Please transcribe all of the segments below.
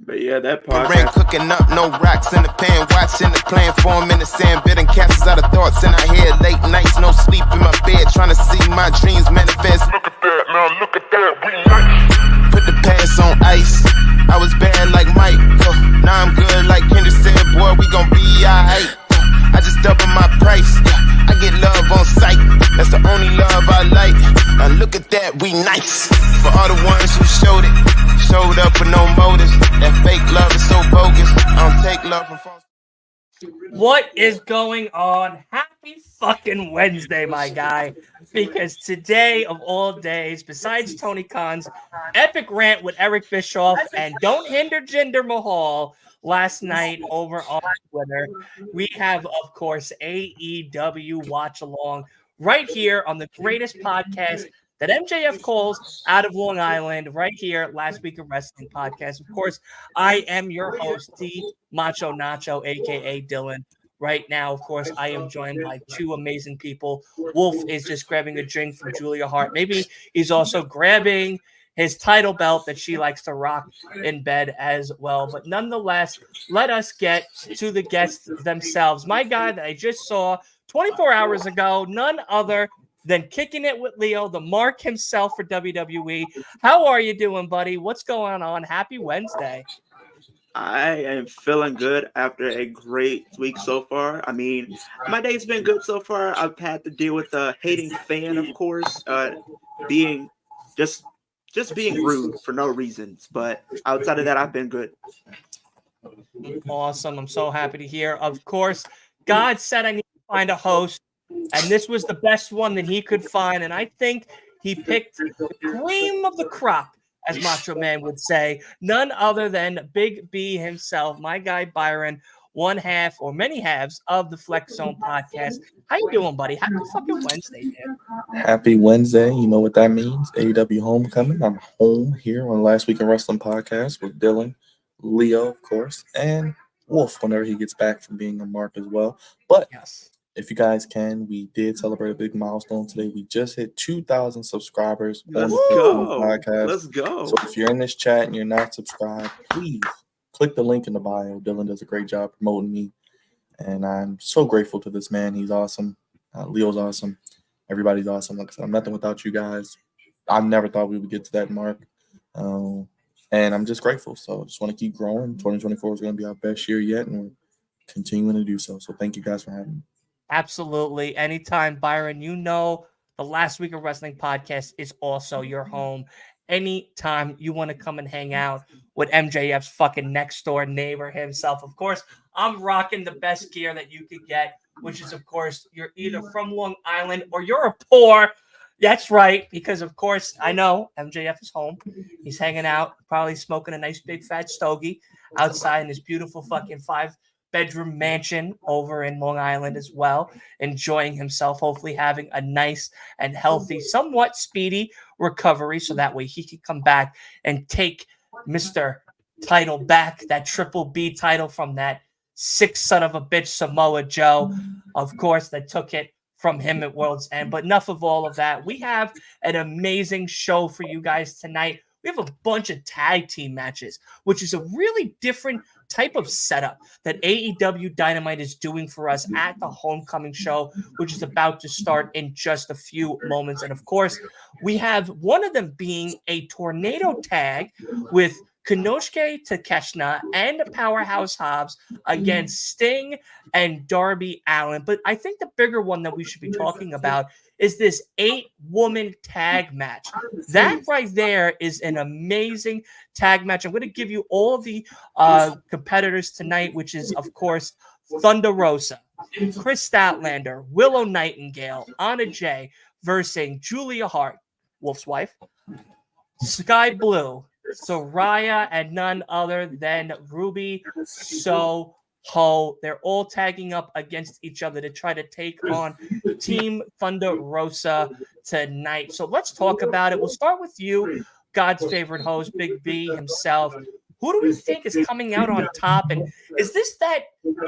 But yeah, that Rain podcast. cooking up, no rocks in the pan, watching the plan form in the sand, bidding castles out of thoughts in our head, late nights, no sleep in my bed, trying to see my dreams manifest. Look at that, now look at that, we nice. Put the past on ice, I was bad like Mike, now I'm good like Kendrick said, boy, we gon' be alright. I just double my price, I get love on sight, that's the only love I like. Now look at that, we nice. For all the ones who showed up with no motives. That fake love is so bogus. I don't take love from false. What is going on? Happy fucking Wednesday, my guy. Because today of all days, besides Tony Khan's epic rant with Eric Bischoff and Don't Hinder Jinder Mahal last night over on Twitter, we have, of course, AEW Watch Along right here on the greatest podcast that MJF calls out of Long Island, right here, Last Week of Wrestling podcast. Of course, I am your host, the Macho Nacho, a.k.a. Dylan. Right now, of course, I am joined by two amazing people. Wolf is just grabbing a drink from Julia Hart. Maybe he's also grabbing his title belt that she likes to rock in bed as well. But nonetheless, let us get to the guests themselves. My guy that I just saw 24 hours ago, none other than Kicking It with Leo, the mark himself for WWE. How are you doing, buddy? What's going on? Happy Wednesday. I am feeling good after a great week so far. I mean, my day's been good so far. I've had to deal with a hating fan, of course, being just being rude for no reasons. But outside of that, I've been good. Awesome. I'm so happy to hear. Of course, God said I need to find a host, and this was the best one that he could find. And I think he picked the cream of the crop, as Macho Man would say, none other than Big B himself, my guy Byron, one half or many halves of the Flex Zone podcast. How you doing, buddy? Happy fucking Wednesday, man. Happy Wednesday. You know what that means. AEW Homecoming. I'm home here on Last Week in Wrestling podcast with Dylan, Leo, of course, and Wolf whenever he gets back from being a mark as well. But Yes. if you guys can, we did celebrate a big milestone today. We just hit 2,000 subscribers on Let's the go. podcast. Let's go. So if you're in this chat and you're not subscribed, please click the link in the bio. Dylan does a great job promoting me, and I'm so grateful to this man. He's awesome. Leo's awesome. Everybody's awesome. Like I said, I'm nothing without you guys. I never thought we would get to that mark, and I'm just grateful. So I just want to keep growing. 2024 is going to be our best year yet, and we're continuing to do so. So thank you guys for having me. Absolutely. Anytime, Byron, you know the Last Week of Wrestling podcast is also your home. Anytime you want to come and hang out with MJF's fucking next door neighbor himself. Of course, I'm rocking the best gear that you could get, which is, of course, you're either from Long Island or you're a poor. That's right, because, of course, I know MJF is home. He's hanging out, probably smoking a nice big fat stogie outside in his beautiful fucking 5-bedroom mansion over in Long Island as well, enjoying himself, hopefully having a nice and healthy, somewhat speedy recovery so that way he can come back and take Mr. Title back, that Triple B title from that sick son of a bitch Samoa Joe, of course, that took it from him at World's End. But enough of all of that. We have an amazing show for you guys tonight. We have a bunch of tag team matches, which is a really different type of setup that AEW Dynamite is doing for us at the Homecoming show, which is about to start in just a few moments. And of course, we have one of them being a tornado tag with Konosuke Takeshita and Powerhouse Hobbs against Sting and Darby Allin. But I think the bigger one that we should be talking about is this 8-woman tag match. That right there is an amazing tag match. I'm going to give you all of the competitors tonight, which is, of course, Thunder Rosa, Chris Statlander, Willow Nightingale, Anna Jay versus Julia Hart, Wolf's wife, Sky Blue, Soraya, and none other than Ruby Soho. They're all tagging up against each other to try to take on Team Thunder Rosa tonight. So let's talk about it. We'll start with you, God's favorite host, Big B himself. Who do we think is coming out on top? And is this that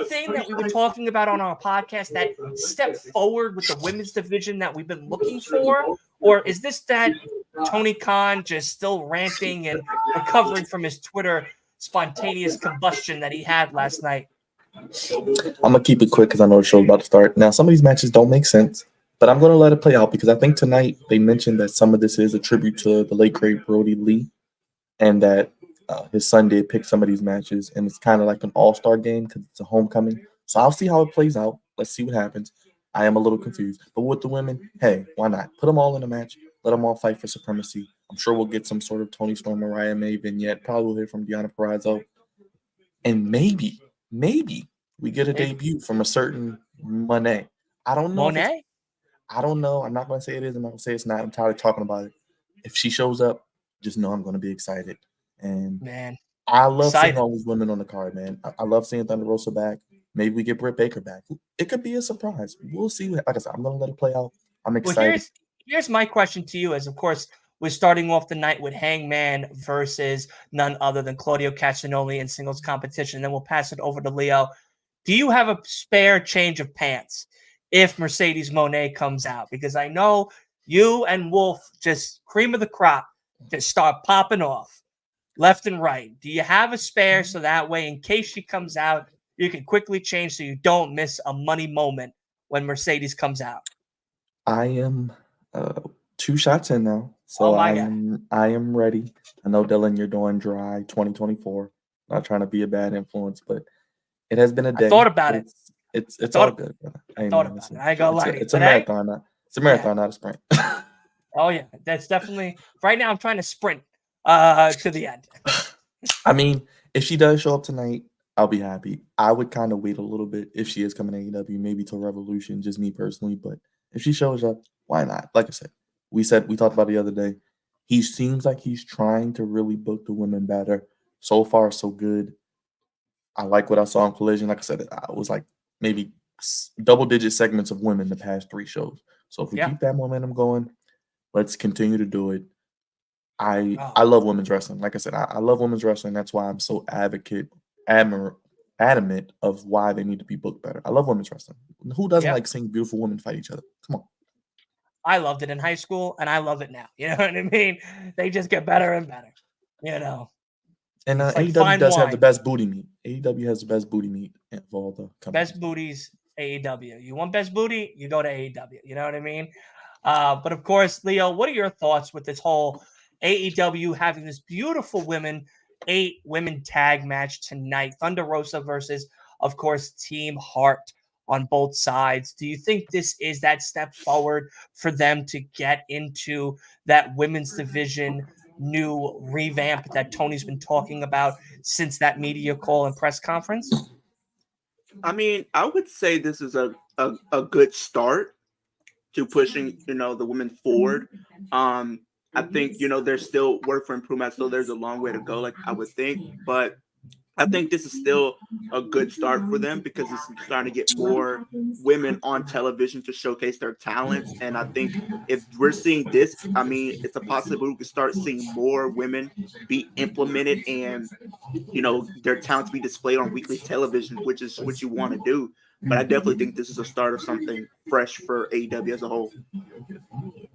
thing that we were talking about on our podcast, that step forward with the women's division that we've been looking for? Or is this that Tony Khan just still ranting and recovering from his Twitter spontaneous combustion that he had last night. I'm going to keep it quick because I know the show's about to start. Now, some of these matches don't make sense, but I'm going to let it play out because I think tonight they mentioned that some of this is a tribute to the late, great Brody Lee, and that his son did pick some of these matches, and it's kind of like an all-star game because it's a homecoming. So I'll see how it plays out. Let's see what happens. I am a little confused. But with the women, hey, why not? Put them all in a match. Let them all fight for supremacy. I'm sure we'll get some sort of Tony Storm, Mariah May vignette. Probably we'll hear from Deonna Purrazzo. And maybe we get a debut from a certain Monet. I don't know. Monet? I don't know. I'm not going to say it is. I'm not going to say it's not. I'm tired of talking about it. If she shows up, just know I'm going to be excited. And man, I love seeing all these women on the card, man. I love seeing Thunder Rosa back. Maybe we get Britt Baker back. It could be a surprise. We'll see. Like I said, I'm going to let it play out. I'm excited. Well, here's my question to you. As of course, we're starting off the night with Hangman versus none other than Claudio Castagnoli in singles competition. And then we'll pass it over to Leo. Do you have a spare change of pants if Mercedes Moné comes out? Because I know you and Wolf, just cream of the crop, just start popping off left and right. Do you have a spare so that way, in case she comes out, you can quickly change so you don't miss a money moment when Mercedes comes out? I am 2 shots in now, so I am ready. I know, Dylan, you're doing dry 2024. Not trying to be a bad influence, but it has been a day. I thought about it. It's all good. I thought about it. I ain't gonna lie to you. It's a marathon. It's a marathon, not a sprint. Oh yeah, that's definitely. Right now, I'm trying to sprint to the end. I mean, if she does show up tonight, I'll be happy. I would kind of wait a little bit if she is coming to AEW, maybe till Revolution, just me personally. But if she shows up, why not? Like I said, we talked about it the other day. He seems like he's trying to really book the women better. So far, so good. I like what I saw in Collision. Like I said, I was like maybe double-digit segments of women the past 3 shows. So if we keep that momentum going, let's continue to do it. I love women's wrestling. Like I said, I love women's wrestling. That's why I'm so adamant of why they need to be booked better. I love women's wrestling. Who doesn't like seeing beautiful women fight each other? Come on. I loved it in high school, and I love it now. You know what I mean? They just get better and better. You know. And AEW does have the best booty meat. AEW has the best booty meat of all the companies. Best booties, AEW. You want best booty, you go to AEW. You know what I mean? But of course, Leo, what are your thoughts with this whole AEW having this beautiful 8-women tag match tonight? Thunder Rosa versus, of course, Team Heart on both sides. Do you think this is that step forward for them to get into that women's division new revamp that Tony's been talking about since that media call and press conference? I mean, I would say this is a good start to pushing, the women forward. I think, there's still work for improvement. So there's a long way to go, like I would think. But I think this is still a good start for them because it's starting to get more women on television to showcase their talents. And I think if we're seeing this, I mean, it's a possibility we can start seeing more women be implemented and, their talents be displayed on weekly television, which is what you want to do. But I definitely think this is a start of something fresh for AEW as a whole.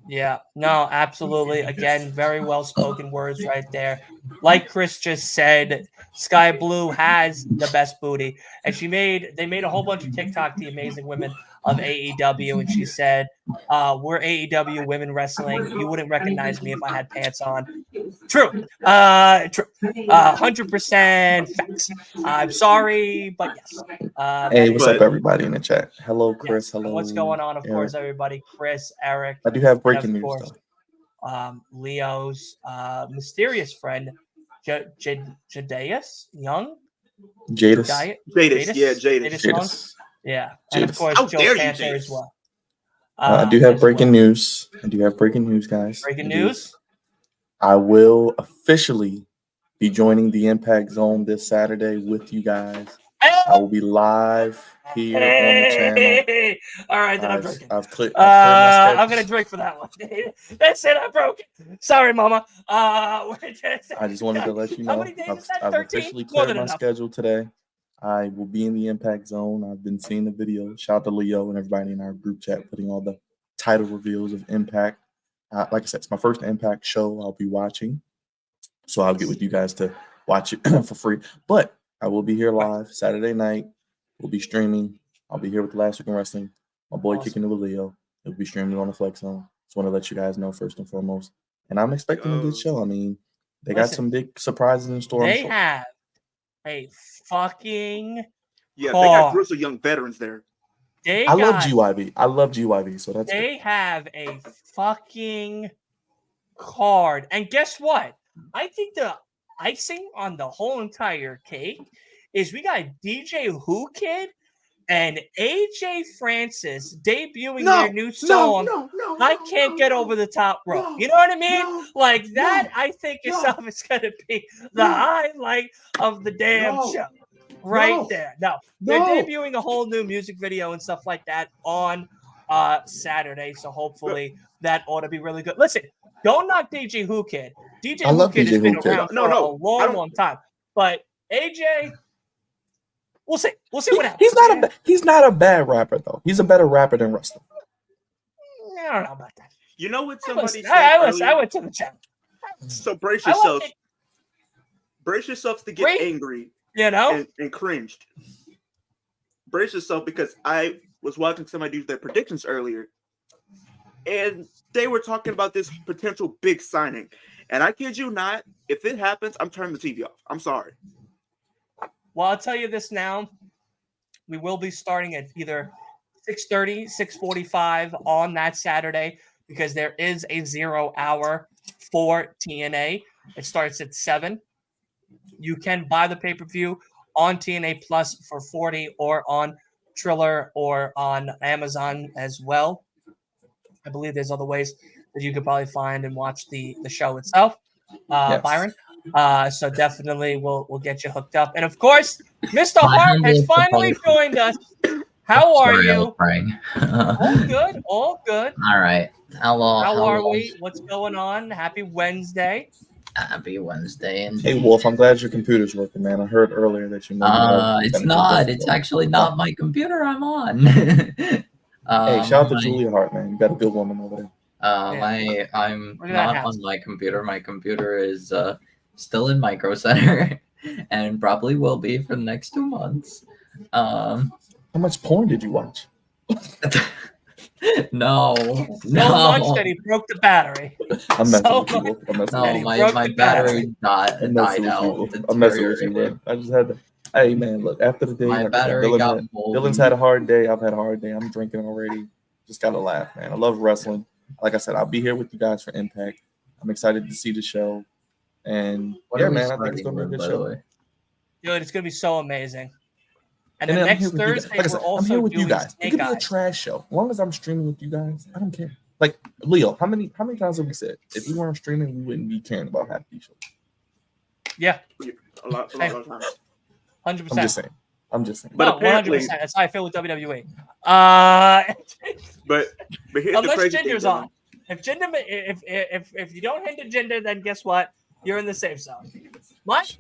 Yeah, no, absolutely. Again, very well spoken words right there. Like Chris just said, Sky Blue has the best booty. And they made a whole bunch of TikTok, the amazing women of AEW, and she said, we're AEW women wrestling. You wouldn't recognize me if I had pants on. True. True. 100% facts. I'm sorry, but yes. Hey, what's up, everybody in the chat? Hello, Chris. Yes. Hello. What's going on, of Eric. course, everybody? Chris, Eric. I do have breaking news, though. Leo's mysterious friend, Jadaeus Young? Jadis. Yeah. And, of course, Joe Panther as well. I do have breaking news. Guys. Breaking news? I will officially be joining the Impact Zone this Saturday with you guys. I will be live here on the channel. All right, then I'm drinking. I've cleared my I'm going to drink for that one. That's it. I broke it. Sorry, Mama. I just wanted to let you know. I've officially cleared my schedule today. I will be in the Impact Zone. I've been seeing the video. Shout out to Leo and everybody in our group chat putting all the title reveals of Impact. Like I said, it's my first Impact show I'll be watching. So I'll get with you guys to watch it for free. But I will be here live Saturday night. We'll be streaming. I'll be here with Last Week in Wrestling. My boy Kicking It with Leo. He'll be streaming on the Flex Zone. Just want to let you guys know first and foremost. And I'm expecting a good show. I mean, they got some big surprises in store. They have a fucking they card. got groups of young veterans there. I love GYV. So that's they have a fucking card. And guess what? I think the icing on the whole entire cake is we got DJ Who Kid and AJ Francis debuting their new song. I can't get over the top rope. You know what I mean? That, I think itself is going to be the highlight of the damn show. There. They're debuting a whole new music video and stuff like that on Saturday. So hopefully that ought to be really good. Listen, don't knock DJ Who Kid. DJ Who Kid has been around for a long time. But AJ, we'll see. We'll see what happens. He's not a bad rapper though. He's a better rapper than wrestler. I don't know about that. You know what somebody said? I went to the channel. So brace yourself. Brace yourself to get angry. You know, and cringed. Brace yourself, because I was watching somebody do their predictions earlier, and they were talking about this potential big signing. And I kid you not, if it happens, I'm turning the TV off. I'm sorry. Well, I'll tell you this now. We will be starting at either 6:30, 6:45 on that Saturday, because there is a 0 hour for TNA. It starts at 7. You can buy the pay-per-view on TNA Plus for $40 or on Triller or on Amazon as well. I believe there's other ways that you could probably find and watch the show itself, Yes. Byron. So definitely we'll get you hooked up. And of course, Mr. Hart has finally joined us. How are you? All good. All right. How are we? What's going on? Happy Wednesday. Happy Wednesday. And hey, Wolf, I'm glad your computer's working, man. I heard earlier that you it's not. It's actually not my computer I'm on. Hey, shout out to Julia Hart, man. You got a good woman over there. I'm not on my computer. My computer is still in Micro Center and probably will be for the next 2 months. How much porn did you watch? No. So much that he broke the battery. I'm messing with you. My battery died out. I'm messing with you, man. I just had to. Hey, man, look, after the day, my battery got Dylan's had a hard day. I've had a hard day. I'm drinking already. Just got to laugh, man. I love wrestling. Like I said, I'll be here with you guys for Impact. I'm excited to see the show. And man, I think it's going to be a good show. Dude, it's going to be so amazing. And then next Thursday, we're also I'm here with doing you guys. It could be a trash show. As long as I'm streaming with you guys, I don't care. Like, Leo, how many times have we said if we weren't streaming, we wouldn't be caring about half these shows? Yeah. A lot of times. 100%. I'm just saying. But apparently, 100%. That's how I feel with WWE. But here's unless the crazy Jinder's thing, on. If you don't hinder Jinder, then guess what? You're in the safe zone.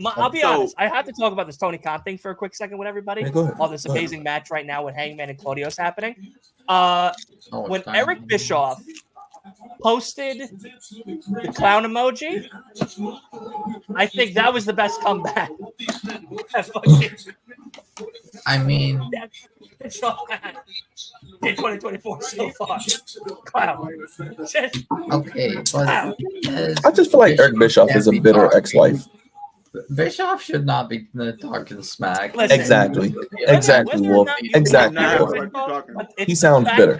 I'll be honest. I have to talk about this Tony Khan thing for a quick second with everybody. Yeah, on this amazing match right now with Hangman and Claudio's happening. When Eric Bischoff posted the clown emoji, I think that was the best comeback. I mean, Bischoff in 2024 so far. Clown. Okay, but I just feel like Eric Bischoff is a bitter ex-wife. Bischoff should not be talking smack. Listen, Exactly, Wolf. Exactly, Wolf. He sounds bitter.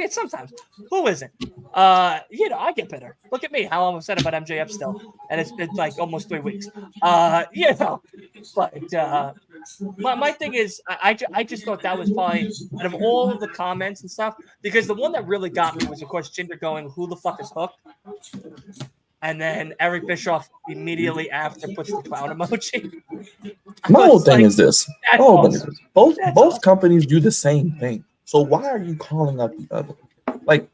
Sometimes. Who isn't? I get bitter. Look at me, how I'm upset about MJF still. And it's been like almost 3 weeks. But my thing is, I just thought that was probably out of all of the comments and stuff, because the one that really got me was, of course, Jinder going, "Who the fuck is Hook?" And then Eric Bischoff immediately after puts the clown emoji. My whole thing is this. Both companies do the same thing. So why are you calling out the other? Like,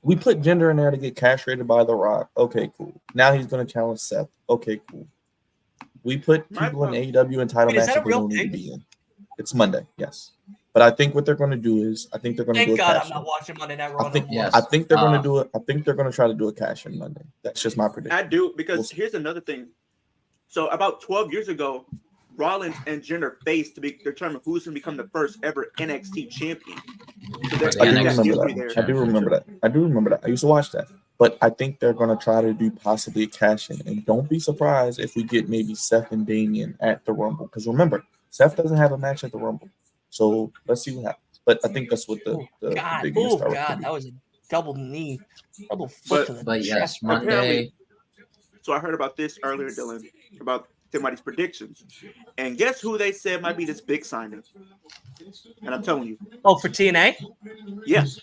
we put Jinder in there to get castrated by The Rock. Okay, cool. Now he's going to challenge Seth. Okay, cool. We put people in AEW and title matches we don't need to be in. It's Monday, yes. But I think what they're going to do is, I think they're going to do a cash. Thank God I'm not watching Monday Night Raw. I think they're going to do it. I think they're going to try to do a cash in Monday. That's just my prediction. I do, because here's another thing. So about 12 years ago, Rollins and Jinder faced to determine who's going to become the first ever NXT champion. So there's I do that remember history that. there. I do remember that. I used to watch that. But I think they're going to try to do possibly a cash in. And don't be surprised if we get maybe Seth and Damian at the Rumble. Because remember, Seth doesn't have a match at the Rumble. So let's see what happens. But I think that's what the big news star God, that was a double knee, double foot to the chest. Yes, Monday. So I heard about this earlier, Dylan, about somebody's predictions. And guess who they said might be this big signing? And I'm telling you. Oh, for TNA? Yeah. Is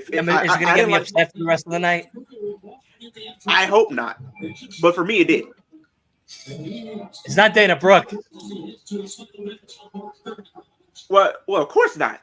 it going to get me upset for the rest of the night? I hope not. But for me, it did. It's not Dana Brooke. Well, of course not.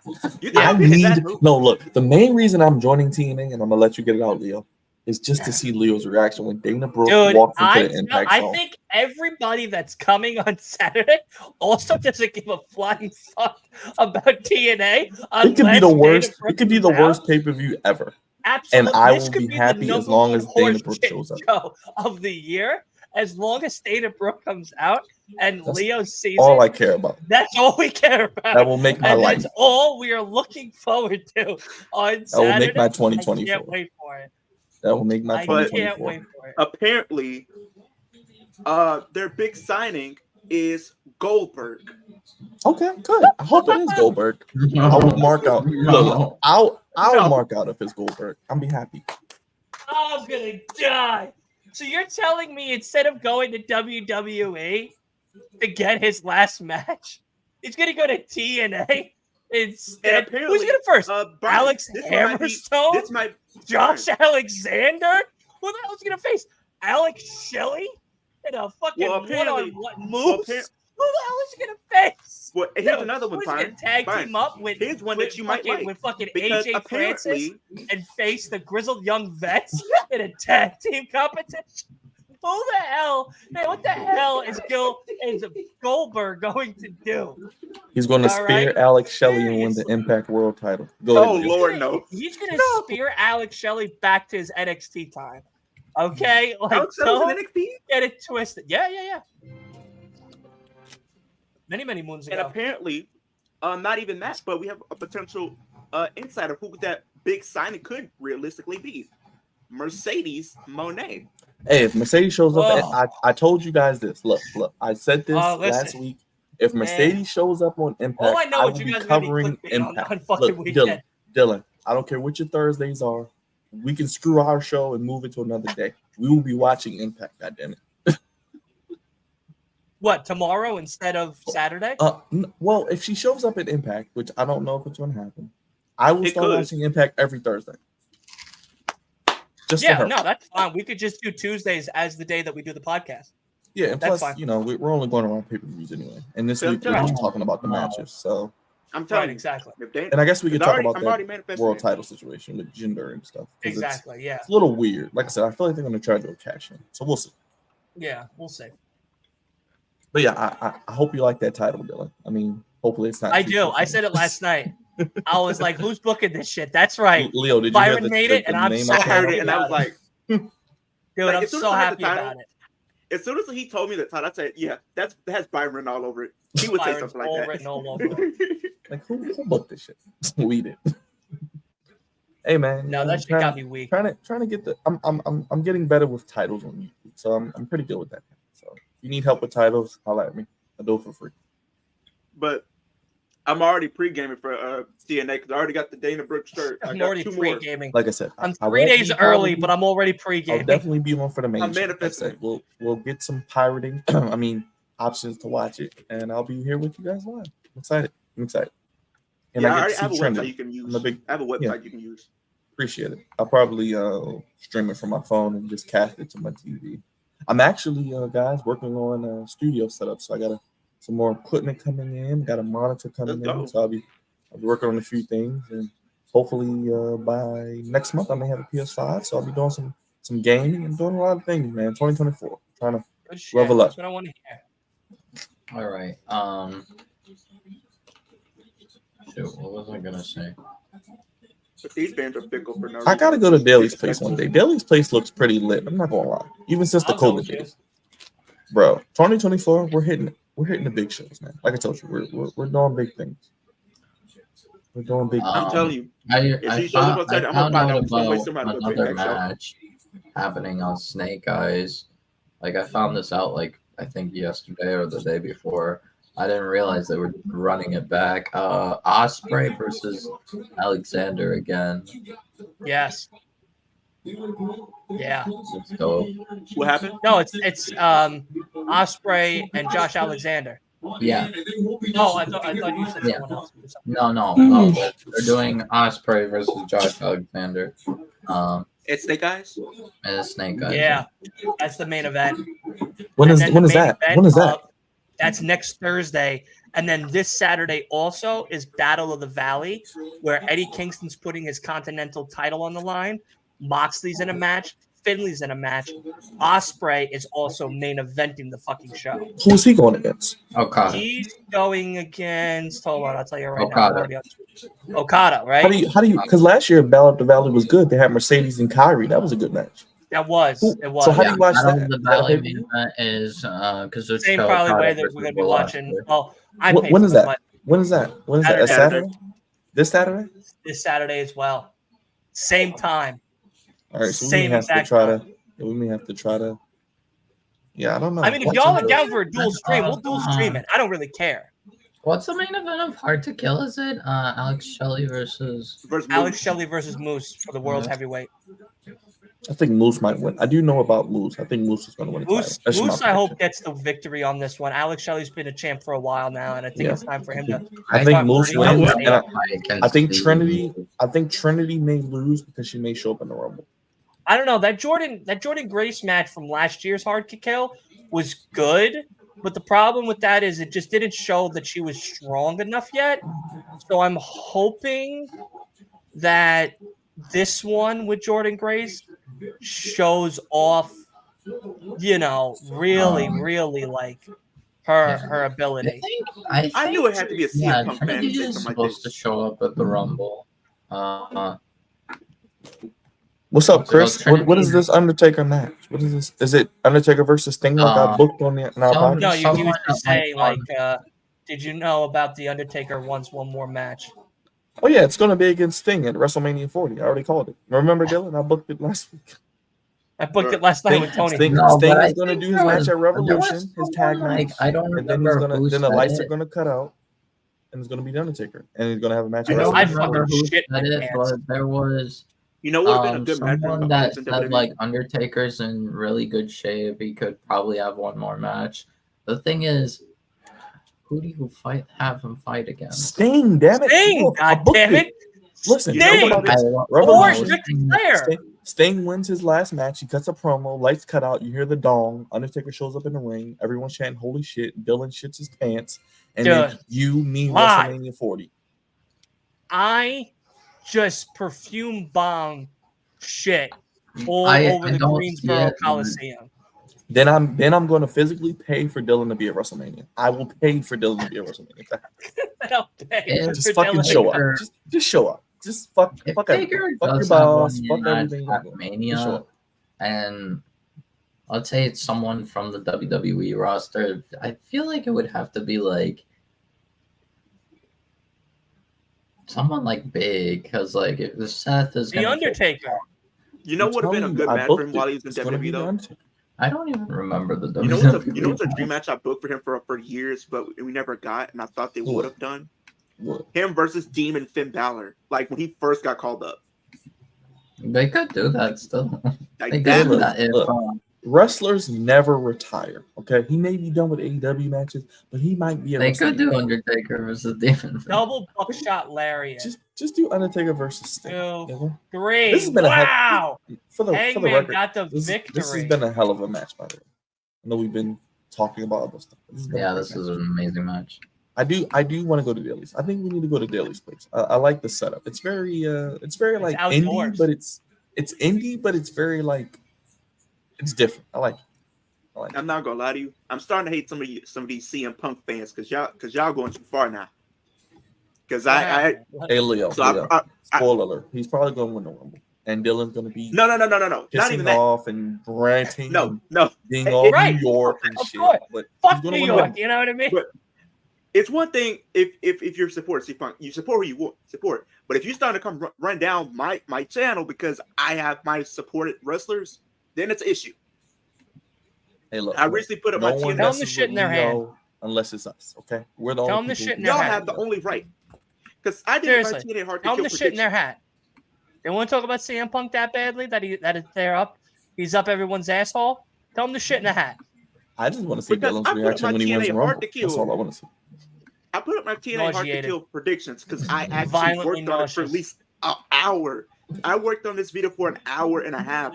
Look, the main reason I'm joining TNA, and I'm going to let you get it out, Leo, is just to see Leo's reaction when Dana Brooke walked into the Impact Zone. I think everybody that's coming on Saturday also doesn't give a flying fuck about TNA. It could be the worst. It could be the worst pay-per-view ever. Absolutely. And I will be happy as long as Dana Brooke shows up. Show of the year, as long as Dana Brooke comes out and Leo sees all I care about. That's all we care about. That will make my life. That's all we are looking forward to on Saturday. That will make my 2024. I can't wait for it. That will make my 2024. I can't wait for it. Apparently, their big signing is Goldberg. Okay, good. I hope it is Goldberg. I will mark out. Look, I'll mark out if it's Goldberg. I'll be happy. I'm gonna die. So you're telling me instead of going to WWE to get his last match, he's gonna go to TNA? Instead, who's gonna first? Alex Hammerstone? Josh Alexander? Who the hell's gonna face Alex Shelley in a fucking one-on-one moves? Who the hell is he gonna face? Well, here's another one. He's gonna tag team up with here's one that you might like with fucking AJ Francis and face the grizzled young vets in a tag team competition. Who the hell? Man, what the hell is Goldberg going to do? He's going to spear Alex Shelley and win the Impact World title. Lord, no. He's going to spear Alex Shelley back to his NXT time. Okay? Alex Shelley's NXT? Get it twisted. Yeah. Many moons ago. And apparently, not even that, but we have a potential insider who that big signing could realistically be. Mercedes Moné. Hey, if Mercedes shows up, I told you guys this. Look, I said this last week. If Mercedes shows up on Impact, I will be covering Impact. Look, Dylan, I don't care what your Thursdays are. We can screw our show and move it to another day. We will be watching Impact, goddammit. What, tomorrow instead of Saturday? Well, if she shows up at Impact, which I don't know if it's going to happen, I will start watching Impact every Thursday. No, that's fine. We could just do Tuesdays as the day that we do the podcast. Yeah, and plus, we're only going around pay-per-views anyway. And this week we're just talking about the matches. So I'm telling you exactly. And I guess we could talk about that world title situation with Jinder and stuff. Exactly. It's a little weird. Like I said, I feel like they're going to try to do a cash in. So we'll see. Yeah, we'll see. But yeah, I hope you like that title, Dylan. I mean, hopefully it's not. I do. I said it last night. I was like, "Who's booking this shit?" That's right. Leo, did you Byron made it, and I'm so happy. And I was like, dude, I'm so happy about it. As soon as he told me the title, I said, "Yeah, that has Byron all over it." He would say something like that. Written all over it. Like who booked this shit? We did. Hey man, no, that shit got me weak. Trying to get the. I'm getting better with titles on YouTube, so I'm pretty good with that. So if you need help with titles, holla at me. I'll do it for free. But I'm already pre-gaming for TNA because I already got the Dana Brooke shirt. I'm already pre-gaming. Like I said, I'm 3 days early, but I'm already pre-gaming. I'll definitely be one for the main. I'm manifesting. We'll get some pirating. Options to watch it, and I'll be here with you guys live. I'm excited. And I have a website you can use. I have a website you can use. Appreciate it. I'll probably stream it from my phone and just cast it to my TV. I'm actually, guys, working on a studio setup, so I got some more equipment coming in. Got a monitor coming in, so I'll be working on a few things, and hopefully by next month I may have a PS5. So I'll be doing some gaming and doing a lot of things, man. 2024, trying to level up. That's what I want to hear. All right. Shoot, what was I gonna say? But these bands are fickle for no reason. I gotta go to Daly's place one day. Daly's place looks pretty lit. I'm not gonna lie. Even since the COVID days, bro. 2024, we're hitting the big shows, man. Like I told you, we're doing big things. We're doing big. I'm telling you. I found out about another match happening on Snake Eyes. Like I found this out like I think yesterday or the day before. I didn't realize they were running it back. Osprey versus Alexander again. Yes. Yeah. Let's go. What happened? No, it's Osprey and Josh Alexander. Yeah. Oh, I thought you said someone else. No. They're doing Osprey versus Josh Alexander. It's Snake Eyes? And Snake Eyes. Yeah. That's the main event. When is that? That's next Thursday. And then this Saturday also is Battle of the Valley, where Eddie Kingston's putting his Continental title on the line. Moxley's in a match. Finley's in a match. Osprey is also main eventing the fucking show. Who's he going against? Okada. He's going against. Hold on, I'll tell you right Okada. now. Okada, right? How do you? Because last year Battle of the Valley was good. They had Mercedes and Kyrie. That was a good match. It was. So how do you watch that? The Valley main event is because it's same probably way that we're going to be watching. Well, when is that? When is that? When is that? A Saturday? This Saturday? This Saturday as well. Same time. All right, so we may have to try to. Yeah, I don't know. I mean, if y'all are down for a dual stream, we'll dual stream it. I don't really care. What's the main event of Hard to Kill? Is it Alex Shelley versus Moose for the world's heavyweight? I think Moose might win. I do know about Moose. I think Moose is going to win. Moose, I hope, gets the victory on this one. Alex Shelley's been a champ for a while now, and I think it's time for him to. I think Moose wins. I think Trinity. I think Trinity may lose because she may show up in the Rumble. I don't know. That Jordan Grace match from last year's Hard to Kill was good, but the problem with that is it just didn't show that she was strong enough yet. So I'm hoping that this one with Jordan Grace shows off, really like her ability. I knew it had to be a CM Punk fan. Trinity is supposed to show up at the Rumble. What's up, Chris? What is this Undertaker match? What is this? Is it Undertaker versus Sting like I booked on our podcast? No, you used to say did you know about the Undertaker wants one more match? Oh yeah, it's going to be against Sting at WrestleMania 40. I already called it. Remember, Dylan? I booked it last week. I booked it last night with Tony. Sting is going to do his match at Revolution, his tag match. I don't remember. Then the lights are going to cut out, and it's going to be the Undertaker, and he's going to have a match. I remember who said it, but there was. What would have been a good match? Someone that said like Undertaker's in really good shape. He could probably have one more match. The thing is, who do you have him fight against? Sting, damn it! Sting, God damn it! Listen, Sting wins his last match. He cuts a promo. Lights cut out. You hear the dong. Undertaker shows up in the ring. Everyone's chanting "Holy shit!" Dylan shits his pants, and then you mean WrestleMania 40. I just perfume bomb shit all over the Greensboro Coliseum. Then I'm going to physically pay for Dylan to be at WrestleMania. I will pay for Dylan to be at WrestleMania. I'll pay just fucking show up. Just show up. Just fuck your boss. Fuck everything. Mania, and let's say it's someone from the WWE roster. I feel like it would have to be like someone like big, because like if the Seth is the Undertaker. You know what would have been a good match for him while he was in WWE though? I don't even remember the WWE. You know what's a dream match I booked for him for years, but we never got, and I thought they would have done? What? Him versus Demon Finn Balor, like when he first got called up. They could do that still. Like they could do that if, wrestlers never retire. Okay, he may be done with AEW matches, but he might be. They could do Undertaker versus Demon. Double buckshot lariat. Just do Undertaker versus Sting. 2, 3. This has been for the record, got the victory. This has been a hell of a match, by the way. I know we've been talking about other stuff. This is an amazing match. I do want to go to Daly's. I think we need to go to Daly's place. I like the setup. It's very like indie, but it's indie, but it's very like it's different. I like it. I'm not gonna lie to you. I'm starting to hate some of these CM Punk fans because y'all going too far now. Because Hey, Leo. So Leo. Spoiler alert. He's probably going to win the Rumble. And Dylan's going to be no. Not even that. Off and ranting. No. Being all Right. New York and Of shit. course. But Fuck New York. You know what I mean? But it's one thing if you're support C-Punk, you support who you want support. But if you start to come run down my channel because I have my supported wrestlers, then it's an issue. Hey, look. I recently put up my TNA. Tell them the shit in their hand. Unless it's us, okay? We're the Tell only them the shit in Y'all their hat. have the only right. Because I did my TNA hard to Tell them kill the shit in their hat. They want to talk about CM Punk that badly that they're up. He's up everyone's asshole. Tell them the shit in the hat. I just want to see Dylan's reaction when he wins the Rumble. That's all I want to see. I put up my TNA hard to kill predictions because I actually worked on it for at least an hour. I worked on this video for an hour and a half.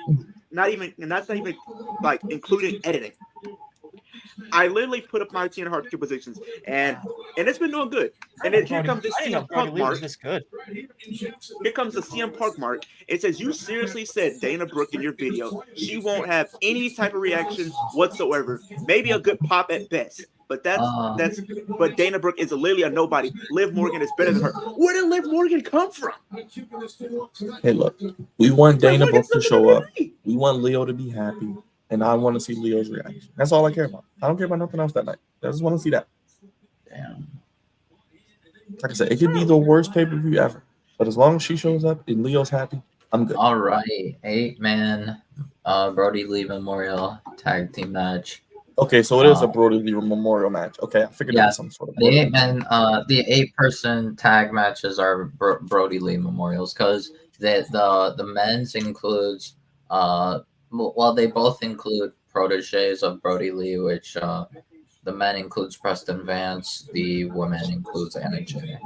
Not even like including editing. I literally put up my TNA hard to kill positions and it's been doing good. And then here comes the CM Punk mark. Here comes the CM Punk mark. It says you seriously said Dana Brooke in your video. She won't have any type of reaction whatsoever. Maybe a good pop at best. But but Dana Brooke is literally a nobody. Liv Morgan is better than her. Where did Liv Morgan come from? Hey, look, we want Dana Brooke to show up. We want Leo to be happy. And I want to see Leo's reaction. That's all I care about. I don't care about nothing else that night. I just want to see that. Damn. Like I said, it could be the worst pay-per-view ever. But as long as she shows up and Leo's happy, I'm good. All right. 8-man Brody Lee Memorial Tag Team match. Okay, so it is a Brody Lee Memorial match. Okay, I figured out some sort of the 8-man, the 8-person tag matches are Brody Lee Memorials because the men's includes well, they both include proteges of Brody Lee, which the men includes Preston Vance, the women includes Anna Jay.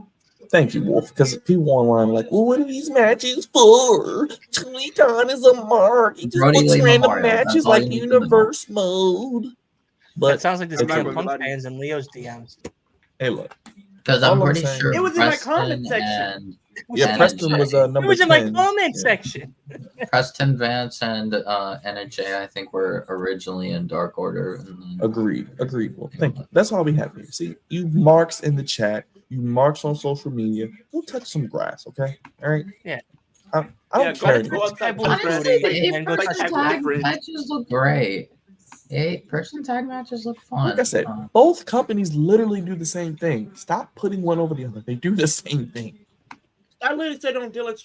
Thank you, Wolf, because people online are like, well, what are these matches for? Tony Khan is a mark. He just puts random matches like Universe Mode. But it sounds like there's CM Punk fans in Leo's DMs. Hey, look. Because I'm pretty sure it was in my comment section. Yeah, Preston was number 10. It was in my comment section. Preston Vance and Anna Jay, I think, were originally in Dark Order. Agreed. Well, thank you. That's all we have here. See, you marks in the chat, you marks on social media. Go touch some grass, okay? All right? Yeah. I don't care. Honestly, the 8-person tag matches look great. 8-person tag matches look fun. Like I said, both companies literally do the same thing. Stop putting one over the other. They do the same thing. I literally said on Dylan's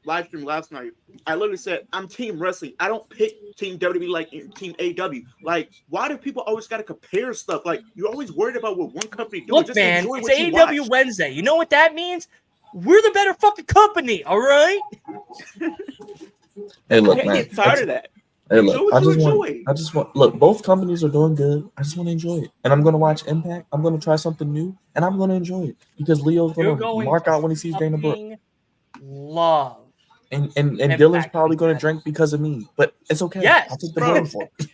live stream last night, I literally said, I'm team wrestling. I don't pick team WWE like team AEW. Like, why do people always got to compare stuff? Like, you're always worried about what one company doing. Look, just man, enjoy it's what you AEW watch. Wednesday. You know what that means? We're the better fucking company, all right? Hey, look, I man. get tired of that. Hey, look, I just want, look, both companies are doing good. I just want to enjoy it. And I'm going to watch Impact. I'm going to try something new, and I'm going to enjoy it because Leo's going to mark out when he sees Dana Brooke. Love. And Dylan's probably going to drink because of me, but it's okay. Yes, I'll take the blame for it.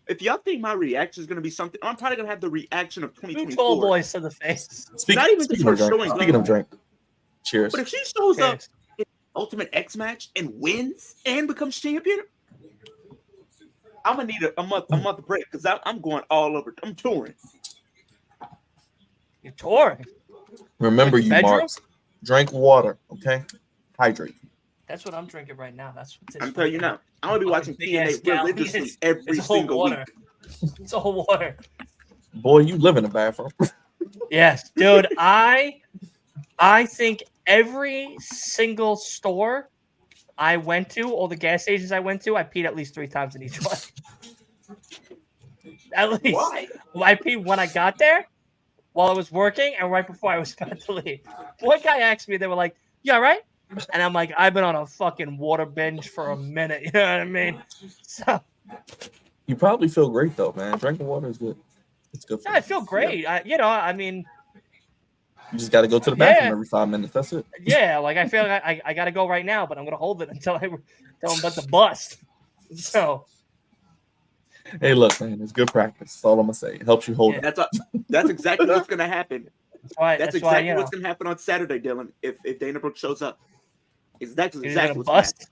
If y'all think my reaction is going to be something, I'm probably going to have the reaction of 2024. Two tall boys to the face. Speaking of drink, cheers. But if she shows up in Ultimate X match and wins and becomes champion, I'm gonna need a month break because I'm going all over. I'm touring. You're touring. Remember, you marks. Drink water, okay? Hydrate. That's what I'm drinking right now. I'm telling you now. I'm gonna be watching TNA religiously every single week. It's all water. Boy, you live in a bathroom. Yes, dude. I think every single store I went to, all the gas stations I went to, I peed at least 3 times in each one. At least. Why? I peed when I got there, while I was working, and right before I was about to leave. One guy asked me, they were like, "You all right?" And I'm like, "I've been on a fucking water binge for a minute." You know what I mean? So you probably feel great though, man. Drinking water is good. It's good. I feel great. Yeah. You just got to go to the bathroom every 5 minutes. That's it. Yeah, like I feel like I got to go right now, but I'm gonna hold it until I'm about to bust. So. Hey, look, man, it's good practice. That's all I'm gonna say. It helps you hold it. That's exactly what's gonna happen. That's exactly what's gonna happen on Saturday, Dylan. If Dana Brooke shows up, that's exactly what's bust.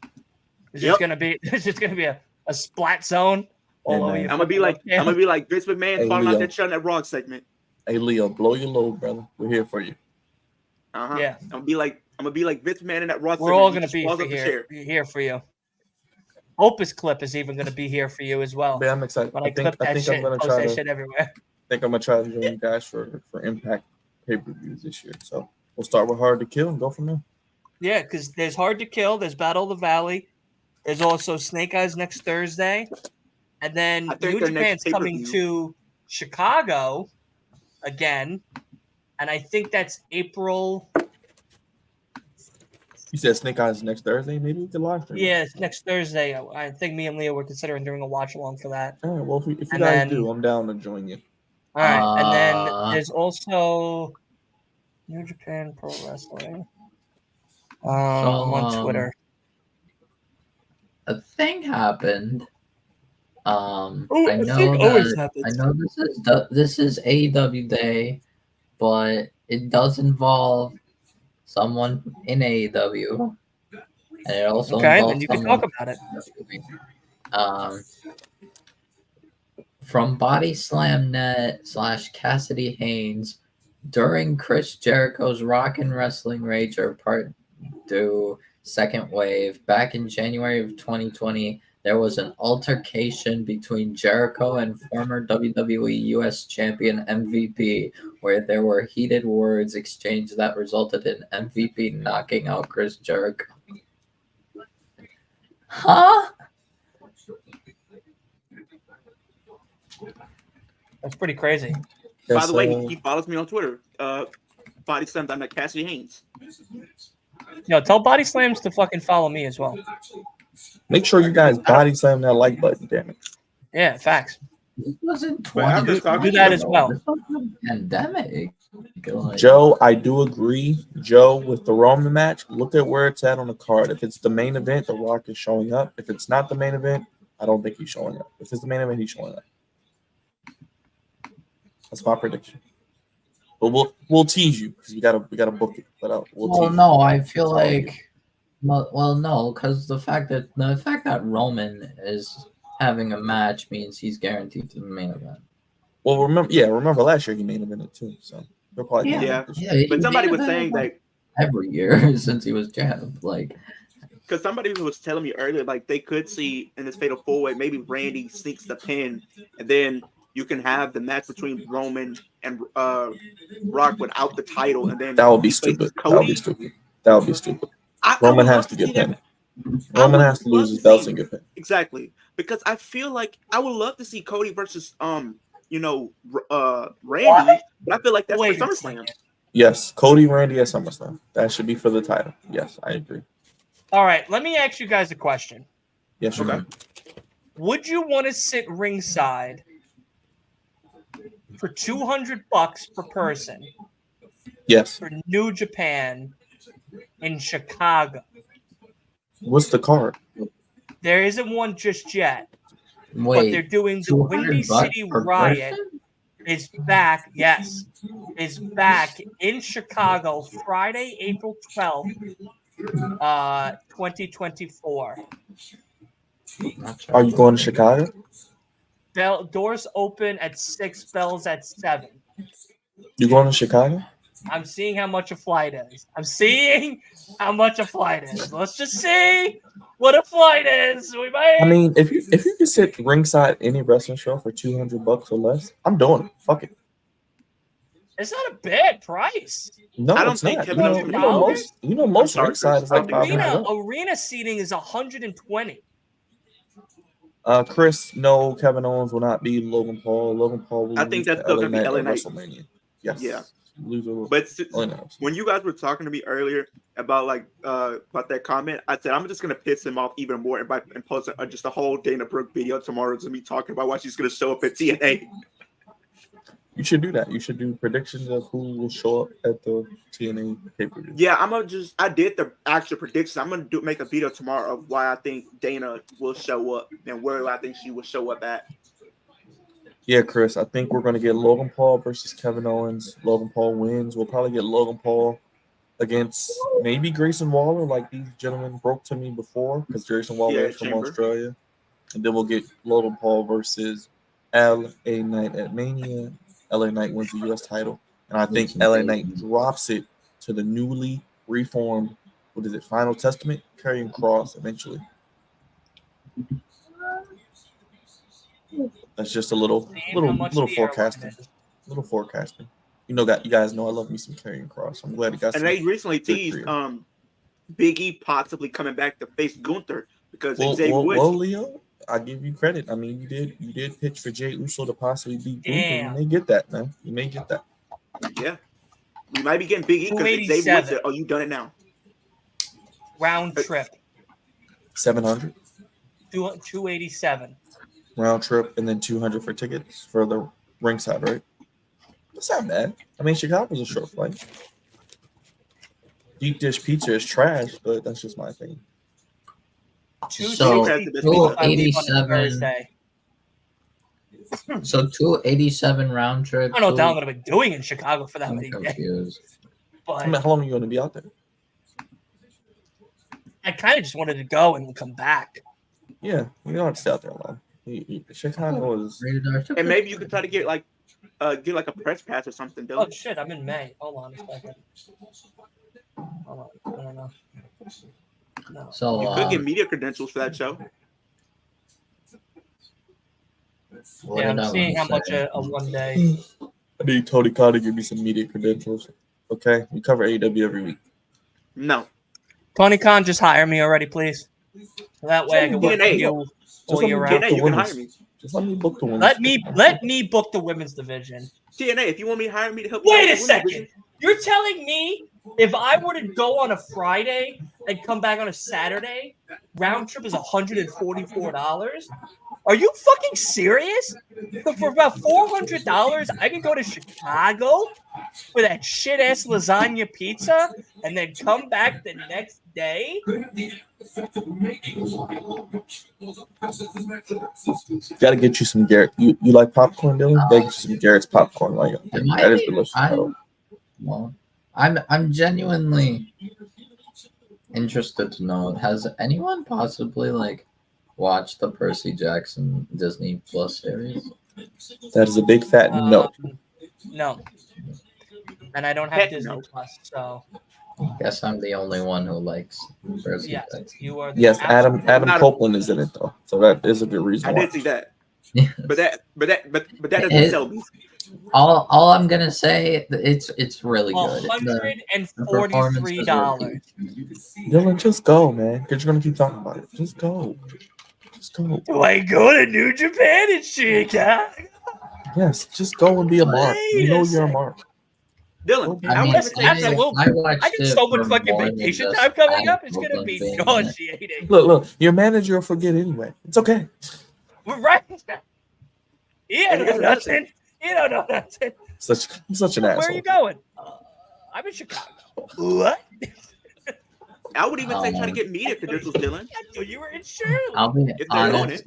It's just gonna be a splat zone all over you. I'm gonna be like Vince McMahon falling out that shot in that Raw segment. Hey Leo, blow your load, brother. We're here for you. Yeah. I'm gonna be like Vince McMahon in that Raw. We're all gonna be here for you. Opus Clip is even gonna be here for you as well. Man, I'm excited. When I clip that shit, post that shit everywhere. I think I'm gonna try to join you guys for Impact pay-per-views this year. So we'll start with Hard to Kill and go from there. Yeah, because there's Hard to Kill, there's Battle of the Valley, there's also Snake Eyes next Thursday, and then New Japan's coming to Chicago again, and I think that's April. You said Snake Eyes next Thursday? Maybe we could live stream. Yeah, it's next Thursday. I think me and Leo were considering doing a watch along for that. All right, well, if you guys do, I'm down to join you. All right, and then there's also New Japan Pro Wrestling. On Twitter. A thing happened. I know this is AEW Day, but it does involve someone in AEW, and it also involves then you can talk about it. From Body Slam Net / Cassidy Haynes during Chris Jericho's Rockin' Wrestling Rager Part 2 Second Wave back in January of 2020. There was an altercation between Jericho and former WWE US Champion MVP, where there were heated words exchanged that resulted in MVP knocking out Chris Jericho. Huh? That's pretty crazy. By the way, he follows me on Twitter. Body Slam on Cassidy Haynes. Yo, tell Body Slams to fucking follow me as well. Make sure you guys body slam that like button, damn it. Yeah, facts. This wasn't do that as well. This was a pandemic. Joe, I do agree. Joe, with the Roman match, look at where it's at on the card. If it's the main event, The Rock is showing up. If it's not the main event, I don't think he's showing up. If it's the main event, he's showing up. That's my prediction. But we'll tease you because we gotta book it. But I feel like. Well, no, because the fact that Roman is having a match means he's guaranteed to the main event. Well, remember last year he main evented too, so he'll probably But somebody was saying that every year since he was champ, because somebody was telling me earlier, like they could see in this fatal 4-way maybe Randy sneaks the pin, and then you can have the match between Roman and Rock without the title, and then that would be stupid. That would be stupid. Roman has to get pinned. Roman has to lose his belt and get pinned. Exactly, because I feel like I would love to see Cody versus Randy, but I feel like that's for SummerSlam. Yes, Cody Randy at SummerSlam. That should be for the title. Yes, I agree. All right, let me ask you guys a question. Yes, okay. Would you want to sit ringside for $200 per person? Yes. For New Japan in Chicago. What's the card? There isn't one just yet. Wait, but they're doing the Windy City Riot is back. Yes, is back in Chicago Friday, April 12th, 2024. Are you going to Chicago? Doors open at 6, bells at 7. You going to Chicago? I'm seeing how much a flight is. Let's just see what a flight is. We might. I mean, if you can sit ringside any wrestling show for $200 or less, I'm doing it. Fuck it. It's not a bad price. No, I don't it's think not. Most ringside is like arena seating is 120. Chris, no, Kevin Owens will not be Logan Paul. Logan Paul will. I think that's still gonna be LA Knight. WrestleMania. Yes. Yeah. But when you guys were talking to me earlier about about that comment, I said I'm just gonna piss him off even more and post just a whole Dana Brooke video tomorrow to me talking about why she's gonna show up at TNA. You should do that. You should do predictions of who will show up at the TNA pay-per-view. Yeah, I did the actual predictions. I'm gonna make a video tomorrow of why I think Dana will show up and where I think she will show up at. Yeah, Chris, I think we're going to get Logan Paul versus Kevin Owens. Logan Paul wins. We'll probably get Logan Paul against maybe Grayson Waller, like these gentlemen broke to me before, because Grayson Waller is from Australia. And then we'll get Logan Paul versus LA Knight at Mania. LA Knight wins the U.S. title, and I think LA Knight drops it to the newly reformed, what is it, Final Testament, Karrion Kross eventually. That's just a little forecasting. Little forecasting. You know that you guys know I love me some Karrion Kross. I'm glad it got. And they recently teased Big E possibly coming back to face Gunther because Xavier Woods. Well, Leo, I give you credit. I mean, you did pitch for Jey Uso to possibly beat Gunther. You may get that, man. You may get that. Yeah, we might be getting Big E because Xavier Woods said, "Oh, you done it now." Round trip. 700. 287. Round trip, and then 200 for tickets for the ringside, right? That's not bad. I mean, Chicago's a short flight. Deep dish pizza is trash, but that's just my opinion. So 287. So 287 round trip. I don't know what the hell I'm gonna be doing in Chicago for that many days. But I mean, how long are you going to be out there? I kind of just wanted to go and come back. Yeah, you don't have to stay out there long. Chicago is, and maybe you could try to get like a press pass or something. Dylan. Oh shit! I'm in May. Hold on a second. Hold on. I don't know. No. So you could get media credentials for that show. Yeah, I'm seeing how much a 1 day. I need Tony Khan to give me some media credentials. Okay, we cover AEW every week. No, Tony Khan, just hire me already, please. So that way I can work with you all year round. You can hire me. Just let me book the women's. Let me book the women's division. TNA, if you want me to hire me to help. Wait a second. You're telling me if I were to go on a Friday and come back on a Saturday, round trip is $144? Are you fucking serious? So for about $400, I can go to Chicago for that shit ass lasagna pizza and then come back the next day? Gotta get you some Garrett. You like popcorn, Dylan? Gotta get you some Garrett's popcorn. Like that is delicious. I'm genuinely interested to know. Has anyone possibly watched the Percy Jackson Disney Plus series? That is a big fat no. No. And I don't have Disney Plus, so. Guess I'm the only one who likes Percy Jackson. You are. Yes, Adam Copeland is in it though, so that is a good reason. I did see that. But that doesn't sell me. All I'm gonna say, it's really good. $143. Dylan, just go, man, because you're gonna keep talking about it. Just go. Do I go to New Japan in Chicago? Yes, just go and be a mark. You know you're a mark. Dylan, I got so much fucking vacation time coming up. It's gonna be nauseating. Look, your manager will forget anyway. It's okay. We're right. You don't know nothing. I'm such an asshole. Where are you going? I'm in Chicago. What? I would even say try to get media credentials, Dylan. You were in Shirley. I'll be honest.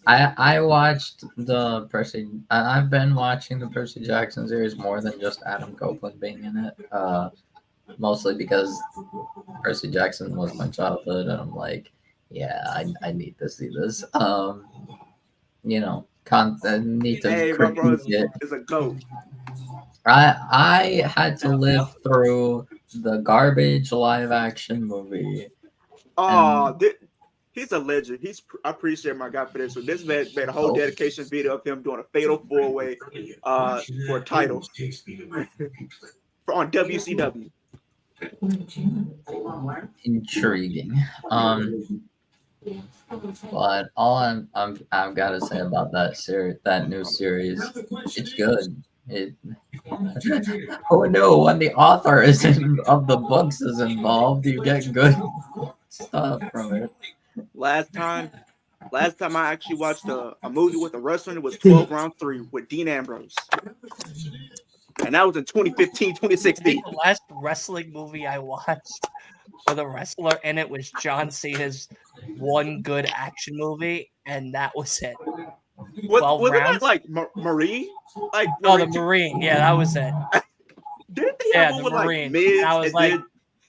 I watched the Percy. I've been watching the Percy Jackson series more than just Adam Copeland being in it. Mostly because Percy Jackson was my childhood, and I'm like, yeah, I need to see this. I need to critique it. Is a goat. I had to live through the garbage live action movie. Oh, he's a legend. I appreciate my guy for this. So this man made a whole dedication video of him doing a fatal 4-way for a title on WCW. Intriguing. But all I've got to say about that new series, it's good. Oh no! When the author of the books is involved, you get good stuff from it. Last time I actually watched a movie with a wrestler, it was 12 Round 3 with Dean Ambrose, and that was in 2015, 2016. The last wrestling movie I watched with a wrestler in it was John Cena's one good action movie, and that was it. Was it not like Marine? The Marine. Yeah, that was it. Didn't they have one with Marine. I was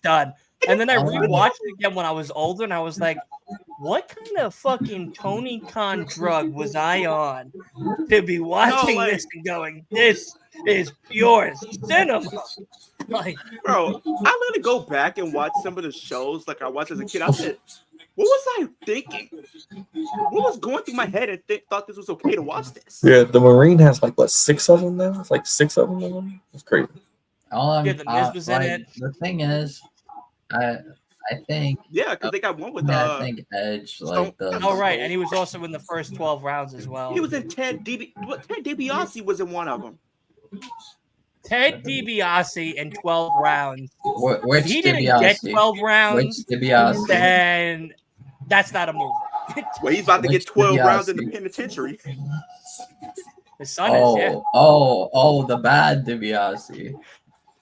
done. And then I rewatched it again when I was older, and I was like, what kind of fucking Tony Khan drug was I on to be watching this and going, this is pure cinema? Like, bro, I literally go back and watch some of the shows like I watched as a kid. I said, what was I thinking? What was going through my head and thought this was okay to watch this? Yeah, the Marine has like what 6 of them now? It's like 6 of them. It's crazy. The Miz was in it. The thing is, I think because they got one with I think Edge like the. Oh right, and he was also in the first 12 rounds as well. He was in Ted DiBiase was in one of them. Ted DiBiase in 12 rounds. Which if he didn't get 12 rounds, then that's not a movie. Well, he's about to get 12 rounds in the penitentiary. His son is, yeah. The bad DiBiase.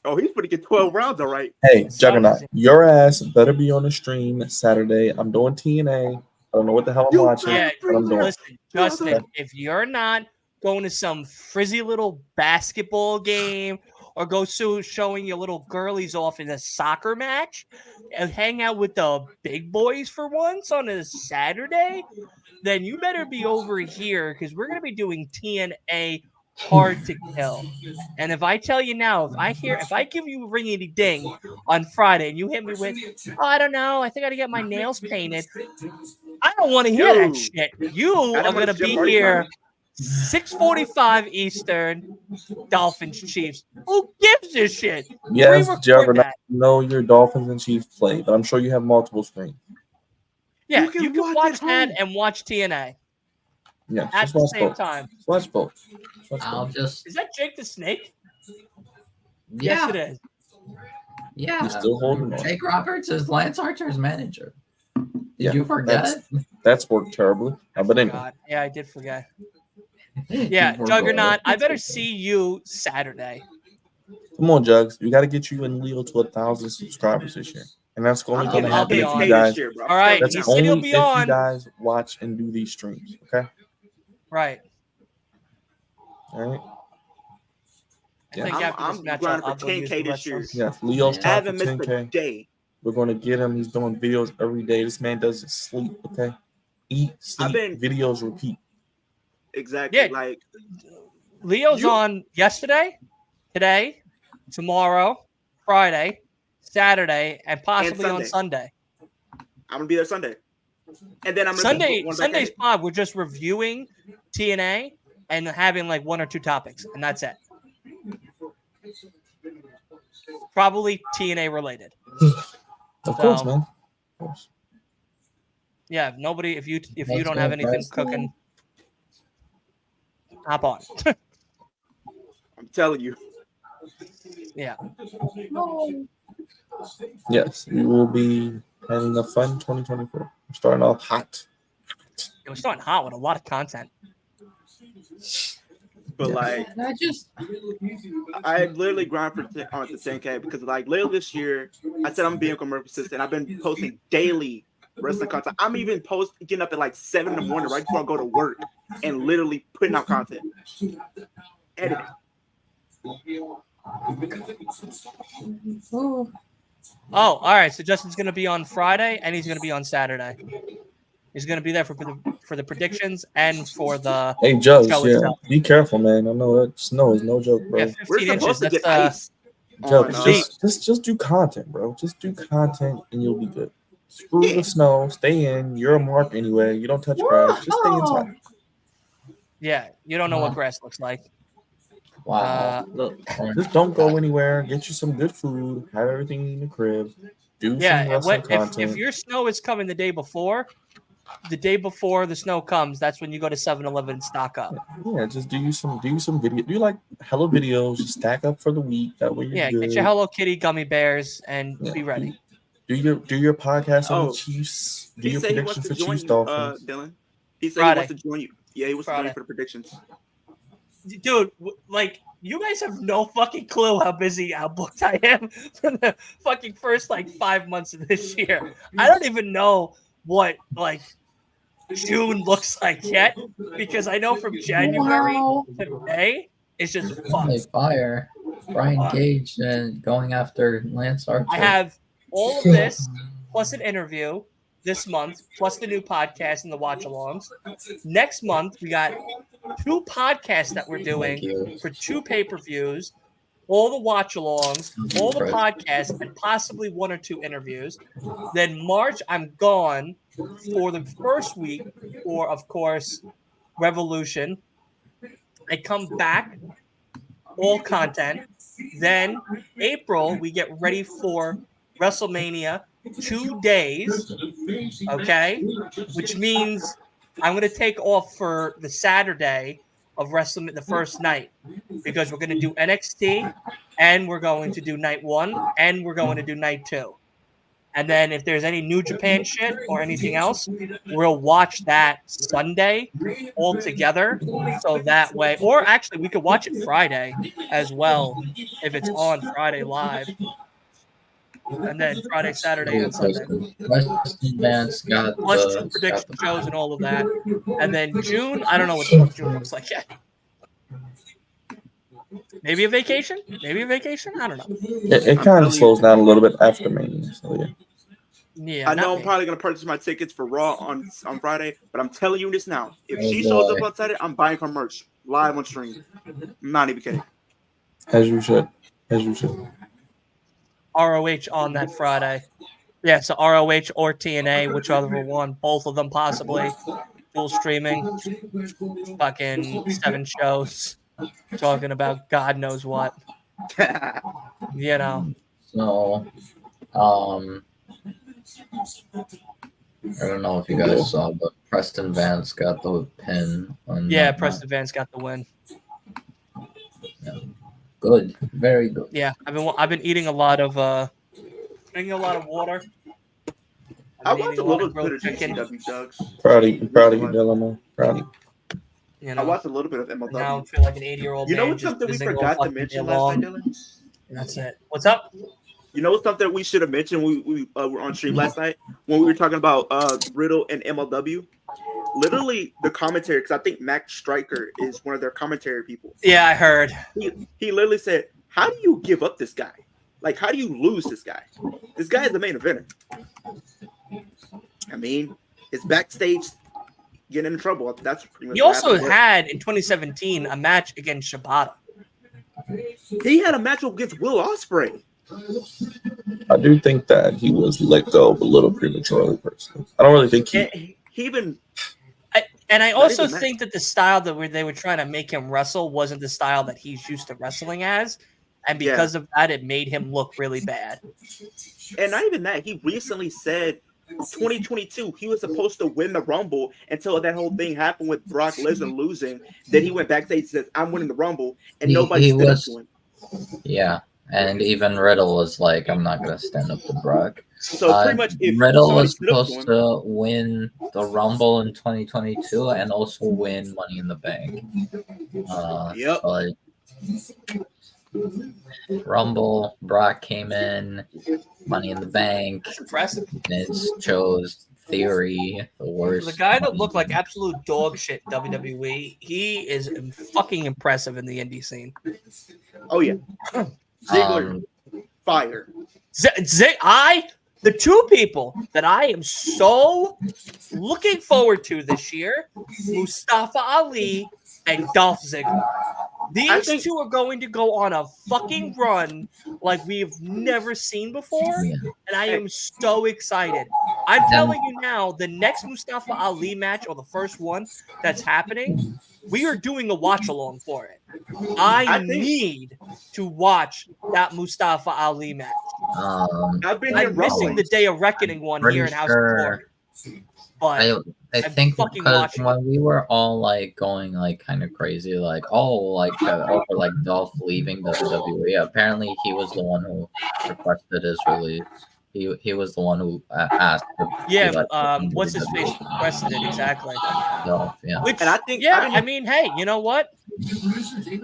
Oh, he's going to get 12 rounds, all right. Hey, Juggernaut, your ass better be on the stream Saturday. I'm doing TNA. I don't know what the hell I'm watching. Yeah, but I'm doing. Listen, Justin, if you're not going to some frizzy little basketball game or go showing your little girlies off in a soccer match and hang out with the big boys for once on a Saturday, then you better be over here because we're going to be doing TNA Hard to Kill. And if I tell you now, if I give you a ringity ding on Friday and you hit me with, I don't know, I think I got to get my nails painted, I don't want to hear that shit. You are going to be here 6:45 Eastern, Dolphins Chiefs. Who gives a shit? Yes, Juggernaut, know your Dolphins and Chiefs play, but I'm sure you have multiple screens. Yeah, you can watch that and watch TNA. Yeah, at the same time. Watch both. Is that Jake the Snake? Yeah. Yes, it is. Yeah. He's still holding on. Jake Roberts is Lance Archer's manager. Did you forget? That's worked terribly. But anyway. God. Yeah, I did forget. Yeah, Juggernaut, I better see you Saturday. Come on, Jugs. We got to get you and Leo to 1,000 subscribers this year. And that's only going to happen if you guys. All right, that's only if you guys watch and do these streams. Okay. Right. All right. I think after this match, going for 10K this year. Yeah, Leo's top for 10K. A day. We're going to get him. He's doing videos every day. This man doesn't sleep. Okay. Eat, sleep, videos, repeat. Exactly. Yeah. Like Leo's on yesterday, today, tomorrow, Friday, Saturday, and possibly on Sunday. I'm gonna be there Sunday. And then I'm gonna Sunday's pod, we're just reviewing TNA and having like 1 or 2 topics, and that's it. Probably TNA related. Of course, man. Of course. Yeah, if you don't have anything cooking, hop on. I'm telling you. Yeah. Yes, we will be having a fun 2024. We're starting off hot. We're starting hot with a lot of content. But I literally grind on to 10K because like literally this year, I said I'm being more persistent. I've been posting daily wrestling content. I'm even getting up at like 7 in the morning right before I go to work and literally putting out content. Editing. Oh, all right. So Justin's going to be on Friday and he's going to be on Saturday. He's going to be there for the predictions and for the Joe, itself. Be careful, man. I know that snow is no joke, bro. Yeah, 15 inches. That's ice. Joe, just do content, bro. Just do content and you'll be good. Screw the snow. Stay in. You're a mark anyway. You don't touch grass. Just stay inside. Yeah, you don't know what grass looks like. Wow. Just don't go anywhere. Get you some good food. Have everything in the crib. Do some wrestling content. If your snow is coming the day before the snow comes, that's when you go to 7-Eleven and stock up. Yeah, just do some video. Do like hella videos. Just stack up for the week. That way you're good. Get your Hello Kitty gummy bears and be ready. Do your podcast on the Chiefs. Do your predictions for Chiefs Dolphins. Dylan. He said he wants to join you. Yeah, he wants to join you for the predictions. Dude, like, you guys have no fucking clue how booked I am for the fucking first, 5 months of this year. I don't even know what, June looks like yet, because I know from January to May, it's just fucked. Fire. Brian Cage and going after Lance Archer. I have all of this, plus an interview, this month, plus the new podcast and the watch-alongs. Next month, we got 2 podcasts that we're doing for 2 pay-per-views, all the watch-alongs, all the podcasts, and possibly 1 or 2 interviews. Then March, I'm gone for the first week for, of course, Revolution. I come back, all content. Then April, we get ready for WrestleMania 2 days, okay? Which means I'm going to take off for the Saturday of WrestleMania, the first night, because we're going to do NXT, and we're going to do night 1, and we're going to do night 2. And then if there's any New Japan shit or anything else, we'll watch that Sunday all together. So that way, or actually we could watch it Friday as well if it's on Friday live. And then Friday, Saturday, and Sunday. Plus 2 prediction shows and all of that. And then June, I don't know what the fuck June looks like yet. Maybe a vacation? I don't know. It kind of slows down a little bit after Mania. So yeah. Yeah, I know I'm probably gonna purchase my tickets for Raw on Friday, but I'm telling you this now: if she shows up on Saturday, I'm buying her merch live on stream. I'm not even kidding. As you should. ROH on that Friday. Yeah, so ROH or TNA, whichever one, both of them possibly. Full streaming. Fucking 7 shows. Talking about God knows what. You know. So, I don't know if you guys saw, but Preston Vance got the pin. Preston Vance got the win. Yeah. Good, very good. Yeah, I've been eating a lot of water. I watched a little bit of GCW, Jugs. Proud of you, Dylan, man. Proud of you. You know, I watched a little bit of MLW. Now I feel like an 80-year-old. You know what's something we forgot to mention last night, Dylan? That's it. What's up? You know something we should have mentioned when we were on stream last night when we were talking about Riddle and MLW? Literally the commentary, because I think Max Striker is one of their commentary people. Yeah, I heard. He literally said, how do you give up this guy? Like, how do you lose this guy? This guy is the main eventer. I mean, it's backstage getting in trouble. That's pretty much. He also had in 2017 a match against Shibata. He had a match against Will Ospreay. I do think that he was let go a little prematurely, personally. I don't really think he even. I also think that the style that they were trying to make him wrestle wasn't the style that he's used to wrestling as. And because of that, it made him look really bad. And not even that. He recently said 2022, he was supposed to win the Rumble until that whole thing happened with Brock Lesnar losing. Then he went backstage and says, I'm winning the Rumble. And nobody stood up to him. Yeah. And even Riddle was like, I'm not going to stand up to Brock. So pretty much, if Riddle was supposed to win the Rumble in 2022 and also win Money in the Bank. But Rumble, Brock came in, Money in the Bank. That's impressive. Vince chose Theory, the worst. The guy that looked like absolute dog shit WWE, he is fucking impressive in the indie scene. Oh, yeah. Ziggler, fire. The 2 people that I am so looking forward to this year, Mustafa Ali and Dolph Ziggler. These 2 are going to go on a fucking run like we've never seen before, and I am so excited. I'm telling you now, the next Mustafa Ali match, or the first one that's happening, we are doing a watch-along for it. I need to watch that Mustafa Ali match. I'm missing the Day of Reckoning one here in House of Glory. But I think because when we were all like going like kind of crazy, like over like Dolph leaving WWE, apparently he was the one who requested his release. He was the one who asked. What's his face requested it exactly? Dolph, and I think, I mean, hey, you know what?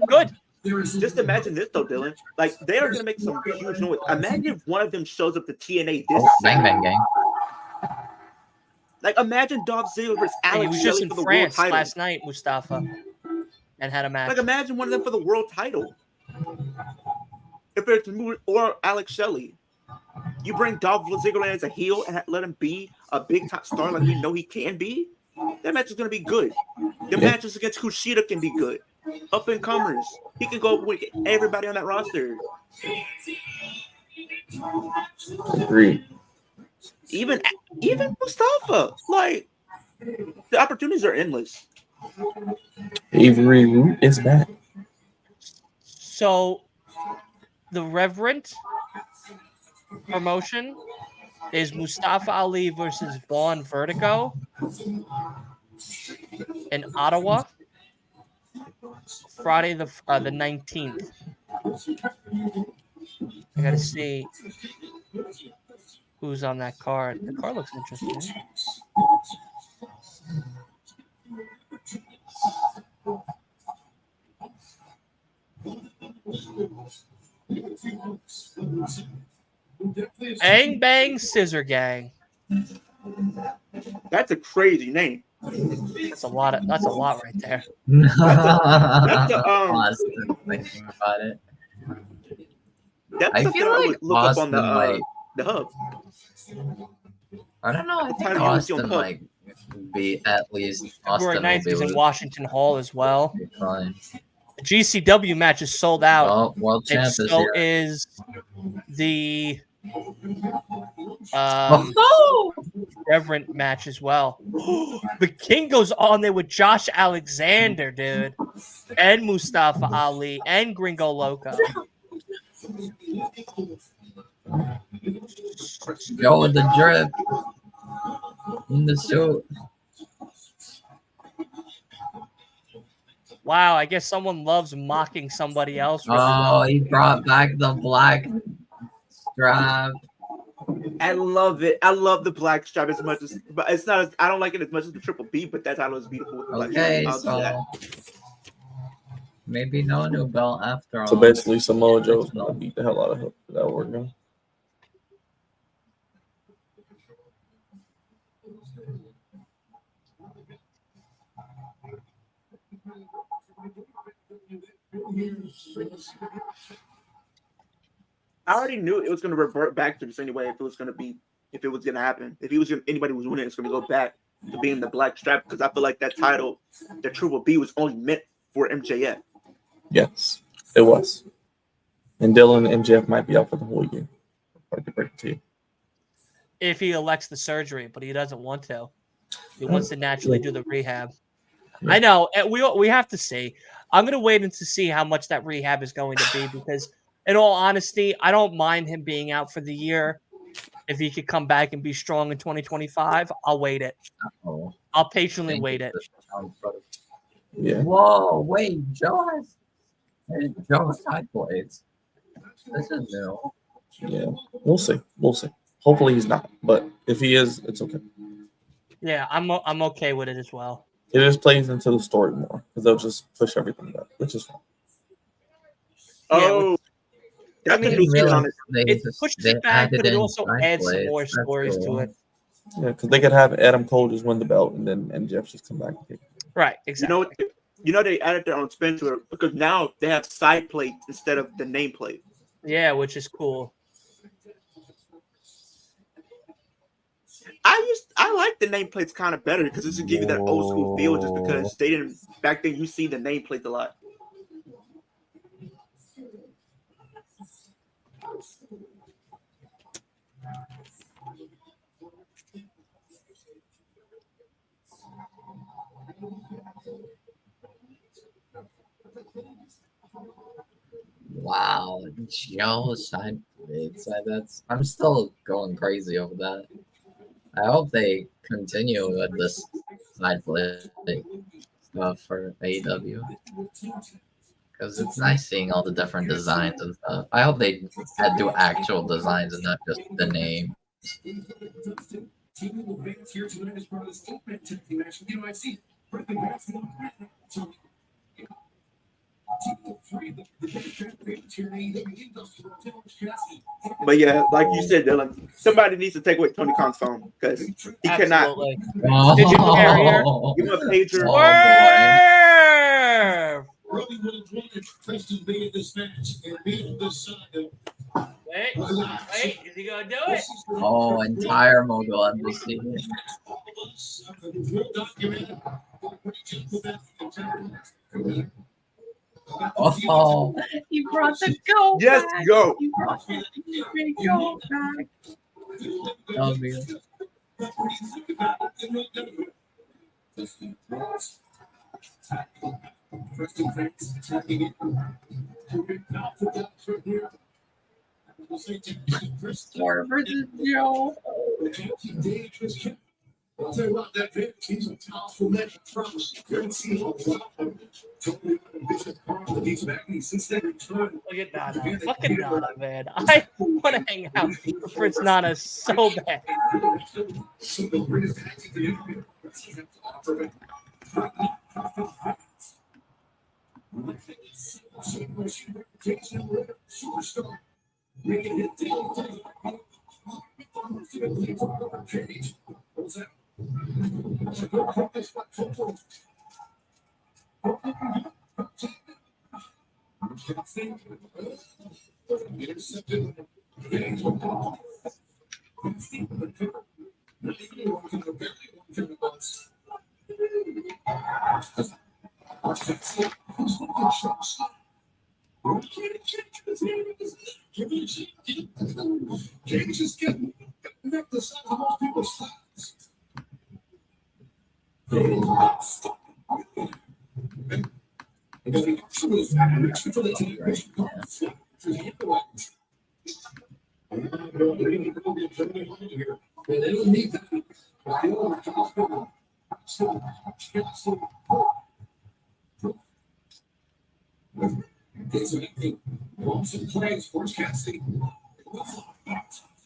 Good. Just imagine this though, Dylan. Like they are gonna make some huge noise. Imagine if one of them shows up to TNA this Bang Bang Gang. Like imagine Dolph Ziggler versus Alex he was Shelley just in for the France world title last night, Mustafa, and had a match. Like imagine one of them for the world title. If it's or Alex Shelley, You bring Dolph Ziggler as a heel and let him be a big top star like we know he can be. That match is going to be good. The matches against Kushida can be good. Up and comers. He can go with everybody on that roster. Agreed. Even Mustafa. Like, the opportunities are endless. Avery Root is back. So, the Reverend promotion is Mustafa Ali versus Vaughn Vertigo in Ottawa, Friday the 19th. I gotta see who's on that card. The card looks interesting. Bang Bang Scissor Gang. That's a crazy name. That's a lot right there. That's Austin thinking about it. That's I something feel I like would look up on Austin might. the hub. I don't know. I think Time you see on Austin the hub. might be at least. February Austin will 9th be is in able Washington Hall as well. to be fine. The GCW match is sold out. Well, world And champ is so here. is the Oh! Reverend match as well. The King goes on there with Josh Alexander, dude, and Mustafa Ali and Gringo Loco. Go with the drip in the suit. Wow, I guess someone loves mocking somebody else. Really Oh, well. he brought back the black strap. I love it. I love the black stripe as much as, but it's not. I don't like it as much as the Triple B, but that title is beautiful with the black Okay, stripe. I'll do that. so maybe no new belt after all. So basically, Samoa Joe's gonna beat the hell out of him. Is that what we're doing? I already knew it was going to revert back to this anyway. If it was going to happen, anybody was winning, it's going to go back to being the black strap because I feel like that title, the Triple B, was only meant for MJF. Yes, it was. And Dylan and MJF might be out for the whole year. I can break it to you. If he elects the surgery, but he doesn't want to. He wants to naturally do the rehab. Yeah. I know. And we have to see. I'm going to wait and to see how much that rehab is going to be because, in all honesty, I don't mind him being out for the year. If he could come back and be strong in 2025, I'll wait it. Oh, I'll patiently wait it. Yeah. Whoa, wait, Joe has side blades. This is new. Yeah. We'll see. Hopefully he's not, but if he is, it's okay. Yeah, I'm okay with it as well. It just plays into the story more because they'll just push everything back, which is fine. Oh, that's a new spin on it. It pushes it back, but it also adds some more stories to it. Yeah, because they could have Adam Cole just win the belt and then MJF just come back. Right, exactly. You know they added their own spin to it because now they have side plates instead of the nameplate. Yeah, which is cool. I like the nameplates kind of better because this would give you that old school feel just because they didn't back then. You see the nameplates a lot. Wow, Joe side blades. I'm still going crazy over that. I hope they continue with this side blade stuff for AEW because it's nice seeing all the different designs and stuff. I hope they do actual designs and not just the name. But yeah, like you said, Dylan, somebody needs to take away Tony Khan's phone because he cannot. Oh, Digital carrier. Give him a pager. Oh, boy. Wait, is he gonna do it? Oh, entire mogul embassy. Oh, he brought the goat Yes, back. go. He brought the big goat back. Oh, man. Thor versus Joe. I'll tell you what, that big, he's a powerful man. Look at Nana. Fucking Nana, man. I want to hang out with Prince Nana so bad.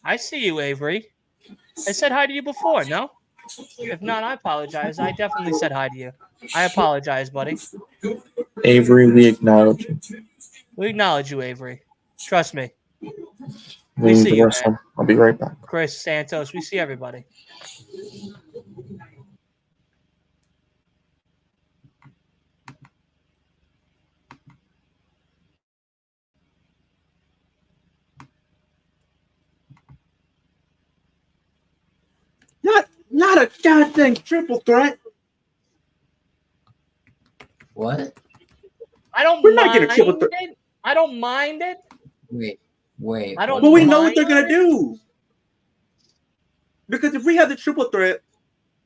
I see you, Avery. I said hi to you before, no? If not, I apologize. I definitely said hi to you. I apologize, buddy. Avery, we acknowledge you. We acknowledge you, Avery. Trust me. We see need the you, wrestling. I'll be right back. Chris, Santos, we see everybody. Not a goddamn triple threat. What? I don't We're not mind getting a triple threat. it. I don't mind it. Wait. I don't But we mind know what they're gonna it. do. Because if we have the triple threat,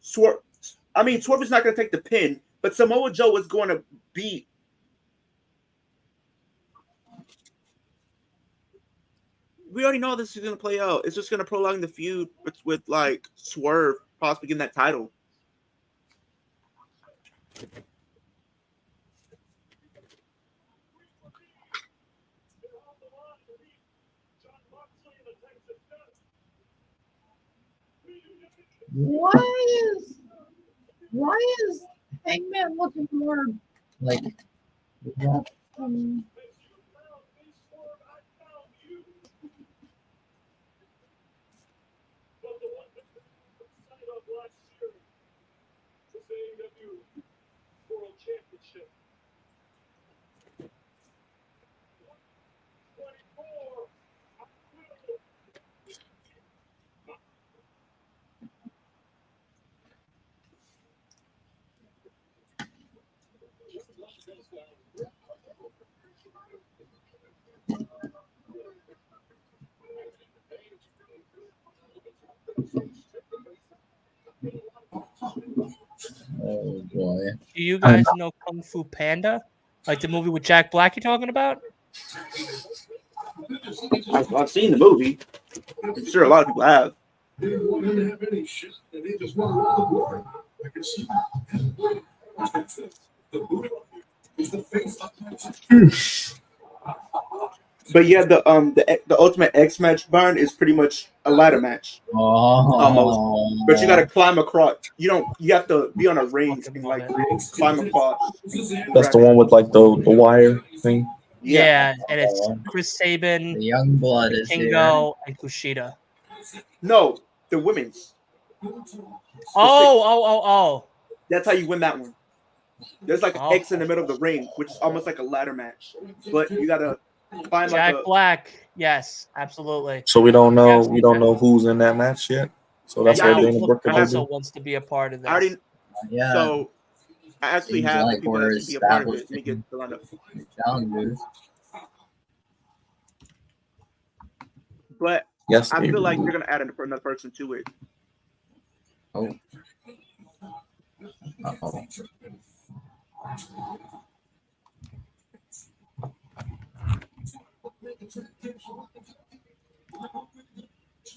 Swerve is not gonna take the pin, but Samoa Joe is going to beat. We already know how this is gonna play out. It's just gonna prolong the feud with like Swerve possibly getting that title. Why is Hangman looking more like that? Oh boy. Do you guys know Kung Fu Panda? Like the movie with Jack Black you're talking about? I've seen the movie. I'm sure a lot of people have. But yeah, the Ultimate X match barn is pretty much a ladder match. Almost. But you gotta climb across. You have to be on a range and like climb across. That's the one with like the wire thing. Yeah, and it's Chris Sabin, The young blood is here. Kingo, and Kushida. No, the women's. Oh. That's how you win that one. There's like an X in the middle of the ring, which is almost like a ladder match. But you gotta find Jack like Black. Yes, absolutely. So we don't know. Yes, We don't know who's in that match yet. So that's And why now Dana Hook Brooke could also do. wants to be a part of I already. this. Yeah. So I actually Seems have like people we're that can be a part of it. Let me get establishing the lineup. challengers. But Yes, I feel Avery. like they're gonna add another person to it. Oh. Uh-oh.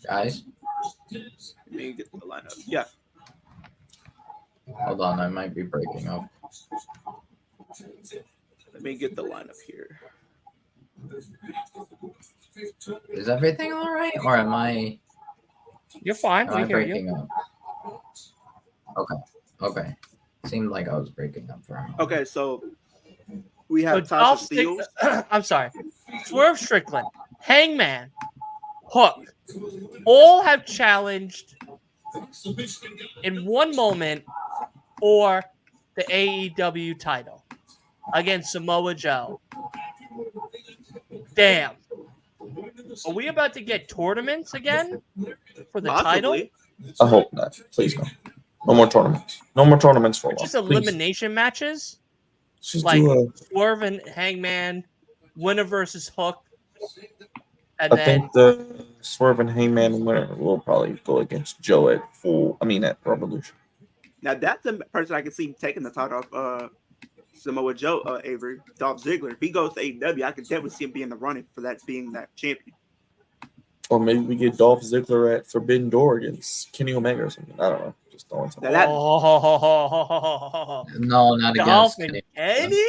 Guys, Let me get the lineup. Yeah. hold on. I might be breaking up. Let me get the lineup here. Is everything all right, or am I? You're fine. Am We I hear you. breaking up? Okay. Seemed like I was breaking up for a moment. Okay, so we So have Dolph Tasha Steele. I'm sorry. Swerve Strickland, Hangman, Hook, all have challenged in one moment for the AEW title against Samoa Joe. Damn. Are we about to get tournaments again for the title? Possibly. I hope not. Please no. No more tournaments. No more tournaments for a while. Just Please. elimination matches? Just Like do a. Swerve and Hangman, winner versus Hook. And I then think the Swerve and Hangman winner will probably go against Joe at at Revolution. Now that's the person I can see taking the title off Samoa Joe, Avery, Dolph Ziggler. If he goes to AEW, I can definitely see him being in the running for that being that champion. Or maybe we get Dolph Ziggler at Forbidden Door against Kenny Omega or something. I don't know. Just throwing something. No, not Dolph against and Kenny. Kenny?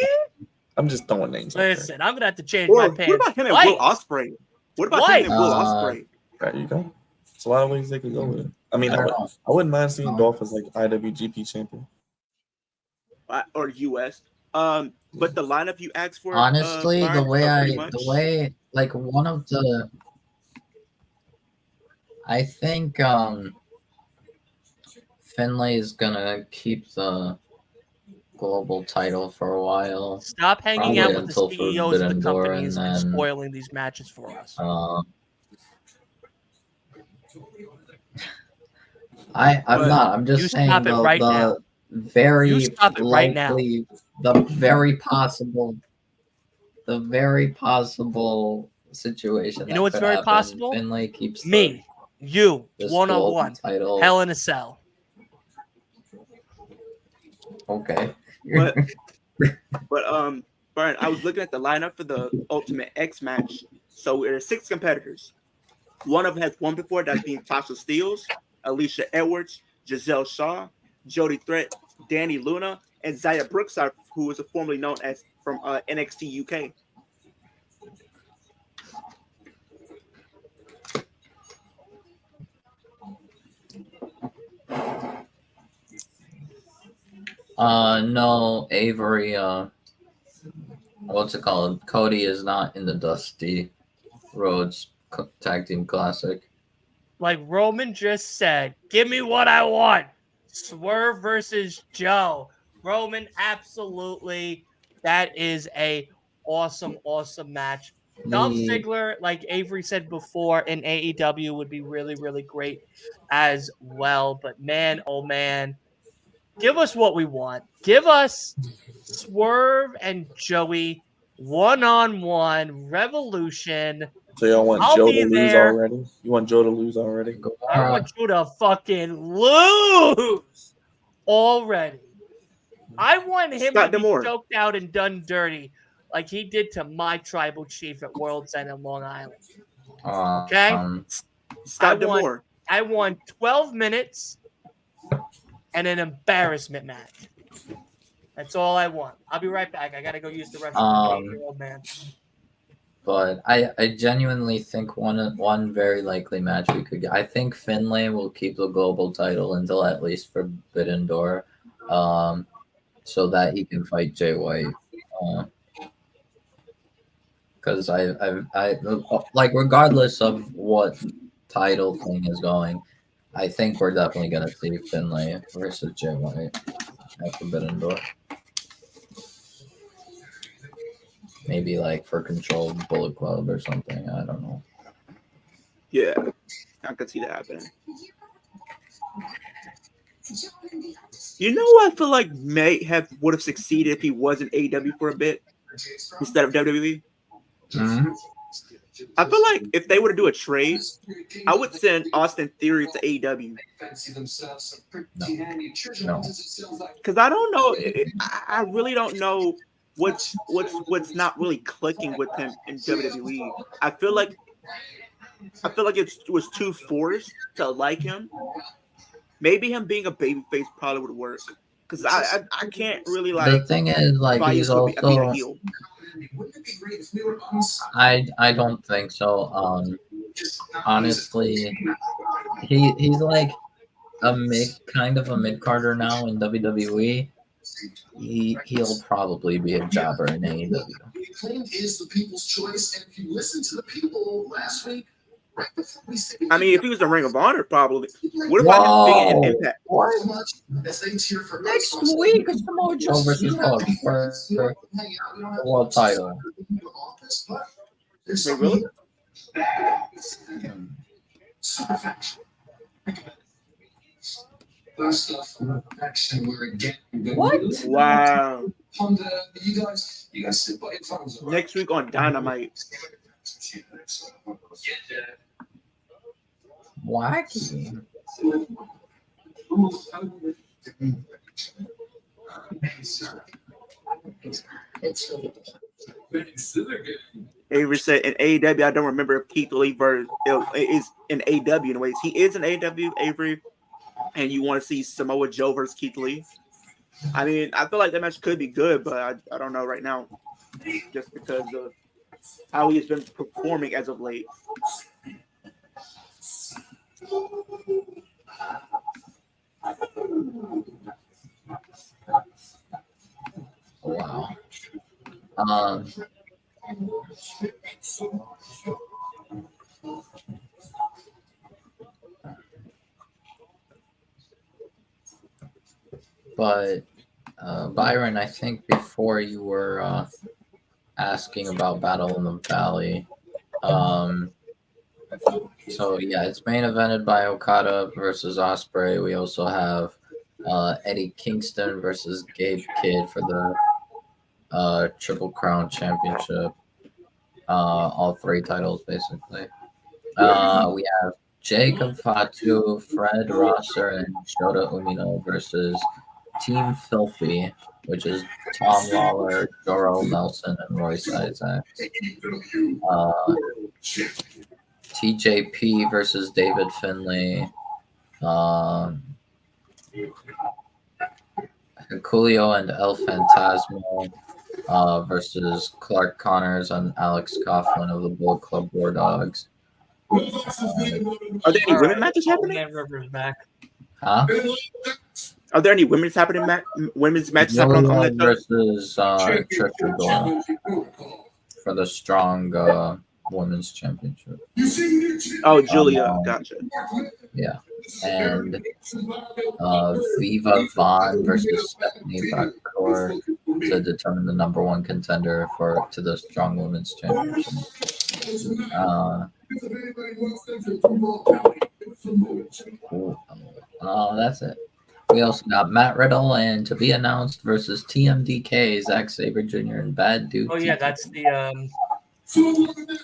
I'm just throwing names. out there. Listen, I'm gonna have to change Or my what pants. about him and Will Ospreay? What about him and Will Ospreay? There you go. There's a lot of ways they could go with it. I mean, I I don't know. wouldn't mind seeing Dolph as like IWGP champion. Or US. But the lineup you asked for, Honestly, Byron, one of the, I think Finlay is gonna keep the global title for a while. Stop hanging Probably out with the until CEOs of Forbidden the Door, companies and then, spoiling these matches for us. I'm not. I'm just saying stop it right now. very You stop it right now. likely, the very possible situation. You know what's very possible? Finlay keeps Me, you, this one-on-one, title. Hell in a Cell. Okay. But Byron, I was looking at the lineup for the Ultimate X match. So there are 6 competitors. One of them has won before, that's being Tasha Steele, Alicia Edwards, Giselle Shaw, Jody Threat, Danny Luna, and Zaya Brookside, who was formerly known as from NXT UK. No, Avery, what's it called? Cody is not in the Dusty Rhodes Tag Team Classic. Like Roman just said, give me what I want. Swerve versus Joe. Roman, absolutely. That is a awesome match. Dolph Ziggler, like Avery said before, in AEW would be really, really great as well. But man, oh man, give us what we want. Give us Swerve and Joey one-on-one Revolution. So y'all want Joe to lose already? You want Joe to lose already? I want you to fucking lose already. I want him to be choked out and done dirty like he did to my tribal chief at World's End in Long Island. Okay? I want 12 minutes and an embarrassment match. That's all I want. I'll be right back. I got to go use the restroom. Old man. But I genuinely think one very likely match we could get. I think Finlay will keep the global title until at least Forbidden Door, so that he can fight Jay White. Because I like, regardless of what title thing is going, I think we're definitely gonna see Finlay versus Jay White at Forbidden Door. maybe like for Controlled Bullet Club or something. I don't know. Yeah, I could see that happening. You know what I feel like would have succeeded if he was in AEW for a bit instead of WWE? Mm-hmm. I feel like if they were to do a trade, I would send Austin Theory to AEW. No. Because I don't know, I really don't know what's not really clicking with him in WWE. I feel like it was too forced to like him. Maybe him being a babyface probably would work. Because I can't really like. The thing is, like, he's also being a heel. I don't think so. Honestly, he's like a kind of a mid carder now in WWE. He'll probably be a jobber in AEW. I mean, if he was in Ring of Honor, probably. What about him being an Impact? Next week, Samoa Joe versus Hog for the world title. Wait, really? What? Wow. Next week on Dynamite. Wacky. Avery said in AEW, I don't remember if Keith Lee is in AEW anyways. He is in AEW, Avery, and you want to see Samoa Joe versus Keith Lee. I mean, I feel like that match could be good, but I don't know right now, just because of how he has been performing as of late. Wow. But Byron, I think before you were asking about Battle in the Valley, so yeah, it's main evented by Okada versus Ospreay. We also have Eddie Kingston versus Gabe Kidd for the Triple Crown Championship. All three titles, basically. We have Jacob Fatu, Fred Rosser, and Shota Umino versus Team Filthy, which is Tom Lawler, Joro Nelson, and Royce Isaacs. TJP versus David Finlay. Julio and El Fantasmo versus Clark Connors and Alex Coughlin of the Bullet Club War Dogs. Are there any women matches happening? Huh? Are there any women's matches happening on that versus Trisha Dora for the strong women's championship. Oh, Julia, gotcha. Yeah, and Viva Vaughn versus Stephanie Backcourt to determine the number one contender to the strong women's championship. That's it. We also got Matt Riddle and to be announced versus TMDK, Zack Sabre Jr. and Bad Dude. Oh yeah, that's the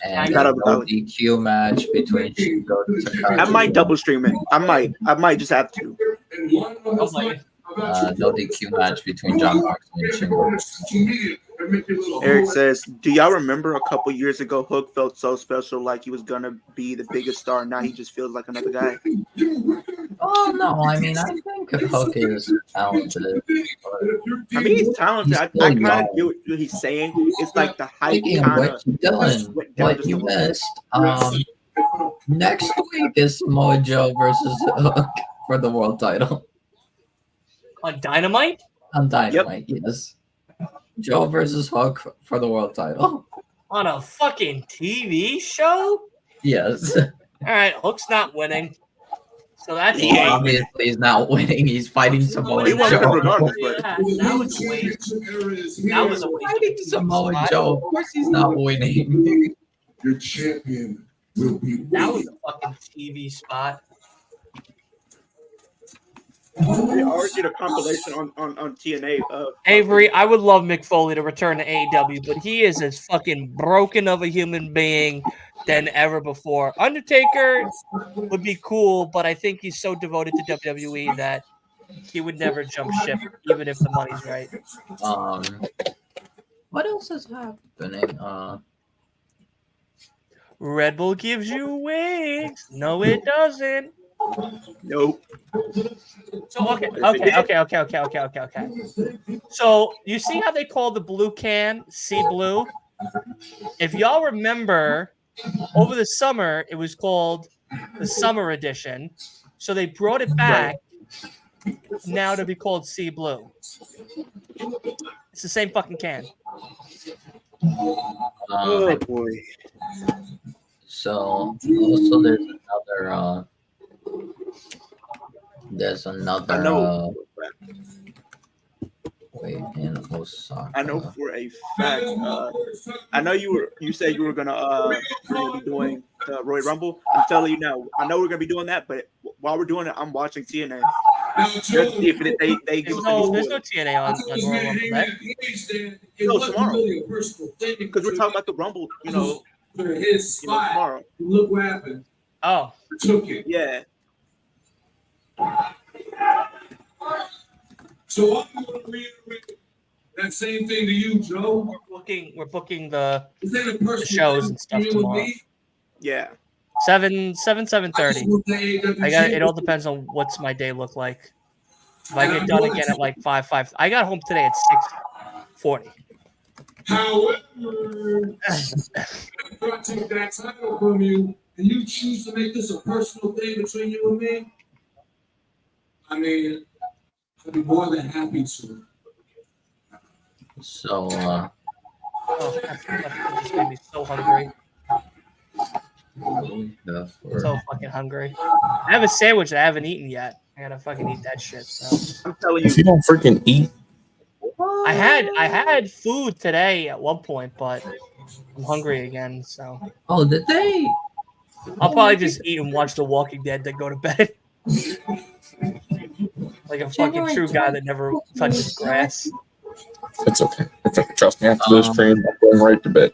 and a no DQ match between Shingo Takagi. I might double stream it. I might just have to. No DQ match between John Moxley and Shingo. Eric says, do y'all remember a couple years ago Hook felt so special, like he was gonna be the biggest star? Now he just feels like another guy. Oh no, I mean, I think Hook is talented. I mean, he's talented. I kind of get what he's saying. It's like the hype kind of. Dylan, what you missed. Next week is Samoa Joe versus Hook for the world title. On Dynamite? On Dynamite, yes. Joe versus Hook for the world title. On a fucking TV show? Yes. All right, Hook's not winning. So that's Well, obviously he's not winning. He's fighting Samoa He won Joe. regardless, but that was a waste. That was a waste. Fighting Samoa Joe. Of course he's not winning. Your champion will be That was a fucking TV spot. they already did a compilation on TNA. Avery, I would love Mick Foley to return to AEW, but he is as fucking broken of a human being than ever before. Undertaker would be cool, but I think he's so devoted to WWE that he would never jump ship, even if the money's right. What else is happening? Red Bull gives you wings. No, it doesn't. Nope. So okay. So you see how they call the blue can Sea Blue? If y'all remember, over the summer it was called the Summer Edition. So they brought it back now to be called Sea Blue. It's the same fucking can. Oh boy. So also there's another I know. wait in Osaka. I know for a fact. I know you said you were gonna be doing Royal Rumble. I'm telling you now. I know we're gonna be doing that, but while we're doing it, I'm watching TNA. Just see if they give There's no TNA on Royal Rumble that. No, tomorrow. Because we're talking about the Rumble, tomorrow. Look what happened. Oh. Took it. Yeah. So I'm going to reiterate that same thing to you, Joe. We're booking the The shows and stuff tomorrow. Yeah. 7:30. It all depends on what's my day look like. If I get done again at like 5. I got home today at 6:40. However, if I take that title from you and you choose to make this a personal thing between you and me, I mean, I'd be more than happy to. So That just made me so hungry. So fucking hungry. I have a sandwich that I haven't eaten yet. I gotta fucking eat that shit. So I'm telling you. If you don't freaking eat, I had food today at one point, but I'm hungry again. So did they? I'll probably just eat and watch The Walking Dead, then go to bed. Like a fucking true guy that never touches grass. it's okay. It's okay. Trust me. After this stream, I'm going right to bed.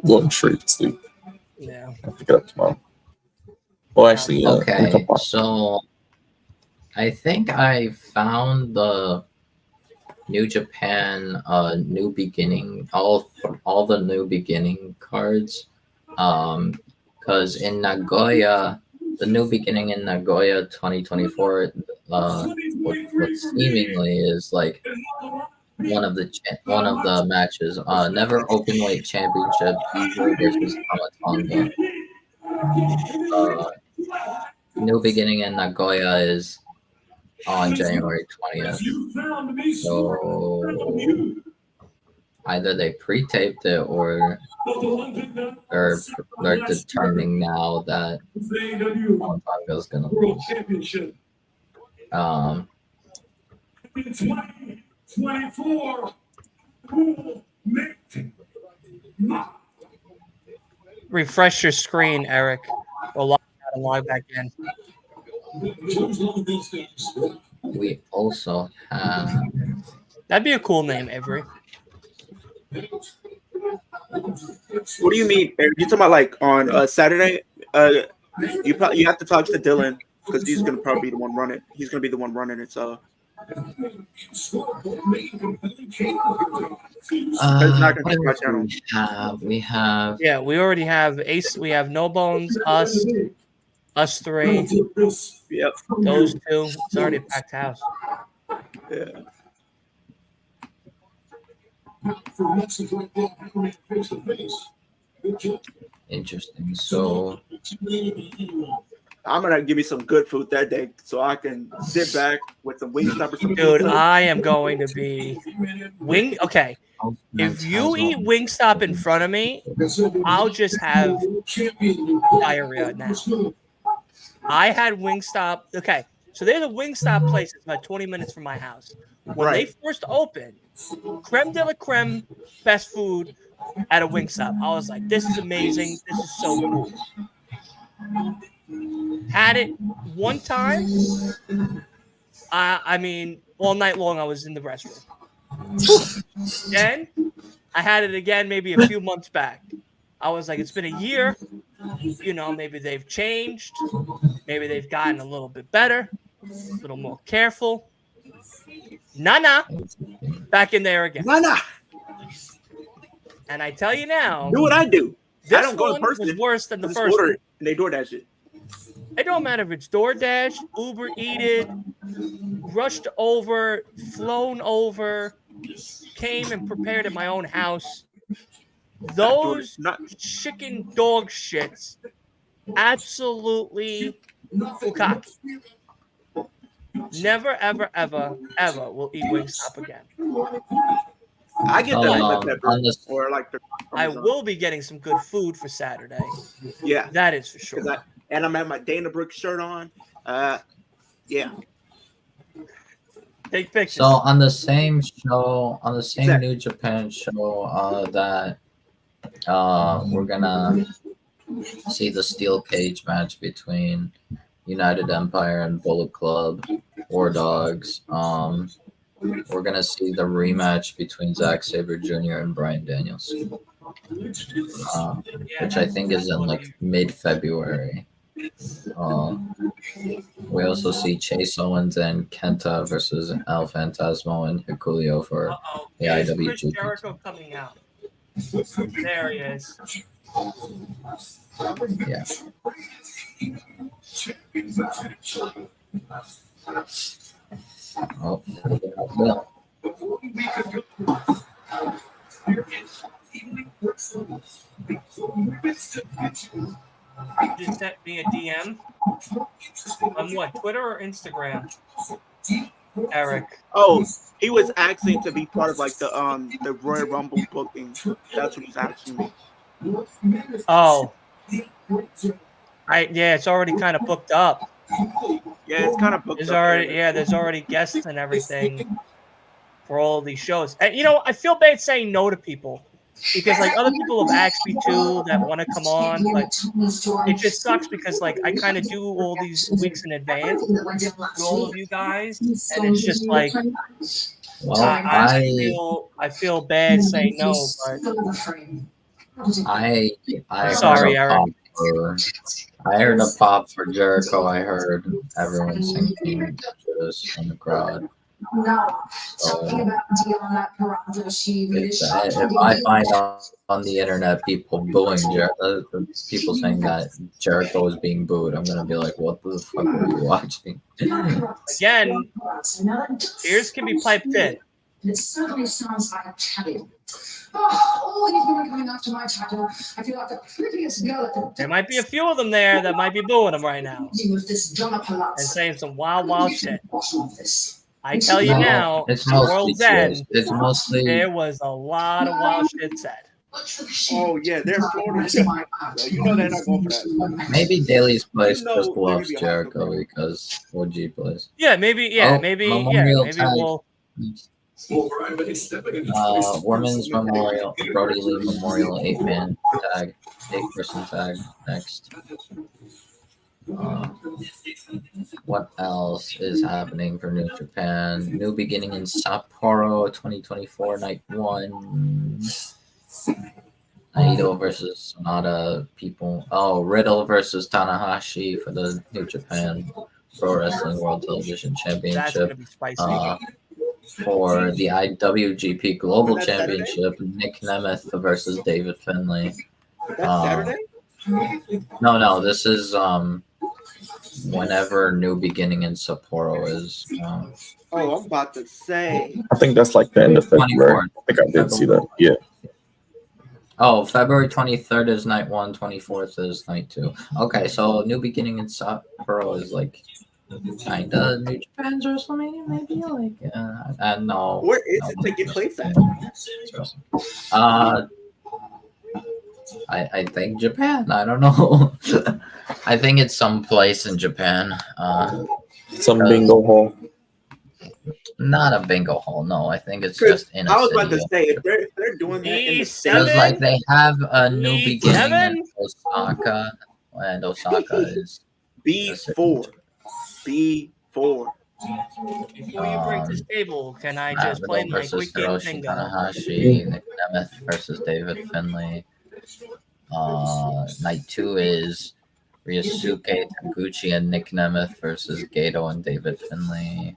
Going straight to sleep. Yeah. I have to get up tomorrow. Well, actually, Okay, so I think I found the New Japan New Beginning, all the New Beginning cards, because in Nagoya, the New Beginning in Nagoya 2024, what seemingly is like one of the matches, never openweight championship, Eagle versus Tamatonga. New Beginning in Nagoya is on January 20th. So either they pre-taped it or they're determining now that Tamatonga is gonna lose. 24. Refresh your screen, Eric. Or log out and log back in. We also have. That'd be a cool name, Avery. What do you mean? You talking about like on Saturday? You have to talk to Dylan because he's gonna probably be the one running. He's gonna be the one running it. So. We have. Yeah, we already have Ace. We have No Bones, us three. Yep. Those two. It's already a packed house. Yeah. Interesting. So I'm gonna give me some good food that day, so I can sit back with some Wingstop or some Dude, pizza. I am going to be Okay, if you eat Wingstop in front of me, I'll just have diarrhea now. I had Wingstop. Okay, so there's a Wingstop place that's about 20 minutes from my house. When they first opened, creme de la creme, best food at a Wingstop. I was like, this is amazing. This is so cool. Had it one time. I mean, all night long I was in the restroom. Then I had it again maybe a few months back. I was like, it's been a year. You know, maybe they've changed. Maybe they've gotten a little bit better, a little more careful. Nah. Back in there again. Nah. And I tell you now. Do what I do. This I don't go in one person. was worse than the Just first order one. it, and they DoorDash it. It don't matter if it's DoorDash, Uber Eat It, rushed over, flown over, came and prepared at my own house. Those chicken dog shits absolutely bukkake. Never, ever, ever, ever will eat Wingstop again. I get that or like the. I will be getting some good food for Saturday. Yeah, that is for sure. And I'm at my Dana Brooke shirt on. Yeah. Take pictures. So on the same show, on the same New Japan show, that we're gonna see the steel cage match between United Empire and Bullet Club, War Dogs. We're gonna see the rematch between Zack Sabre Jr. and Bryan Danielson, which I think is in like mid-February. We also see Chase Owens and Kenta versus El Fantasmo and Hikuleo for the IWGP. Chris Jericho coming out. There he is. Yeah. Oh, well. Just sent me a DM on what, Twitter or Instagram? Eric. Oh, he was asking to be part of like the Royal Rumble booking. That's what he's asking me. Oh. Yeah, it's already kind of booked up. Yeah, it's kind of booked there's up. There's already guests and everything for all of these shows. And you know, I feel bad saying no to people because like other people have asked me too that want to come on, but it just sucks because like I kind of do all these weeks in advance with all of you guys, and it's just like I feel bad saying no, but I sorry, Eric. I heard a pop for Jericho. I heard everyone singing this in the crowd. So, if I find on the internet people booing people saying that Jericho is being booed, I'm gonna be like, what the fuck are you watching? Again, ears can be piped in. It certainly sounds like a challenge. All these women coming after my title. I feel like the prettiest girl at the. There might be a few of them there that might be booing him right now and saying some wild shit. I tell you now, it's World's End, it's mostly there was a lot of wild shit said. Oh yeah, they're Florida. You know they're not going for that. Maybe Daily's Place just loves Jericho because OG plays. Yeah, maybe we'll. Women's Memorial, Brody Lee Memorial 8-man tag, 8-person tag next. What else is happening for New Japan? New beginning in Sapporo 2024 night 1. Naito versus Sonata people. Oh, Riddle versus Tanahashi for the New Japan Pro Wrestling World Television Championship. For the IWGP Global Championship, Nick Nemeth versus David Finlay. That's Saturday? No, this is whenever New Beginning in Sapporo is. Oh, I'm about to say. I think that's like the end of February. I think I did see that. Yeah. Oh, February 23rd is night 1, 24th is night 2. Okay, so New Beginning in Sapporo is like kind of New Japan's WrestleMania, maybe? Like, I know. Where is it taking place at? I think Japan. I don't know. I think it's someplace in Japan. Some bingo hall. Not a bingo hall. No, I think it's just in a I was city. about to say if they're doing that in the Because States, like they have a new beginning E7? in Osaka, and Osaka is B4. B4. Before you break this table, can I just play Masvidal my versus quick game Hiroshi bingo? Tanahashi, Nick Nemeth versus David Finlay. Night 2 is Ryosuke Taguchi and Nick Nemeth versus Gato and David Finlay.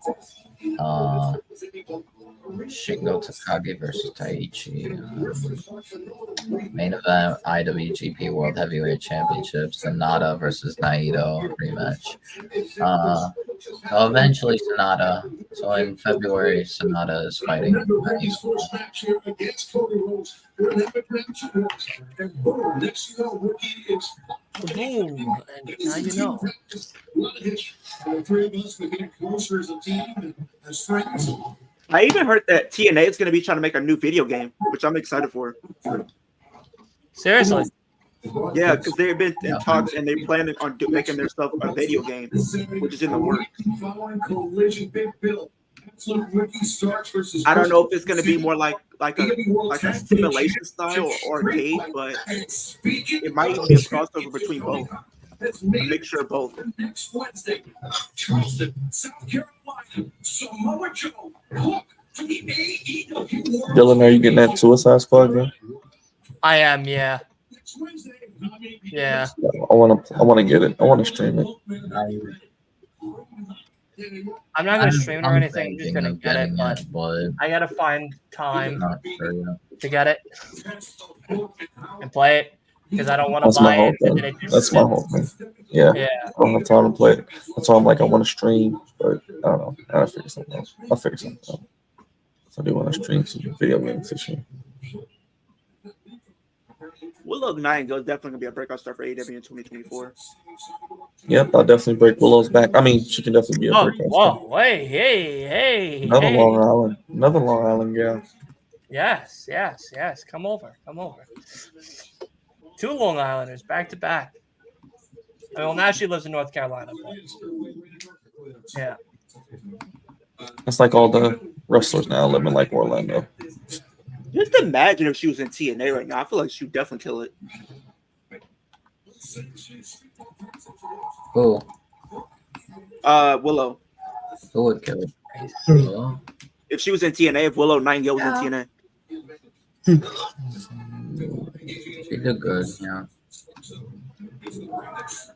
Shingo Takagi versus Taichi. Main event IWGP World Heavyweight Championships. Sonata versus Naito rematch. So eventually Sonata. So in February, Sonata is fighting Naito. Boom. And now you know. I even heard that TNA is going to be trying to make a new video game, which I'm excited for. Seriously. Yeah, because they've been in talks and they're planning on making their stuff a video game, which is in the works. I don't know if it's going to be more like a simulation style or arcade, but it might even be a crossover between both. A mixture of both. Next Wednesday, Charleston, South Carolina, Samoa Joe, hook to the AEW. Dylan, are you getting that Suicide Squad game? I am, yeah. Yeah. I want to get it. I want to stream it. I'm not going to stream it or anything. I'm just thinking going to of get it, getting but I got to find time not sure yet. to get it and play it because I don't want to That's my buy whole it. And then thing. it just That's my whole thing. Yeah. Yeah. I don't have time to play it. That's why I'm like, I want to stream, but I don't know. I'll figure something out. So I do want to stream some video games this year. Willow Nightingale is definitely going to be a breakout star for AEW in 2024. Yep, I'll definitely break Willow's back. I mean, she can definitely be a breakout star. Whoa, hey. Another Long Island gal. Yes. Come over. 2 Long Islanders back to back. Well, now she lives in North Carolina. But yeah. It's like all the wrestlers now live in like Orlando. Just imagine if she was in TNA right now. I feel like she would definitely kill it. Who? Willow. Who would kill it? Willow? If she was in TNA, if Willow Nightingale was in TNA. She did good, yeah.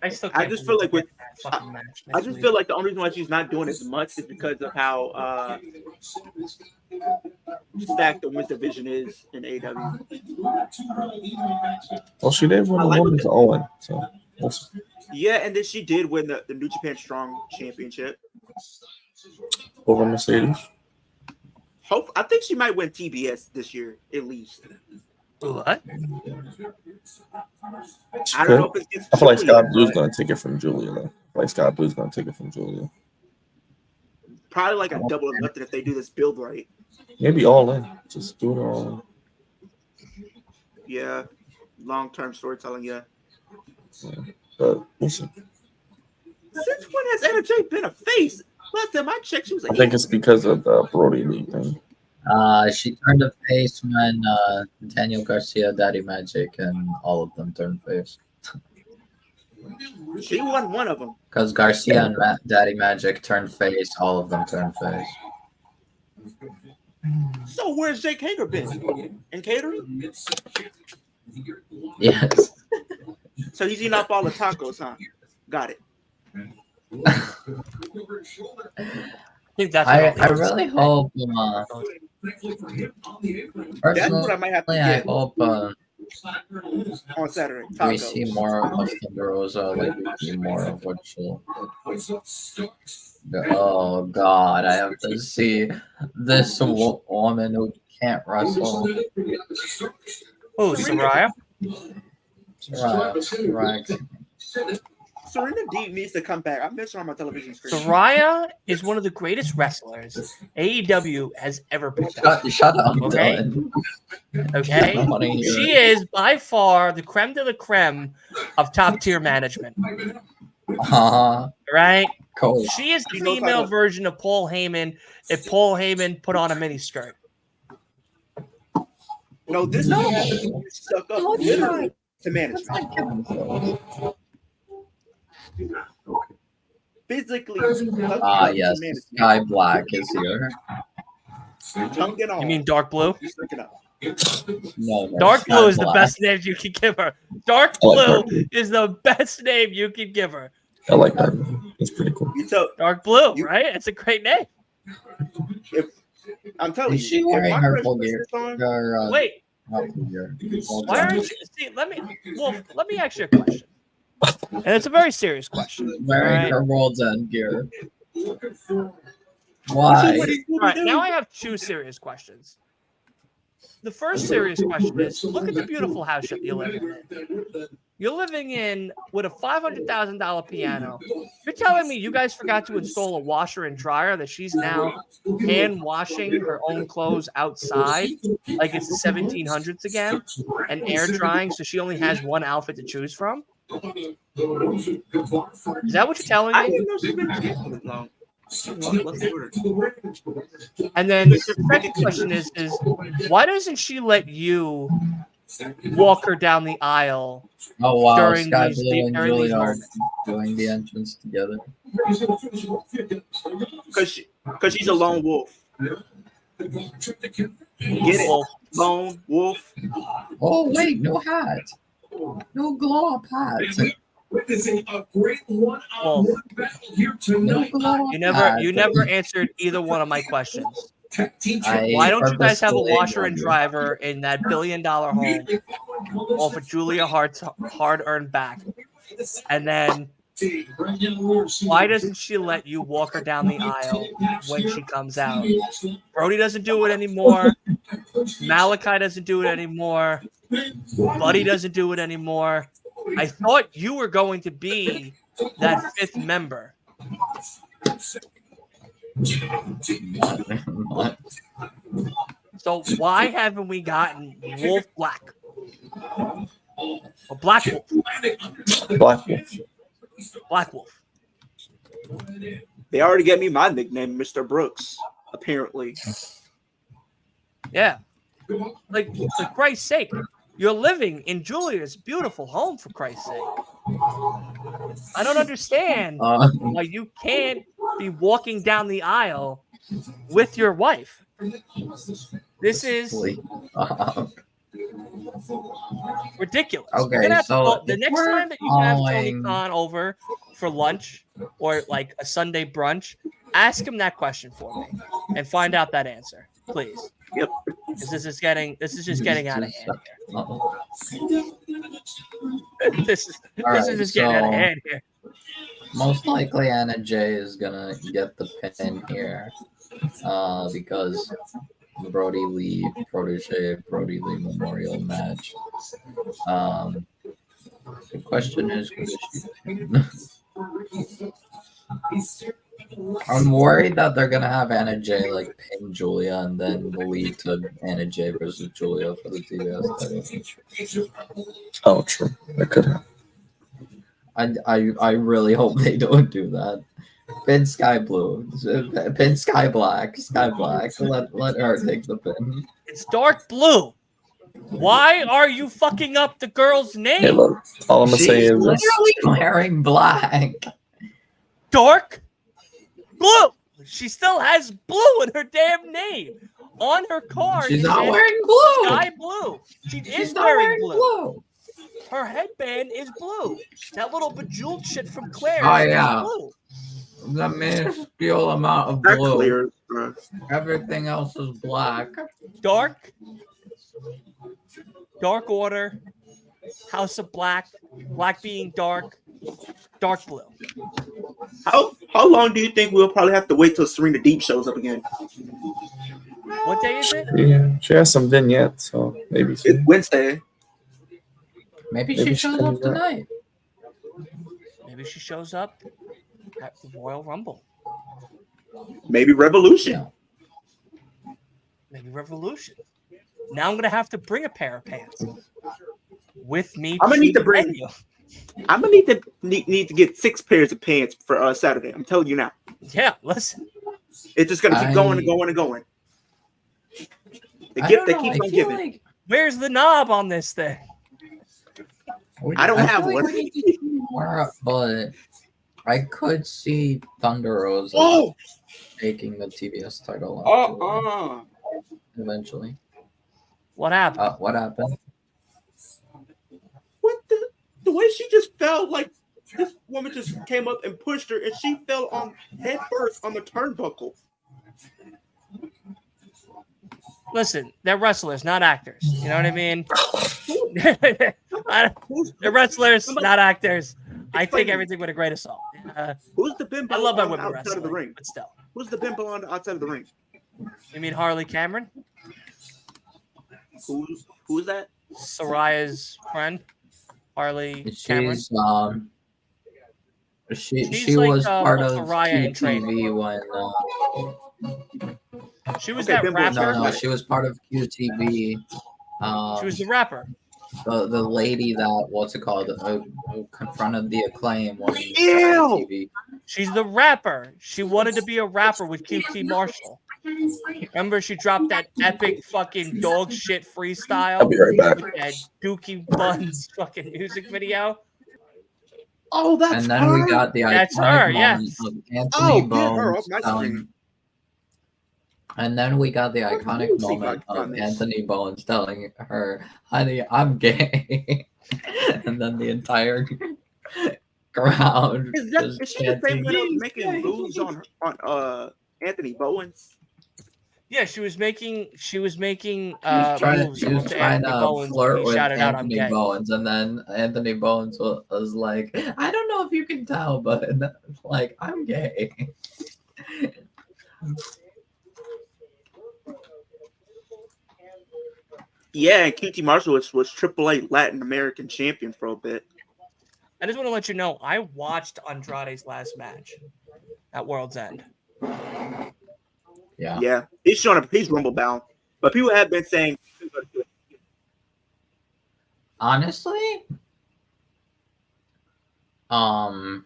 I just feel like the only reason why she's not doing as much is because of how stacked the women's division is in AEW. Well, she did win the women's Owen, so we'll see. Yeah, and then she did win the New Japan Strong Championship Over Mercedes. I think she might win TBS this year, at least. What? I don't know if it's I feel like Scott Blue's going to take it from Julia, though. Probably like a double or nothing if they do this build right. Maybe all in. Just do it all in. Yeah. Long-term storytelling, yeah. But we'll see. Since when has NJ been a face? Last time I checked, she was I think it's because of the Brody Lee thing. She turned a face when Daniel Garcia, Daddy Magic, and all of them turned face. She won one of them. Because Garcia and Daddy Magic turned face, all of them turned face. So where's Jake Hager been? In catering? Yes. So he's eating up all the tacos, huh? Got it. I really hope. That's what I might have to get. I hope on Saturday. Tacos. we see more of Thunder Rosa. Like we see more of what she'll. Oh God! I have to see this woman who can't wrestle. Oh, Soraya. Soraya. Serena Deeb needs to come back. I miss her on my television screen. Soraya is one of the greatest wrestlers AEW has ever picked up. Shut up, Okay? Dylan. Okay? I don't wanna hear She it. is by far the creme de la creme of top tier management. Right? Cool. She is the female version of Paul Heyman if Paul Heyman put on a miniskirt. No, this is stuck up literally to management. Physically. Yes. Sky Black is here. You mean Dark Blue? No, Dark Sky Blue is the Black. best name you can give her. Dark Blue is the best name you can give her. I like that. It's pretty cool. Dark Blue, right? It's a great name. I'm telling Is she wearing her full gear? Wait. Why aren't you? See, let me ask you a question. And it's a very serious question. Wearing her World's End gear. Why? All right, now I have two serious questions. The first serious question is: look at the beautiful house that you're living in. You're living in with a $500,000 piano. You're telling me you guys forgot to install a washer and dryer that she's now hand washing her own clothes outside, like it's the 1700s again, and air drying, so she only has one outfit to choose from? Is that what you're telling me? I didn't know she's been this long. And then the second question is why doesn't she let you walk her down the aisle? Oh wow, during Sky these- Blue and during these Julie are moments? doing the entrance together. Because she's a lone wolf. Get it? Lone wolf. Oh wait, no hat. No glow up hat. Witnessing a great one-on-one battle here No tonight. glow up You hat. never answered either one of my questions. I Why don't you guys have a purposefully washer and ignored you. driver in that $1 billion home off of Julia Hart's hard-earned back? And then why doesn't she let you walk her down the aisle when she comes out? Brody doesn't do it anymore. Malachi doesn't do it anymore. Buddy doesn't do it anymore. I thought you were going to be that fifth member. So why haven't we gotten Wolf Black? Or Black Wolf. Black Wolf. Black Wolf. They already gave me my nickname, Mr. Brooks, apparently. Yeah. Like, for Christ's sake, you're living in Julia's beautiful home, for Christ's sake. I don't understand why you can't be walking down the aisle with your wife. This is ridiculous. Okay, You're gonna have to so call- the if next we're time that you have Tony calling- Khan over for lunch or like a Sunday brunch, ask him that question for me and find out that answer, please. Yep. Because this is just getting out of hand here. This is just getting out of hand here. Most likely Anna Jay is gonna get the pin here because Brody Lee Brody Lee Memorial match. The question is, who does she pin? I'm worried that they're gonna have Anna Jay like pin Julia and then lead to Anna Jay versus Julia for the TBS title. Oh, true. That could happen. I really hope they don't do that. Pin Sky Blue, pin Sky Black. Let her take the pin. It's Dark Blue. Why are you fucking up the girl's name? Hey, look. All I'm gonna say She's is this. literally wearing black. Dark Blue. She still has blue in her damn name. On her card, She's it not says wearing blue. Sky Blue. She She's is not wearing blue. blue. Her headband is blue. That little bejeweled shit from Claire Oh, is yeah. blue. The minuscule amount of That blue. clear, bro. Everything else is black. Dark Order, House of Black, Black being dark, Dark Blue. How long do you think we'll probably have to wait till Serena Deeb shows up again? What day is it? Yeah, she has some vignettes, so maybe. It's Wednesday. Maybe Maybe she she shows can up do that. tonight. Maybe she shows up at the Royal Rumble. Maybe Revolution. Yeah. Maybe Revolution. Now I'm gonna have to bring a pair of pants with me. I'm gonna need to the bring. venue. I'm gonna need to get 6 pairs of pants for Saturday. I'm telling you now. Yeah, listen. It's just gonna keep going and going and going. The gift they keep on giving. Like, where's the knob on this thing? I don't have one. We need to do more, but I could see Thunder Rosa taking the TBS title eventually. What happened? What happened? What the way she just fell, like this woman just came up and pushed her and she fell on head first on the turnbuckle. Listen, they're wrestlers, not actors. You know what I mean? They're wrestlers, not actors. I take everything with a grain of salt. Who's the bimbo I love my on women outside wrestling, of the ring? but still. Who's the bimbo on the outside of the ring? You mean Harley Cameron? Who's that? Soraya's friend, Harley Cameron. She like, was part of Soraya in QTV when she was that Bimbo. rapper. no, she was part of QTV. She was the rapper. The lady that what's it called who confronted the Acclaim when Ew! She's the rapper. She wanted to be a rapper with QT Marshall. Remember, she dropped that epic fucking dog shit freestyle. I'll be right back. With that Dookie Buns fucking music video. Oh, that's and then her. we got the That's iconic her, moment yes. of Anthony Get her Bones off my telling. screen. And then we got the iconic Lucy moment got of this. Anthony Bones telling her, "Honey, I'm gay," and then the entire crowd Is just she the same chanting, one that was "He's making gay." moves on Anthony Bowens? Yeah, she was making She was moves trying Anthony to Bowens. flirt He with shouted out, "I'm Anthony gay." Bowens, and then Anthony Bowens was like, "I don't know if you can tell, but like, I'm gay." Yeah, and QT Marshall was AAA Latin American champion for a bit. I just want to let you know, I watched Andrade's last match at World's End. Yeah. He's showing up. He's Rumble bound, but people have been saying. Honestly, what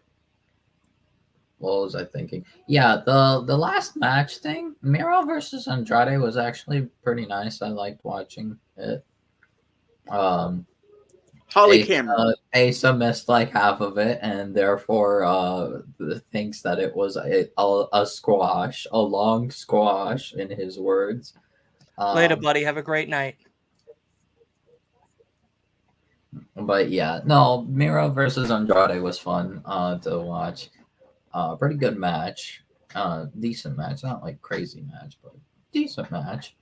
was I thinking? Yeah, the last match thing, Miro versus Andrade, was actually pretty nice. I liked watching it. Holly Cameron. Asa missed like half of it, and therefore thinks that it was a squash, a long squash, in his words. Later, buddy. Have a great night. But yeah, no, Miro versus Andrade was fun to watch. Pretty good match. Decent match. Not like crazy match, but decent match.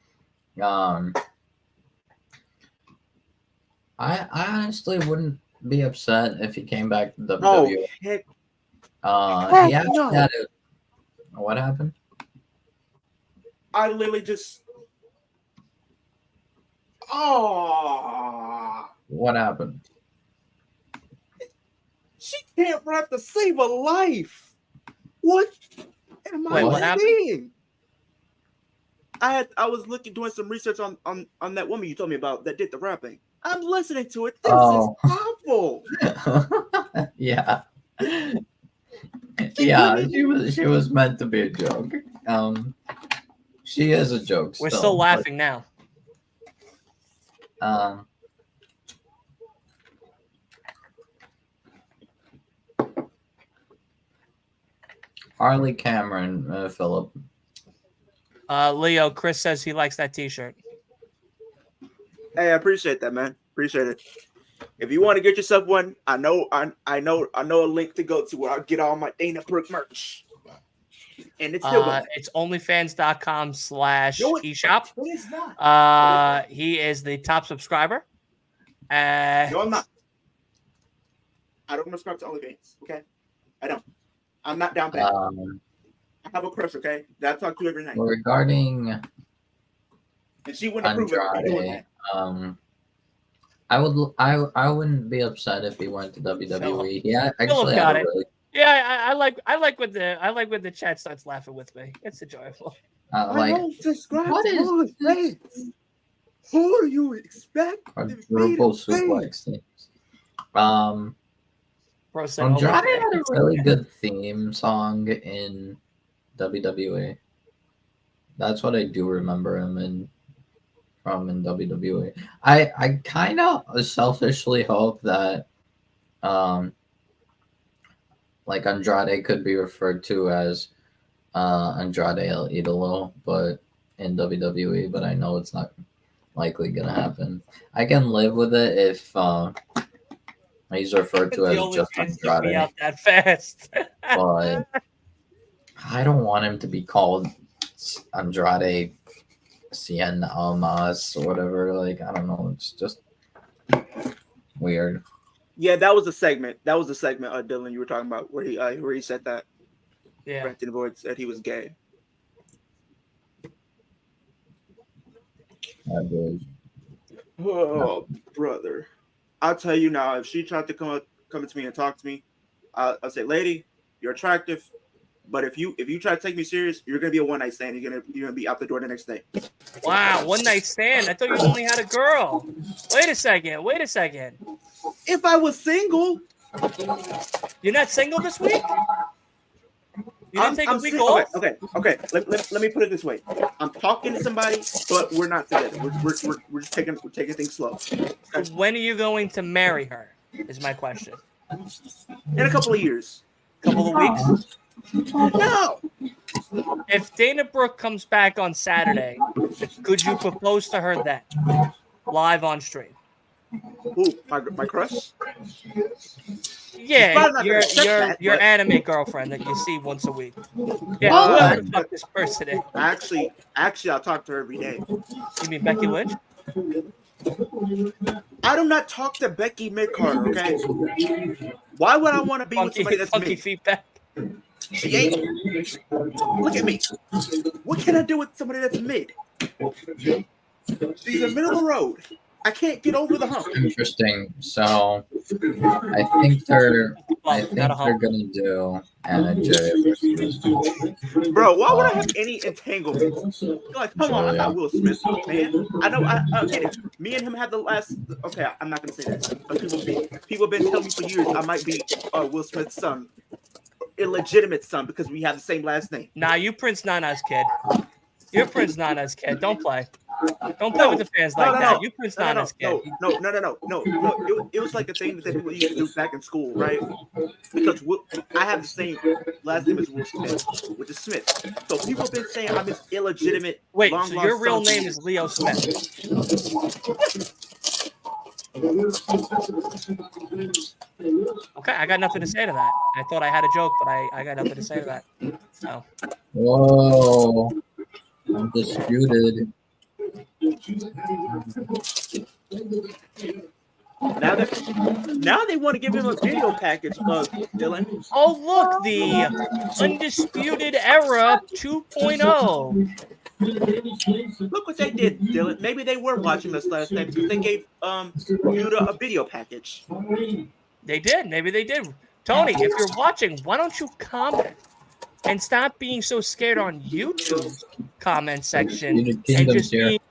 I honestly wouldn't be upset if he came back to WWE. Heck, He actually no. had it. What happened? I literally just. Oh. What happened? She can't rap to save a life. What am I What happened? saying? I was doing some research on that woman you told me about that did the rapping. I'm listening to it. This is awful. Yeah. Yeah, she was meant to be a joke. She is a joke. We're still laughing now. Harley Cameron, Philip. Leo, Chris says he likes that T-shirt. Hey, I appreciate that, man. Appreciate it. If you want to get yourself one, I know a link to go to where I'll get all my Dana Brooke merch. And it's still going. It's onlyfans.com/eshop. No, it's not. He is the top subscriber. No, I'm not. I don't subscribe to OnlyFans. Okay, I don't. I'm not down bad. I have a crush. Okay, that I talk to every night. Regarding And she wouldn't approve of me doing Andrade, that. I wouldn't be upset if he went to WWE. Yeah, actually got had a it. really Yeah, I like when the chat starts laughing with me. It's enjoyable. like What is this? Who do you expect? quadruple suplex teams. Bro said, Andrade had a really good theme song in WWE. That's what I do remember him from WWE. I kind of selfishly hope that like Andrade could be referred to as Andrade El Idolo, but in WWE. But I know it's not likely gonna happen. I can live with it if he's referred to as just Andrade. Out that fast. But I don't want him to be called Andrade Cien Almas or whatever. Like, I don't know. It's just weird. Yeah, that was a segment. Dylan, you were talking about where he said that. Yeah. Brenton Boyd said he was gay. I believe. Oh, brother. I'll tell you now, if she tried to come to me and talk to me, I'll say, lady, you're attractive, but if you try to take me serious, you're gonna be a one night stand. You're gonna be out the door the next day. Wow, one night stand. I thought you only had a girl. Wait a second. If I was single, you're not single this week? You didn't take a week off? Okay. Let me put it this way. I'm talking to somebody, but we're not together. We're just taking things slow. Okay. When are you going to marry her? Is my question. In a couple of years. Couple of weeks? No. If Dana Brooke comes back on Saturday, could you propose to her then? Live on stream. Who? My crush? Yeah, your anime girlfriend that you see once a week. Yeah, whoever the fuck this person is. Actually, I'll talk to her every day. You mean Becky Lynch? I do not talk to Becky mid-Carter, okay? Why would I want to be with somebody that's funky mid? feedback? She ain't. Look at me. What can I do with somebody that's mid? She's in the middle of the road. I can't get over the hump. Interesting. So I think they're gonna do Anna Jay versus Bro, why would I have any entanglements? Like, come on, I'm not Will Smith, man. I know. I get it. Me and him had the last. Okay, I'm not gonna say that. But people have been telling me for years I might be Will Smith's son, illegitimate son, because we have the same last name. Nah, you Prince Nana's kid. You're Prince Nana's kid. Don't play. Don't play with the fans like that. You Prince Nana's kid. No. It was like a thing that people used to do back in school, right? Because I have the same last name as Will Smith, which is Smith. So people have been saying I'm his illegitimate. Wait, so your real name is Leo Smith? Okay, I got nothing to say to that. I thought I had a joke, but I got nothing to say to that. So. Whoa. Undisputed. Now they want to give him a video package, Dylan. Oh, look, the Undisputed Era 2.0. Look what they did, Dylan. Maybe they were watching us last night because they gave Yuta a video package. They did. Maybe they did. Tony, if you're watching, why don't you comment? And stop being so scared on YouTube comment section and just be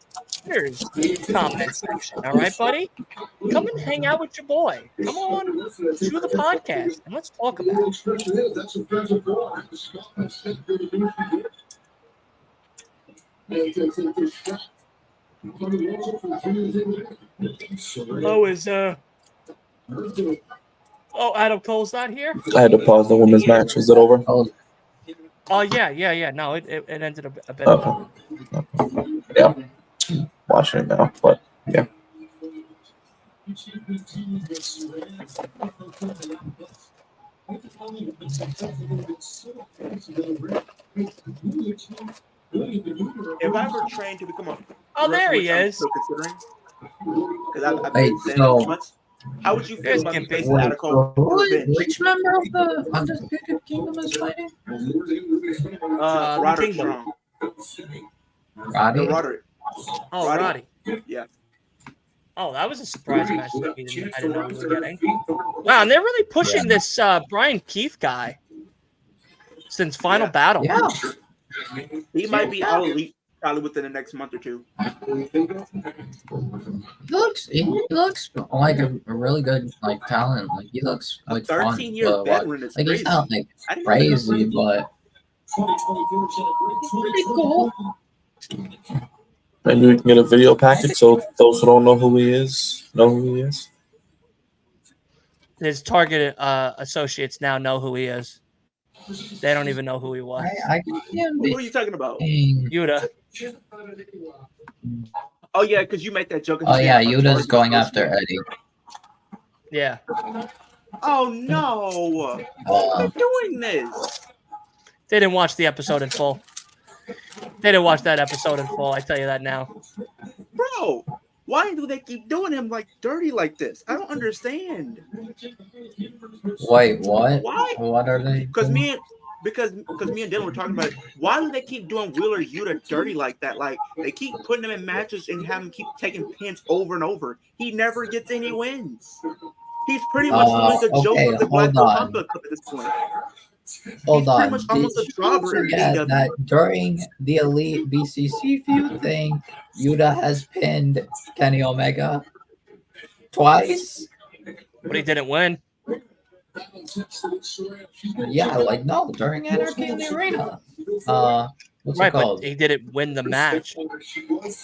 Twitter's comment section. All right, buddy? Come and hang out with your boy. Come on to the podcast and let's talk about it. Adam Cole's not here? I had to pause the women's match. Is it over? Oh, yeah. No, it ended a bit. Okay. Yeah. Watching it now, but yeah. If I ever trained to become a there he is. Considering, because I've been saying this much. How would you feel about facing Adam Cole? Which member of the Undisputed Kingdom is fighting? Roderick Strong. Roddy? Roderick. Oh, Roddy. Yeah. Oh, that was a surprise match that I didn't know we were getting. Wow, and they're really pushing this Brian Keith guy since Final Battle. Yeah. He might be all elite probably within the next month or two. He looks like a really good like talent. Like he looks like 13-year veteran is like crazy. he's not like crazy, but pretty cool. Maybe we can get a video package so those who don't know who he is know who he is. His target associates now know who he is. They don't even know who he was. I can see him Who are you talking about? Yuta. Oh yeah, because you made that joke. Oh yeah, Yuta's going after Eddie. Yeah. Oh no! Why are they doing this? They didn't watch the episode in full. They didn't watch that episode in full. I tell you that now. Bro, why do they keep doing him like dirty like this? I don't understand. Wait, what? Why? What are they? Because me and Dylan were talking about it. Why do they keep doing Wheeler Yuta dirty like that? Like they keep putting him in matches and have him keep taking pins over and over. He never gets any wins. He's pretty much like the joke of the Black Republic at this point. Hold on. Pretty much almost a jobber in AEW. That during the Elite BCC feud thing, Yuta has pinned Kenny Omega twice. But he didn't win. Yeah, like no, during Anarchy in the Arena. What's Right, it called? but he didn't win the match.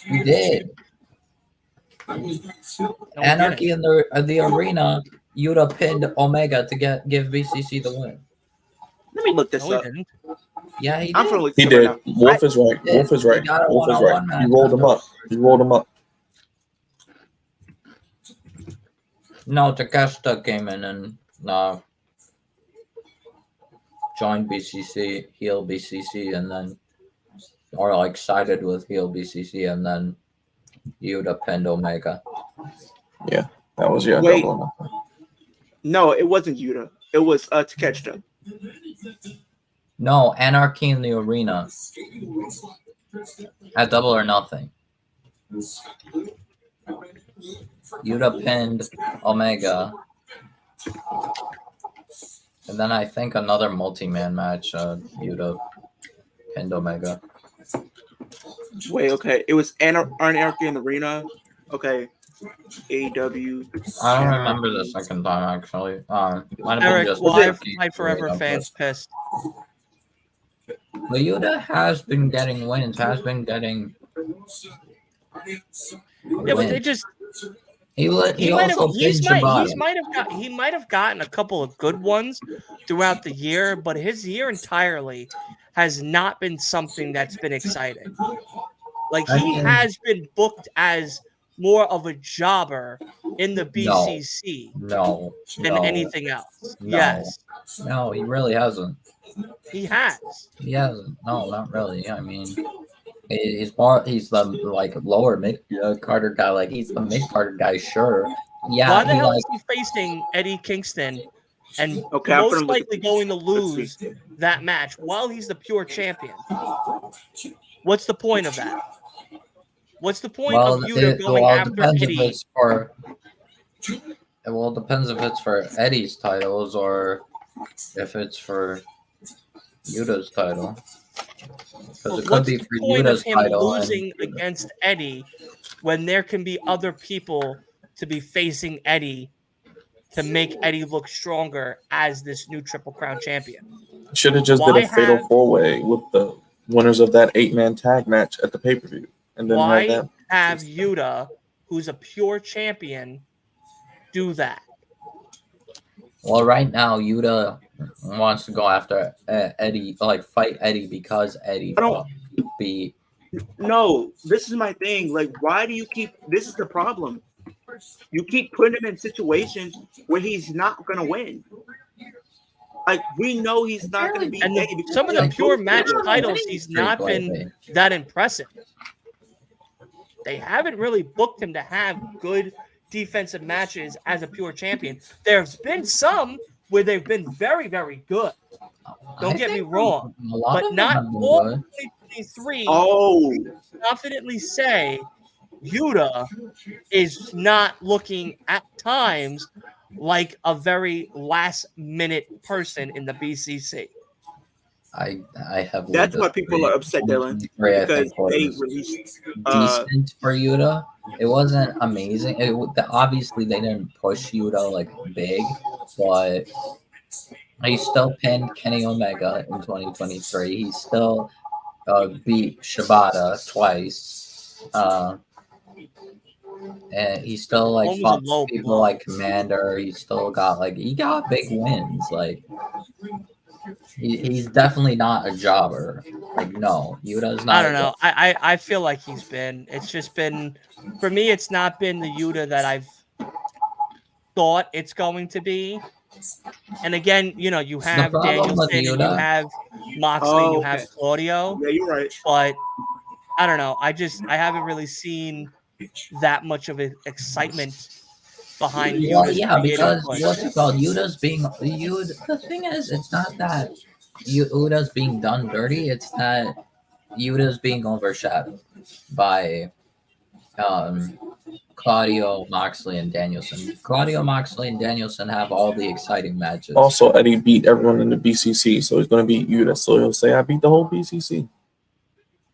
He did. No, Anarchy in the Arena, Yuta pinned Omega to give BCC the win. Let me look this No, he up. didn't. Yeah, he did. I'm gonna look He this did. up now. Wolf is right. Wolf is right. He got a Wolf is one-on-one right. He match. rolled him up. He rolled him up. No, Takeshita came in and joined BCC, heel BCC, and then or like sided with heel BCC, and then Yuta pinned Omega. Yeah, that was Wait. double. No, it wasn't Yuta. It was Takeshita. No, Anarchy in the Arena at Double or Nothing. Yuta pinned Omega. And then I think another multi-man match, Yuta pinned Omega. Wait, okay. It was Anarchy in the Arena. Okay. AEW. I don't remember the second time, actually. Might have been Eric, just why Anarchy Fight Forever Arena, fans pissed? But Yuta has been getting wins, has been getting Yeah, but they just he might also pinned Shibata. he might have gotten a couple of good ones throughout the year, but his year entirely has not been something that's been exciting. Like he has been booked as more of a jobber in the BCC than anything else. No. Yes. No, he really hasn't. He has. He hasn't. No, not really. I mean, he's the like lower mid Carter guy. Like he's the mid Carter guy, sure. Yeah. Why the hell is he facing Eddie Kingston and most likely going to lose that match while he's the pure champion? What's the point of that? What's the point of Yuta going after Eddie? It depends if it's for Eddie's titles or if it's for Yuta's title. Because it could be for Yuta's title. Losing against Eddie when there can be other people to be facing Eddie to make Eddie look stronger as this new Triple Crown champion. Should have just did a fatal four-way with the winners of that 8-man tag match at the pay-per-view. And then have Yuta, who's a pure champion, do that? Well, right now, Yuta wants to go after Eddie, like fight Eddie because Eddie beat. No, this is my thing. Like, why do you keep? This is the problem. You keep putting him in situations where he's not going to win. Like, we know he's not going to be. And some of the pure match titles, he's not been that impressive. They haven't really booked him to have good defensive matches as a pure champion. There's been some where they've been very, very good. Don't get me wrong, but not all 23. Confidently say Yuta is not looking at times like a very last minute person in the BCC. I have. That's why people are upset, Dylan, because they released decent for Yuta. It wasn't amazing. Obviously, they didn't push Yuta like big, but he still pinned Kenny Omega in 2023. He still beat Shibata twice. And he still like fought people like Commander. He still got he got big wins. Like he's definitely not a jobber. Like no, Yuta's not. I don't know. I feel like he's been. It's just been for me. It's not been the Yuta that I've thought it's going to be. And again, you have Danielson, you have Moxley, you have Claudio. Yeah, you're right. But I don't know. I haven't really seen that much of excitement behind Yuta. Well, yeah, because what's it called? Yuta's being the thing is, it's not that Yuta's being done dirty. It's that Yuta's being overshadowed by Claudio, Moxley, and Danielson. Claudio, Moxley, and Danielson have all the exciting matches. Also, Eddie beat everyone in the BCC, so he's going to beat Yuta. So he'll say, I beat the whole BCC.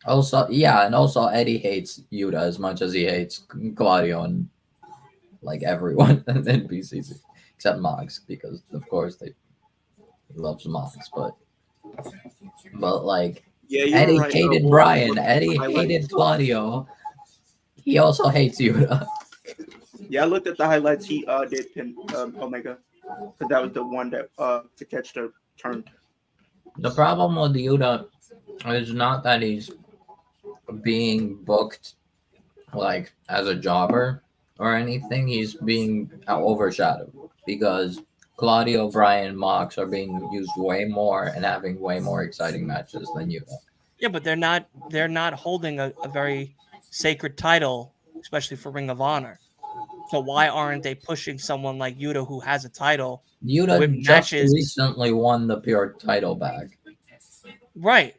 Also, yeah, and also Eddie hates Yuta as much as he hates Claudio and everyone in BCC except Mox, because of course he loves Mox, but Eddie hated Brian. Eddie hated Claudio. He also hates Yuta. Yeah, I looked at the highlights. He did pin Omega, because that was the one that Takeshita turned. The problem with Yuta is not that he's being booked as a jobber or anything. He's being overshadowed because Claudio, Brian, Mox are being used way more and having way more exciting matches than Yuta. Yeah, but they're not holding a very sacred title, especially for Ring of Honor. So why aren't they pushing someone like Yuta who has a title? Yuta just recently won the pure title back. Right.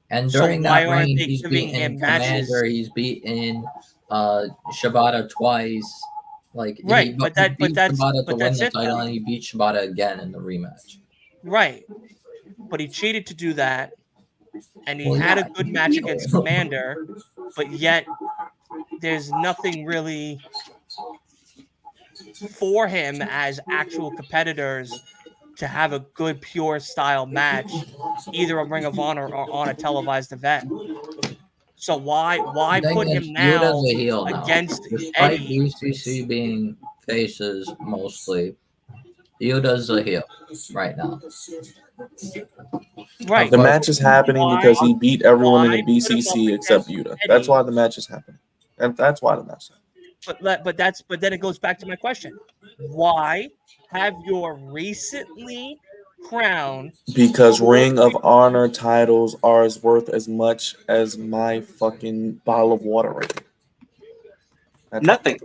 And during that reign, he's beaten Commander, he's beaten Shibata twice. But that's the title, and he beat Shibata again in the rematch. Right. But he cheated to do that, and he had a good match against Commander, but yet there's nothing really for him as actual competitors to have a good pure style match, either a Ring of Honor or on a televised event. So why put him now against Despite Eddie? BCC being faces mostly, Yuta's a heel right now. Right. The match is happening because he beat everyone in the BCC except Yuta. Eddie. That's why the match is happening. And that's why the match is happening. But then it goes back to my question. Why have your recently crowned? Because Ring of Honor titles are worth as much as my fucking bottle of water right now. Nothing.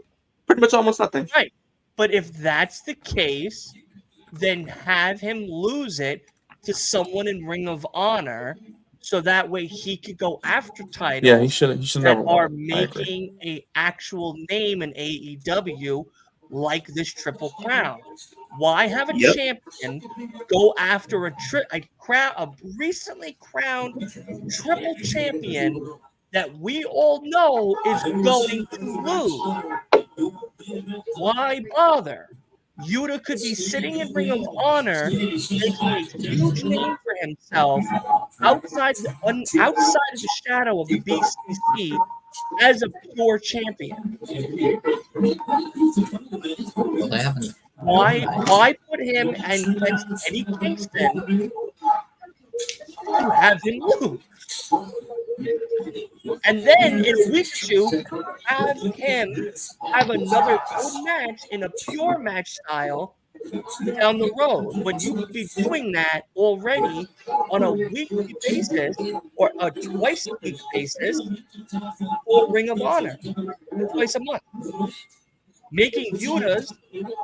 Pretty much almost nothing. Right. But if that's the case, then have him lose it to someone in Ring of Honor, so that way he could go after titles. Yeah, he should never are making a actual name in AEW like this Triple Crown. Why have a champion go after a recently crowned triple champion that we all know is going to lose? Why bother? Yuta could be sitting in Ring of Honor, making a huge name for himself outside of the shadow of the BCC as a pure champion. Well, they haven't. Why put him against Eddie Kingston to have him lose? And then in week 2, have him have another good match in a pure match style down the road, when you could be doing that already on a weekly basis or a twice-a-week basis for Ring of Honor, twice a month. making Yuta's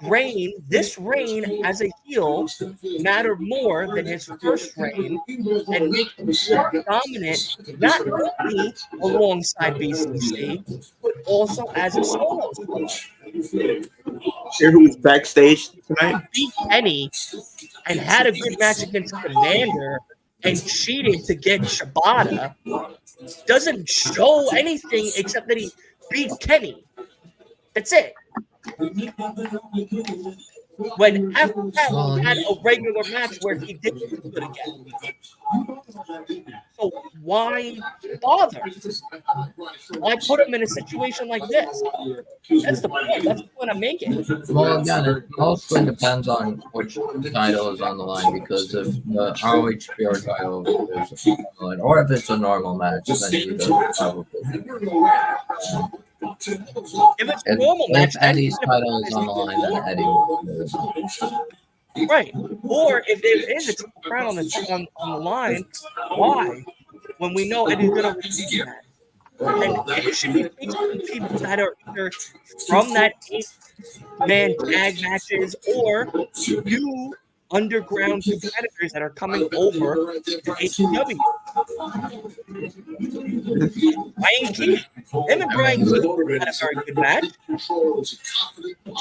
reign, this reign as a heel, matter more than his first reign, and making him dominant not only alongside BCC, but also as a solo star. Here who's backstage tonight? Beat Kenny and had a good match against Commander and cheated to get Shibata doesn't show anything except that he beat Kenny. That's it. When after that, he had a regular match where he didn't do it again. So why bother? Why put him in a situation like this? That's the point. That's the point I'm making. Well, again, it mostly depends on which title is on the line, because if the ROH Pure title is on the line, or if it's a normal match, then you don't probably. If it's a normal match, if Eddie's title is on the line, then Eddie will lose. Right. Or if there is a Triple Crown on the line, why? When we know Eddie's going to receive that. And it should be people that are either from that 8-man tag matches or new underground competitors that are coming over to AEW. Brian Keith. Him and Brian Keith had a very good match.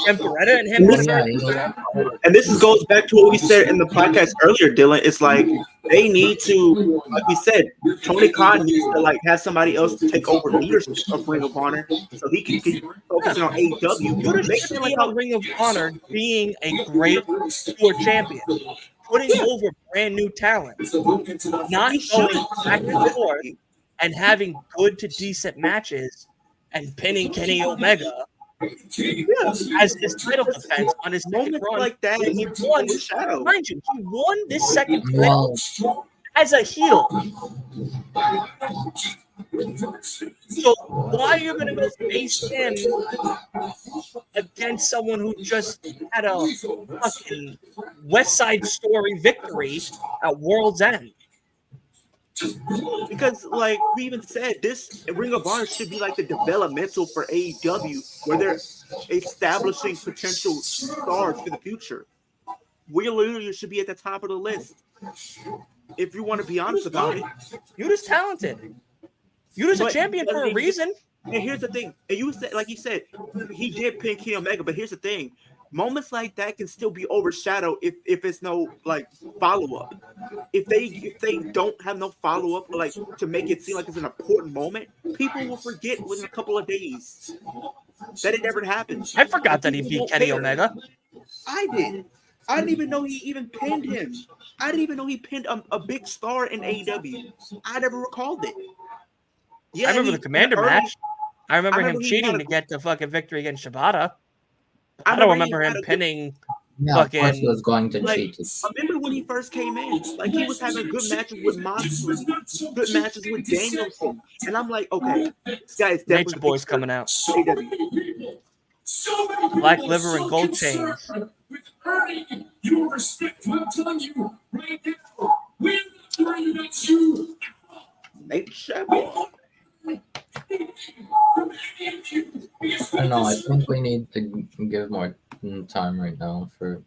And Beretta and him had a very good match. And this goes back to what we said in the podcast earlier, Dylan. It's like they need to, like we said, Tony Khan needs to like have somebody else to take over leadership of Ring of Honor so he can keep focusing on AEW. Basically, like how Ring of Honor being a great tour champion, putting over brand new talent, not going back and forth and having good to decent matches and pinning Kenny Omega as his title defense on his second run. Like that, he won. Mind you, he won this second title as a heel. So why are you going to go face him against someone who just had a fucking West Side Story victory at World's End? Because, like we even said, this Ring of Honor should be like the developmental for AEW, where they're establishing potential stars for the future. We literally should be at the top of the list. If you want to be honest about it, Yuta's talented. Yuta's a champion for a reason. And here's the thing. And you said, like you said, he did pin Kenny Omega, but here's the thing. Moments like that can still be overshadowed if it's no like follow-up. If they don't have no follow-up, like to make it seem like it's an important moment, people will forget within a couple of days that it never happened. I forgot that he beat Kenny Omega. I did. I didn't even know he even pinned him. I didn't even know he pinned a big star in AEW. I never recalled it. Yeah, I remember the Commander match. I remember him cheating to get the fucking victory against Shibata. I don't remember him pinning fucking. Of course he was going to cheat. I remember when he first came in, like he was having good matches with Moxley, good matches with Danielson, and I'm like, okay, this guy is definitely Nature Boy's coming out. AEW. Black liver and gold chains. Your respect, I'm telling you right now. We're not worried about you. Nature. I don't know. I think we need to give more time right now for.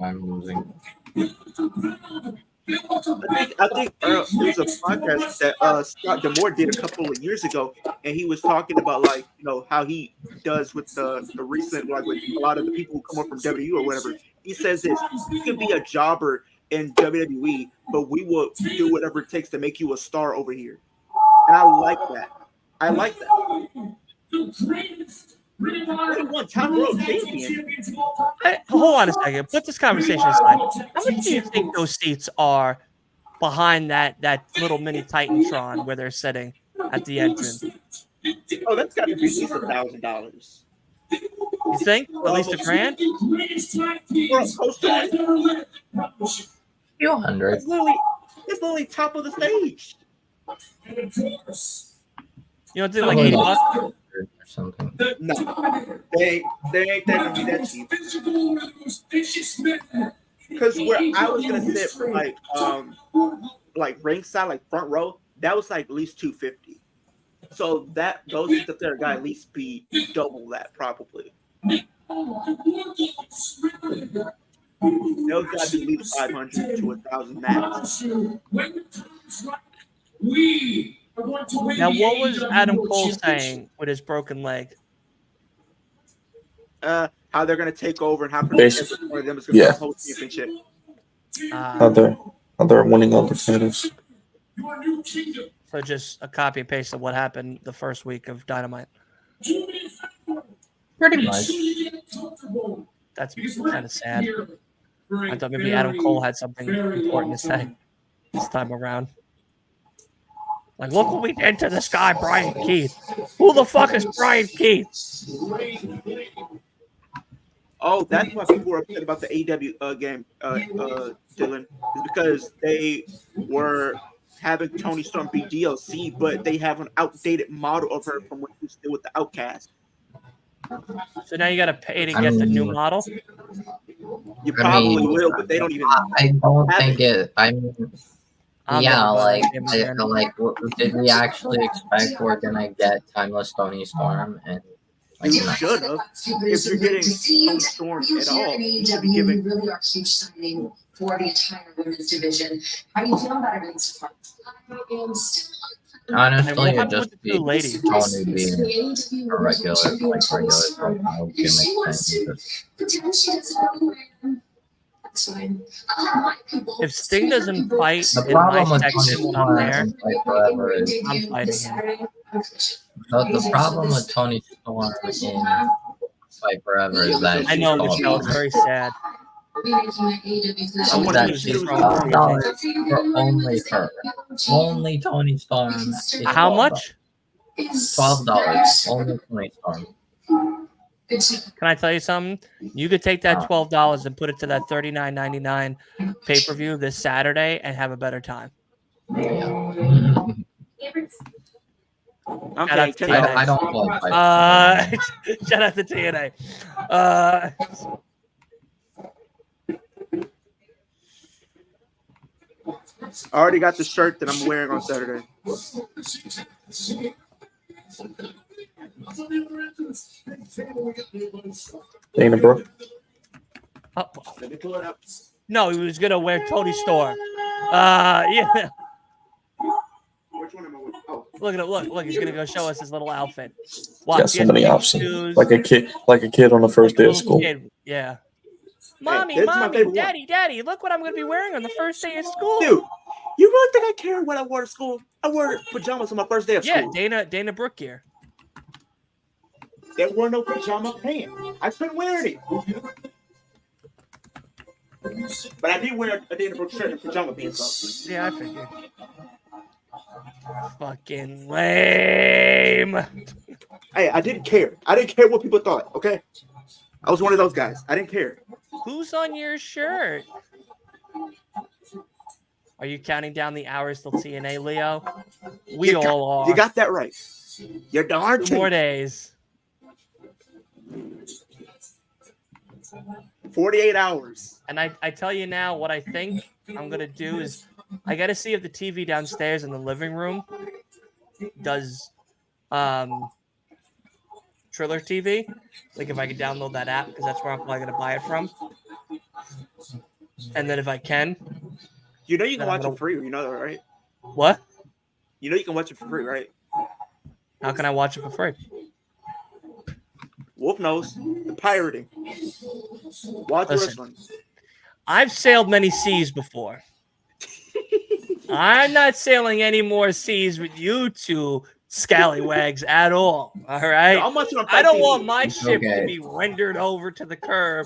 I'm losing. I think there's a podcast that Scott D'Amore did a couple of years ago, and he was talking about like how he does with the recent like with a lot of the people who come up from WWE or whatever. He says this: you can be a jobber in WWE, but we will do whatever it takes to make you a star over here. And I like that. I like that. One time world champion. Hold on a second. Put this conversation aside. How much do you think those seats are behind that little mini Titantron where they're sitting at the entrance? Oh, that's got to be at least $1,000. You think? At least $1,000? For a poster? Few hundred. It's literally top of the stage. You don't think like $80? Or something. No, they ain't that gonna be that cheap. Because where I was gonna sit like ringside, like front row, that was like at least 250. So that those seats up there got at least be double that probably. Those got to be at least 500 to 1,000 max. Now, what was Adam Cole saying with his broken leg? How they're gonna take over and how one of them is gonna win the whole championship. How they're winning all the titles. So just a copy and paste of what happened the first week of Dynamite. Pretty much. That's kind of sad. I thought maybe Adam Cole had something important to say this time around. Like, look what we did to this guy, Brian Keith. Who the fuck is Brian Keith? Oh, that's why people were upset about the AEW game, Dylan, is because they were having Toni Storm be DLC, but they have an outdated model of her from when she was still with the Outcast. So now you got to pay to get the new model? You probably will, but they don't even. I don't think it. I mean, yeah, like, did we actually expect we're gonna get Timeless Toni Storm? And like, you should have. If you're getting Toni Storm at all, you should be giving. Really are huge signing for the entire women's division. How do you feel about everything so far? Honestly, it just be Tony being a regular profile gimmick thing. If Sting doesn't fight The in problem my with section Tony when I'm there, Storm is I'm fighting him. the problem with Tony Storm in Fight Forever is that I know, Michelle, it's very sad. that she's $12 for only her. Only Toni Storm. Is How much? $12. Only Toni Storm. Can I tell you something? You could take that $12 and put it to that $39.99 pay-per-view this Saturday and have a better time. Yeah. Okay, I don't love shout out to TNA. I already got the shirt that I'm wearing on Saturday. Dana Brooke. Let me pull it up. No, he was gonna wear Toni Storm. Yeah. Which one am I with? Oh. Look at it. Look. He's gonna go show us his little outfit. Got so many options. Like a kid on the first day of school. Kid. Yeah. Mommy, Daddy, look what I'm gonna be wearing on the first day of school. Dude, you really think I care what I wore to school? I wore pajamas on my first day of school. Yeah, Dana Brooke gear. There were no pajama pants. I couldn't wear any. But I did wear a Dana Brooke shirt and pajama pants. Yeah, I figured. Fucking lame. Hey, I didn't care. I didn't care what people thought, okay? I was one of those guys. I didn't care. Who's on your shirt? Are you counting down the hours till TNA, Leo? We all are. You got that right. You're darn 2 more days. 48 hours. And I tell you now, what I think I'm going to do is I got to see if the TV downstairs in the living room does Triller TV. Like if I could download that app, because that's where I'm probably going to buy it from. And then if I can. You know you can watch it free. You know that, right? What? You know you can watch it for free, right? How can I watch it for free? Wolf knows. The pirating. Watch wrestling. I've sailed many seas before. I'm not sailing any more seas with you two scallywags at all. All right? I don't want my ship to be rendered over to the curb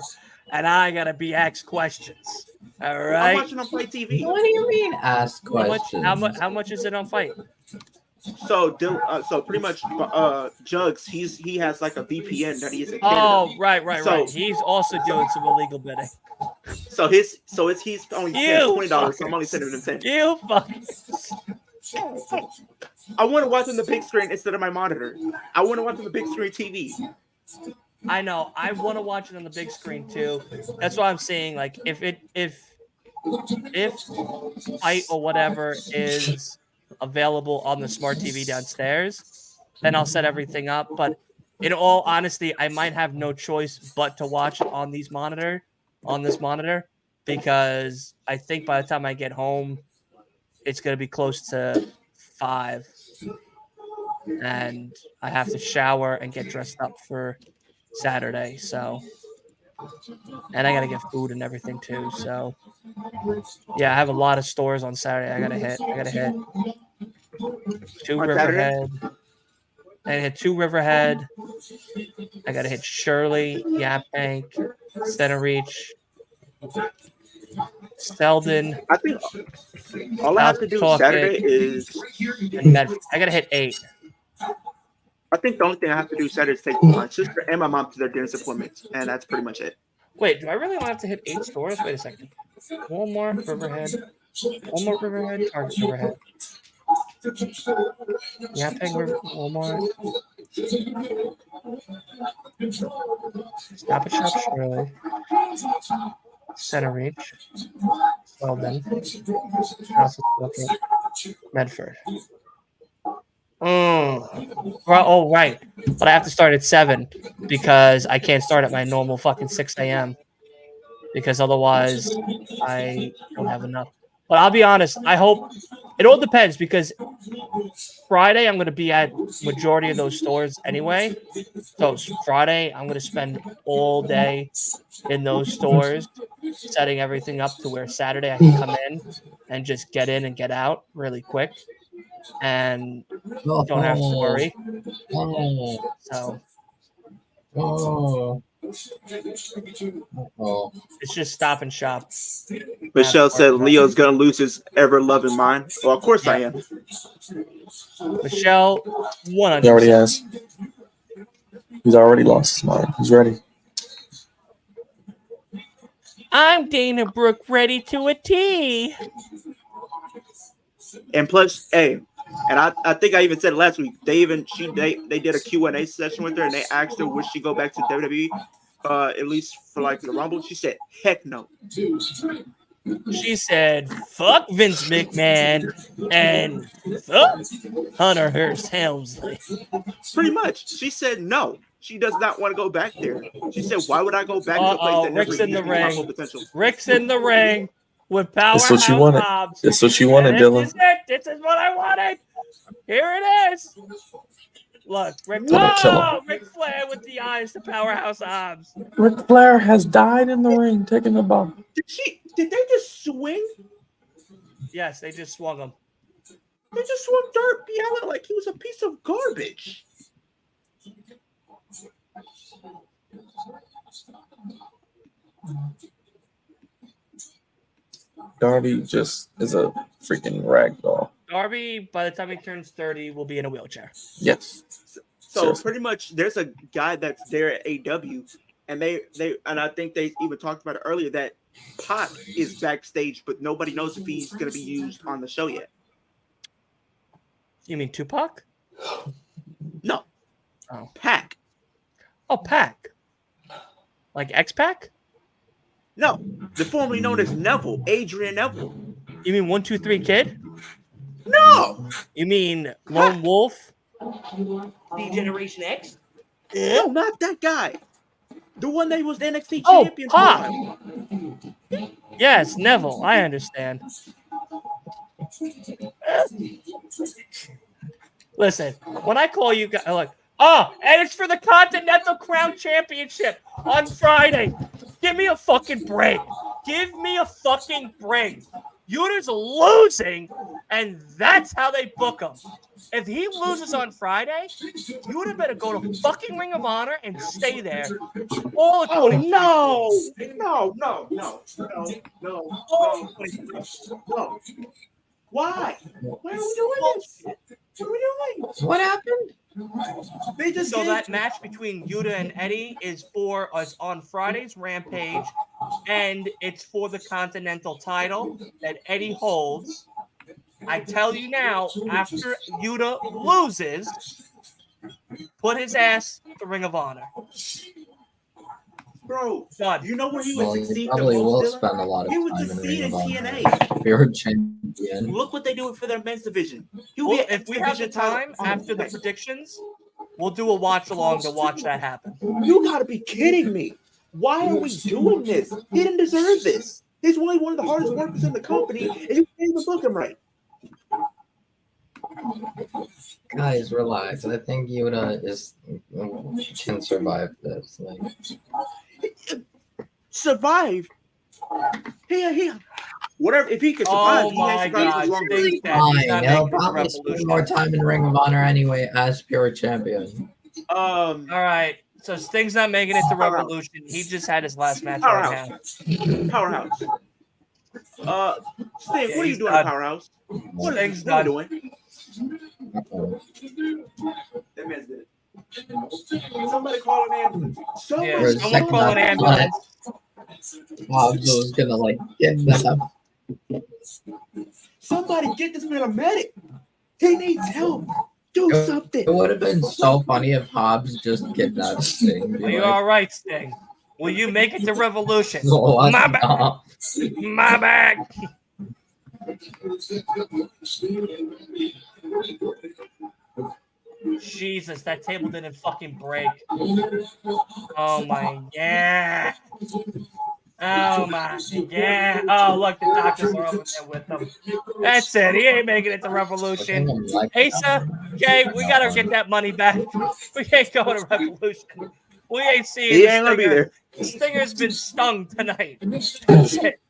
and I got to be asked questions. All right? I'm watching on Fight TV. What do you mean ask questions? How much is it on Fight? So pretty much, Jugs, he has like a VPN that he is in Canada. Oh, right. He's also doing some illegal bidding. So he's only $20. So I'm only sending him 10. You fucking. I want to watch on the big screen instead of my monitor. I want to watch on the big screen TV. I know. I want to watch it on the big screen too. That's why I'm saying, like, if Fight or whatever is available on the smart TV downstairs, then I'll set everything up. But in all honesty, I might have no choice but to watch it on this monitor, because I think by the time I get home, it's going to be close to 5, and I have to shower and get dressed up for Saturday. So, and I got to get food and everything too. So, yeah, I have a lot of stores on Saturday. I got to hit 2 Riverhead. I hit 2 Riverhead. I got to hit Shirley, Yap Bank, Center Reach, Selden. I think all I have to do Saturday is and Medford. I got to hit 8. I think the only thing I have to do Saturday is take my sister and my mom to their dentist appointments, and that's pretty much it. Wait, do I really want to hit 8 stores? Wait a second. One more Riverhead. Target Riverhead. Yapping one more. Stop and Shop Shirley. Center Reach. Selden. Medford. Oh, right. But I have to start at 7 because I can't start at my normal fucking 6 a.m. because otherwise I don't have enough. But I'll be honest, I hope it all depends because Friday I'm going to be at majority of those stores anyway. So Friday I'm going to spend all day in those stores setting everything up to where Saturday I can come in and just get in and get out really quick and don't have to worry. So it's just Stop and Shop. Michelle said Leo's gonna lose his ever-loving mind. Well, of course I am. Michelle, 100%. He already has. He's already lost his mind. He's ready. I'm Dana Brooke, ready to a T. And plus, hey, and I think I even said it last week. They did a Q&A session with her, and they asked her would she go back to WWE, at least for like the Rumble. She said, "Heck no." She said, "Fuck Vince McMahon and fuck Hunter Hearst Helmsley." Pretty much, she said no. She does not want to go back there. She said, "Why would I go back to a place that Rick's in the never used my full ring. potential?" Rick's in the ring with Powerhouse That's what you wanted. Hobbs. That's what you wanted, Dylan. This is what I wanted. Here it is. Look, Rick Flair with the eyes to Powerhouse Hobbs. Ric Flair has died in the ring, taking the bump. Did they just swing? Yes, they just swung him. They just swung Darby Allin like he was a piece of garbage. Darby just is a freaking rag doll. Darby, by the time he turns 30, will be in a wheelchair. Yes. So Seriously. pretty much, there's a guy that's there at AEW, and and I think they even talked about it earlier that Pac is backstage, but nobody knows if he's going to be used on the show yet. You mean Tupac? No. Oh. Pac. Oh, Pac. Like X-Pac? No. The formerly known as Neville, Adrian Neville. You mean 1-2-3 Kid? No. You mean Lone Wolf? D-Generation X? No, not that guy. The one that was the NXT Oh, champion. Pac. Yes, Neville. I understand. Listen, when I call you guys, like, oh, and it's for the Continental Crown Championship on Friday. Give me a fucking break. Give me a fucking break. Yuta's losing, and that's how they book him. If he loses on Friday, Yuta better go to fucking Ring of Honor and stay there. All No. Why? Why are we doing this? What are we doing? What happened? They just So that match between Yuta and Eddie is for us on Friday's Rampage, and it's for the Continental title that Eddie holds. I tell you now, after Yuta loses, put his ass to Ring of Honor. Bro, Done. you know where he Well, would he succeed the probably will most, Dylan? spend a lot of He would time in succeed Ring in of Honor. TNA. If you're a champion. Look what they do for their men's division. He'll Well, be an if we have the X division time title after the on predictions, we'll do a watch along to watch that happen. You gotta be kidding me. Why are we doing this? He didn't deserve this. He's really one of the hardest workers in the company, and you can't even book him right. Guys, relax. I think Yuta can survive this. Like, Survive. Yeah. Whatever. If he can survive, Oh he my has survived God, as long as Sting's he- dead. He's fine. not He'll making the probably spend Revolution. more time in Ring of Honor anyway as pure champion. All right. So Sting's not making it to Powerhouse. Revolution. He just had his last match right now. Powerhouse. Sting, what are you he's doing, done. Powerhouse? What Sting's are you done. doing? Uh-oh. That man's dead. Somebody call an ambulance. Yeah, For a someone second, call an I ambulance. Hobbs was gonna like get that. Somebody get this man a medic. He needs help. Do something. It would have been so funny if Hobbs just kidnapped Sting. Are you all right, Sting? Will you make it to Revolution? What? My bad. My bad. Jesus, that table didn't fucking break. Oh my god. Oh my god. Oh, look, the doctors are over there with him. That's it. He ain't making it to Revolution. Asa, okay, we gotta get that money back. We ain't going to Revolution. We ain't seeing He ain't gonna be there. Stinger's been stung tonight. That's it.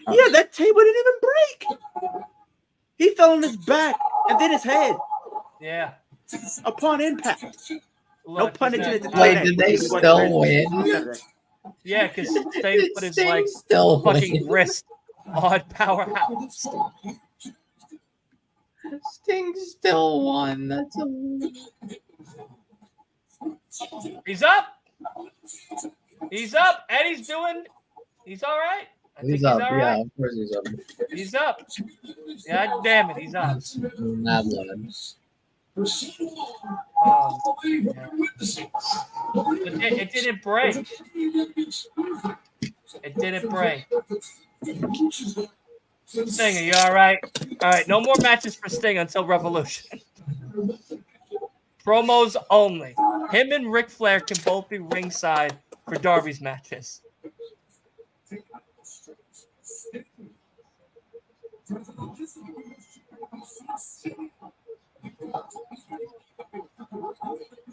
Yeah, that table didn't even break. He fell on his back and then his head Yeah. upon impact. No Look, pun he's not- intended. Wait, did they still win? Yeah, because Sting put his like Still fucking win. wrist on Powerhouse. Sting still won. That's a He's up. He's up, and he's all right. I think He's up. all Yeah, right. of course he's up. He's up. God damn it, he's up. Mad lad. It didn't break. It didn't break. Sting, are you all right? All right, no more matches for Sting until Revolution. Promos only. Him and Ric Flair can both be ringside for Darby's matches.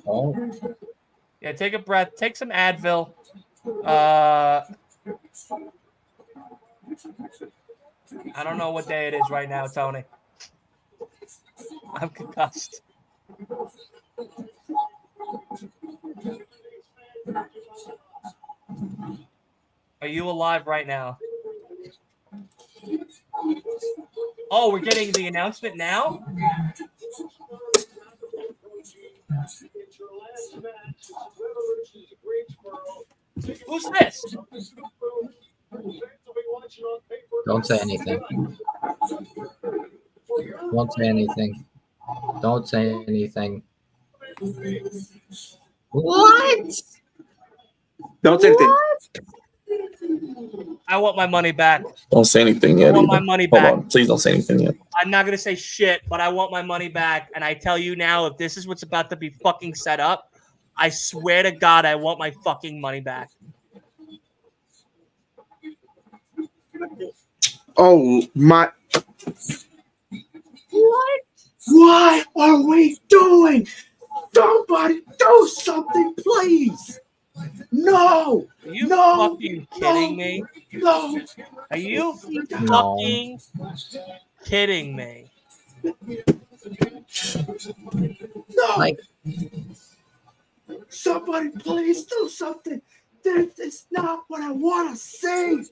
Oh, Yeah, take a breath. Take some Advil. I don't know what day it is right now, Tony. I'm concussed. Are you alive right now? Oh, we're getting the announcement now? Who's this? don't say anything. Don't say anything. Don't say anything. What? Don't say anything. I want my money back. Don't say anything I yet. want my either. money Hold back. on. Please don't say anything yet. I'm not gonna say shit, but I want my money back. And I tell you now, if this is what's about to be fucking set up, I swear to God, I want my fucking money back. Oh my! What? What are we doing? Somebody do something, please! No! Are you No! fucking kidding me? No! Are you No. fucking kidding me? No! Like, Somebody please do something! This is not what I want to see!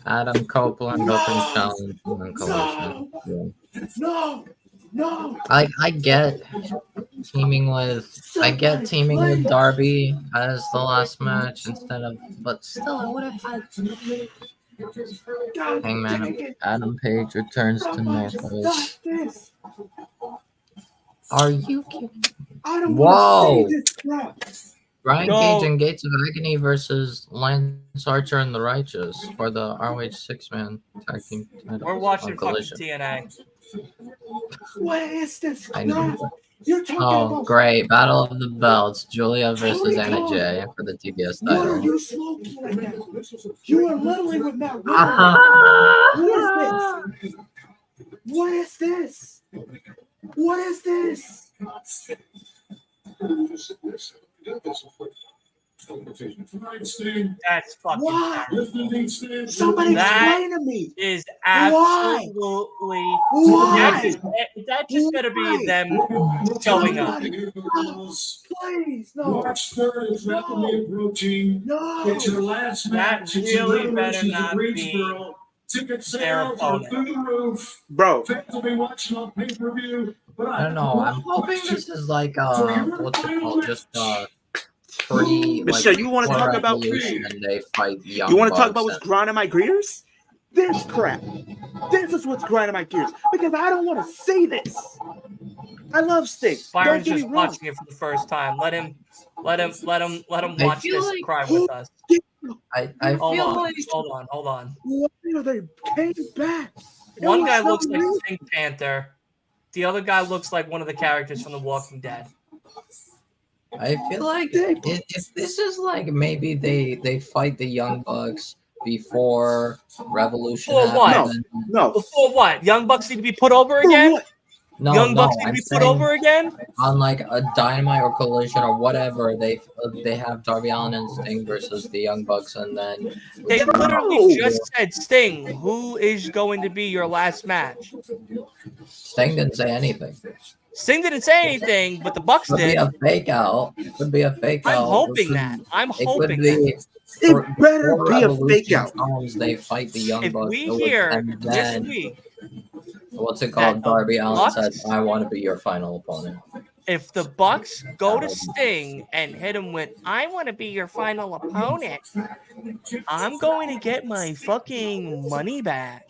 Adam Copeland open challenge and collision. Yeah. No! No! I get teaming with Darby as the last match instead of, but still I would have had God Hangman dang it. Adam Page returns to Somebody Norfolk. stop this! Are you kidding? I don't Whoa. want to see this crap! Brian No. Cage and Gates of Agony versus Lance Archer and the Righteous for the ROH 6-man tag team titles. We're watching on fucking Collision. TNA. What is this I know. crap? You're talking Oh, about great. Battle of the Belts. Julia versus Tony Anna Khan. Jay for the TBS What are title. you smoking like that? You are literally with Matt Riddle. Ah! What is this? What is this? That's fucking. What? Somebody That explain to me. is Why? absolutely. Why? That just better be them showing up. Please, no. March 3rd is rapidly approaching. No. It's your last That match. It's really in better Revolution not in be Greensboro. Ticket their sales are opponent. through the roof. Bro, Fans will be watching on pay-per-view. But I don't know. I'm hoping this is like what's it called? Just pre Michelle, like you want to before talk about Revolution and they fight the Young You want to talk Bucks about what's and- grinding my gears? This crap. This is what's grinding my gears because I don't want to see this. I love Sting. Don't Byron's get me just wrong. watching it for the first time. Let him I watch feel this like- and cry with us. I Hold feel on, like hold on. Why are they came back? It One was guy so looks like weird. Pink Panther. The other guy looks like one of the characters from The Walking Dead. I feel like if this is like maybe they fight the Young Bucks before Revolution For what? happens. No. Before what? Young Bucks need to be put over For again? what? No, Young no, Bucks need to I'm be put saying over again? on like a Dynamite or Collision or whatever, they have Darby Allin and Sting versus the Young Bucks, and then They No. literally just said, Sting, who is going to be your last match? Sting didn't say anything. Sting didn't say anything, but the Bucks Could be did. a fake out. Could be a fake I'm out. hoping that. I'm It hoping could be. that. It better before be a Revolution fake out. comes, they fight the Young If Bucks. we hear and this then week, what's it that called? the Darby Allin Bucks- says, "I want to be your final opponent." if the Bucks go to Sting and hit him with, I want to be your final opponent, I'm going to get my fucking money back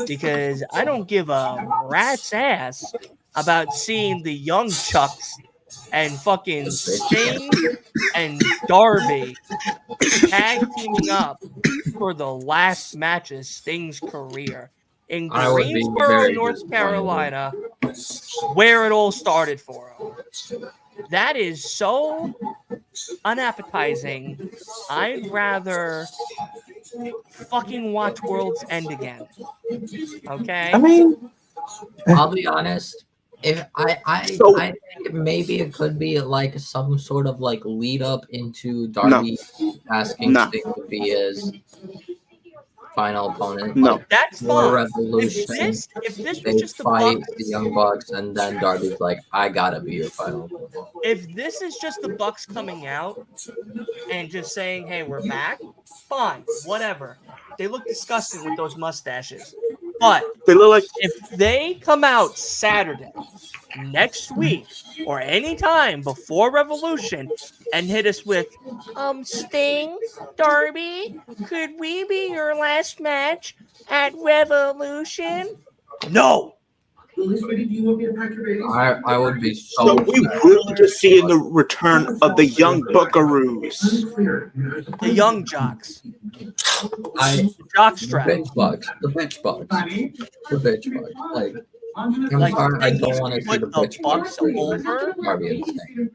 because I don't give a rat's ass about seeing the Young Chucks and fucking Sting and Darby tag teaming up for the last match of Sting's career in I would be Greensboro, very North disappointed. Carolina, where it all started for him. That is so unappetizing. I'd rather fucking watch World's End again. Okay? I mean, I'll be honest. If I think maybe it could be like some sort of like lead up into Darby asking No. Sting to be his final opponent. No. Like, That's for fine. Revolution, If this was they just the fight Bucks, the Young Bucks, and then Darby's like, "I gotta be your final opponent." if this is just the Bucks coming out and just saying, "Hey, we're back," fine, whatever. They look disgusting with those mustaches. But They look like if they come out Saturday next week or any time before Revolution and hit us with Sting, Darby, could we be your last match at Revolution? No. I would be so so. we really just seeing the return of the young buckaroos. The young jocks. The Jockstrap. bitch bucks. The bitch bucks. The bitch bucks. Like, I'm Like, sorry, I think don't he's want to see put the the bitch Bucks over? Darby and Sting.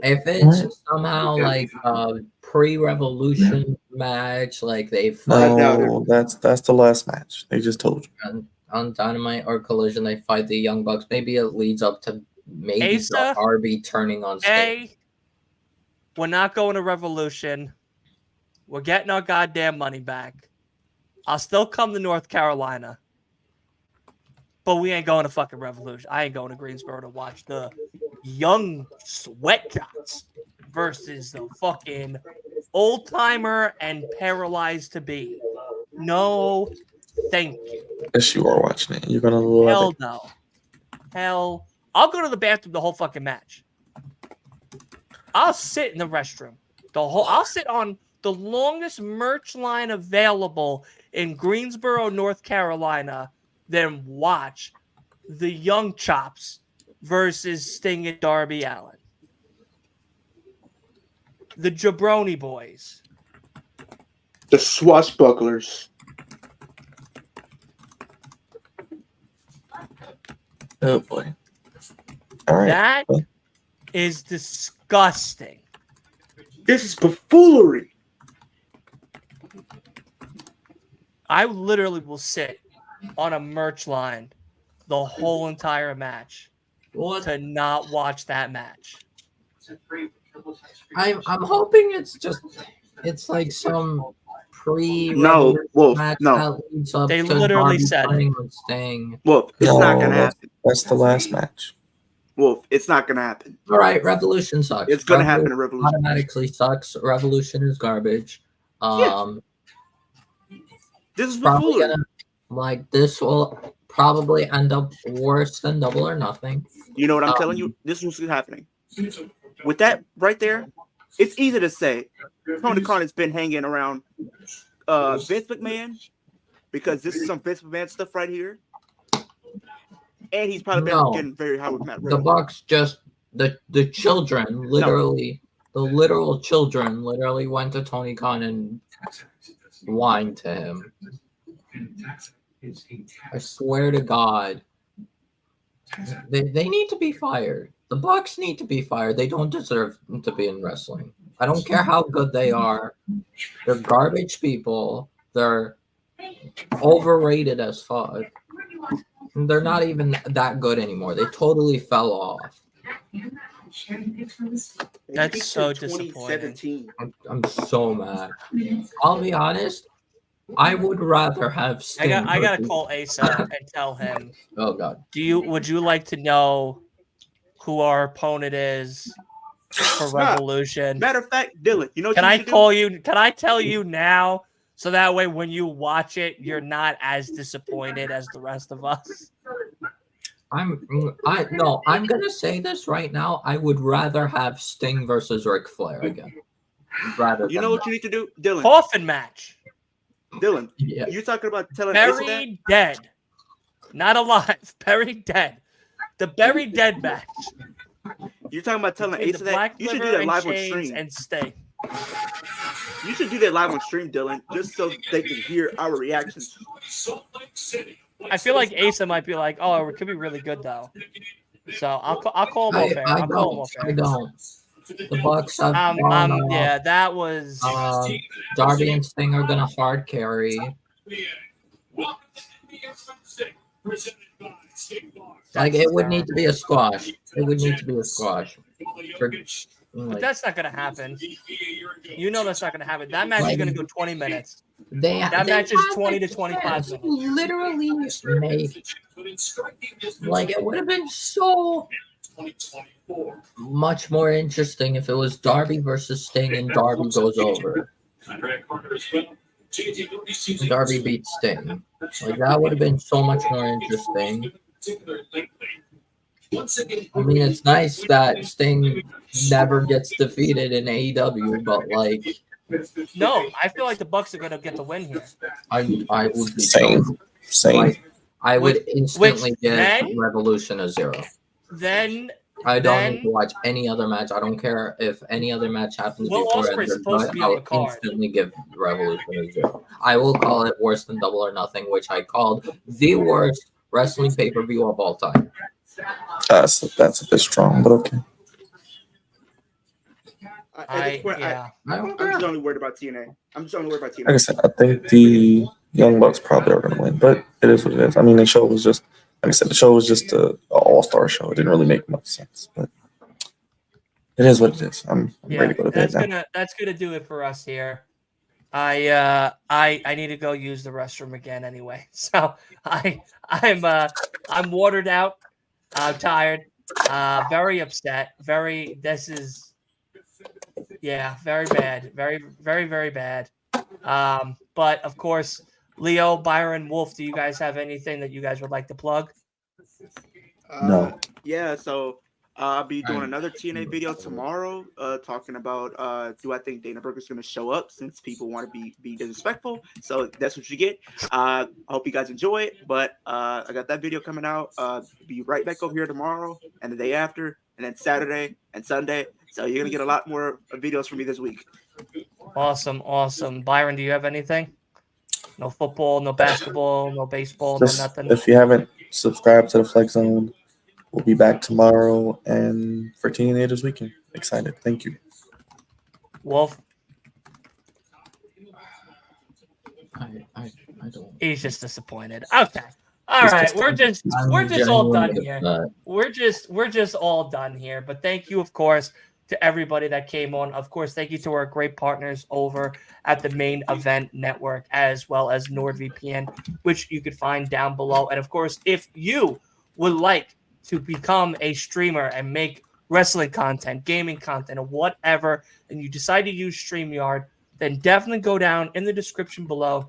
If it's somehow like a pre-revolution match, like they fight no, that's the last match. They just told you. on Dynamite or Collision, they fight the Young Bucks. Maybe it leads up to maybe Asa, Darby turning on Sting. A, we're not going to Revolution. We're getting our goddamn money back. I'll still come to North Carolina. But we ain't going to fucking Revolution. I ain't going to Greensboro to watch the young sweat shots versus the fucking old timer and paralyzed to be. No, thank you. Yes, you are watching it. You're gonna love Hell it. no. Hell, I'll go to the bathroom the whole fucking match. I'll sit in the restroom. I'll sit on the longest merch line available in Greensboro, North Carolina, then watch the Young Chops versus Sting and Darby Allin. the Jabroni Boys. The Swashbucklers. Oh boy. All right. That is disgusting. This is buffoonery. I literally will sit on a merch line the whole entire match to not watch that match. I'm hoping it's like some No, Wolf, match no. that leads up They to literally Darby said turning on Sting. Wolf, it's not gonna that's- happen. That's the last match. Wolf, it's not gonna happen. All right, Revolution sucks. It's gonna happen in Revolution. Automatically sucks. Revolution is garbage. This is Probably buffoonery. this will probably end up worse than Double or Nothing. You know what I'm telling you? This is what's happening. With that right there, it's easy to say Tony Khan has been hanging around Vince McMahon because this is some Vince McMahon stuff right here. And he's probably been getting very high with Matt Riddle. The Bucks just the children literally the literal children literally went to Tony Khan and whined to him. I swear to God. They need to be fired. The Bucks need to be fired. They don't deserve to be in wrestling. I don't care how good they are. They're garbage people. They're overrated as fuck. They're not even that good anymore. They totally fell off. That's so disappointing. I'm so mad. I'll be honest. I would rather have Sting. I gotta call Asa and tell him. Oh God. Would you like to know who our opponent is for Revolution? Matter of fact, Dylan, you know. Can I call you? Can I tell you now? So that way, when you watch it, you're not as disappointed as the rest of us. I'm gonna say this right now. I would rather have Sting versus Ric Flair again. You know what you need to do, Dylan? Coffin match. Dylan, Yeah. you're talking about telling Asa that? Buried dead, not alive. Buried dead. The buried dead match. You're talking about telling Between Asa the that? Black You should do Liver that and live on Chains stream. and Sting. You should do that live on stream, Dylan, just so they can hear our reactions. I feel like Asa might be like, "Oh, it could be really good though." So I'll call him off air. I don't. The Bucks have yeah, that was Darby and Sting are gonna hard carry. Like it would need to be a squash. It would need to be a squash. But that's not gonna happen. You know that's not gonna happen. That match is gonna go 20 minutes. That match is 20 to 25 minutes. Literally make like it would have been so much more interesting if it was Darby versus Sting and Darby goes over. Darby beats Sting. Like that would have been so much more interesting. I mean, it's nice that Sting never gets defeated in AEW, but like, no, I feel like the Bucks are gonna get the win here. I would be Same. like, I would instantly give then- Revolution a 0. Then I don't need to watch any other match. I don't care if any other match happens Will before Ospreay's it, supposed to but be I on will the card. instantly give Revolution a 0. I will call it worse than Double or Nothing, which I called the worst wrestling pay-per-view of all time. That's a bit strong, but okay. At this point, I'm just only worried about TNA. Like I said, I think the Young Bucks probably are going to win, but it is what it is. I mean, the show was just, like I said, the show was just an all-star show. It didn't really make much sense, but it is what it is. I'm ready to go to bed now. That's gonna do it for us here. I need to go use the restroom again anyway. So I'm watered out. I'm tired. Very upset. Very bad. Very bad. But of course, Leo, Byron, Wolf, do you guys have anything that you guys would like to plug? No. Yeah, so I'll be doing another TNA video tomorrow, talking about do I think Dana Brooke is going to show up since people want to be disrespectful. So that's what you get. I hope you guys enjoy it. But I got that video coming out. Be right back over here tomorrow and the day after. and then Saturday and Sunday. So you're gonna get a lot more videos from me this week. Awesome. Byron, do you have anything? No football, no basketball, no baseball, Just, no nothing. if you haven't subscribed to the Flex Zone, we'll be back tomorrow and for Teenagers Weekend. Excited. Thank you. Wolf. I don't. He's just disappointed. Okay. All right. We're just all done here. We're just all done here. But thank you, of course, to everybody that came on. Of course, thank you to our great partners over at the Main Event Network, as well as NordVPN, which you could find down below. And of course, if you would like to become a streamer and make wrestling content, gaming content, or whatever, and you decide to use StreamYard, then definitely go down in the description below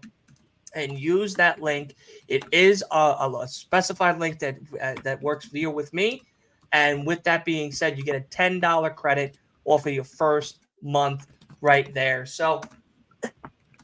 and use that link. It is a specified link that works via with me. And with that being said, you get a $10 credit off of your first month right there. So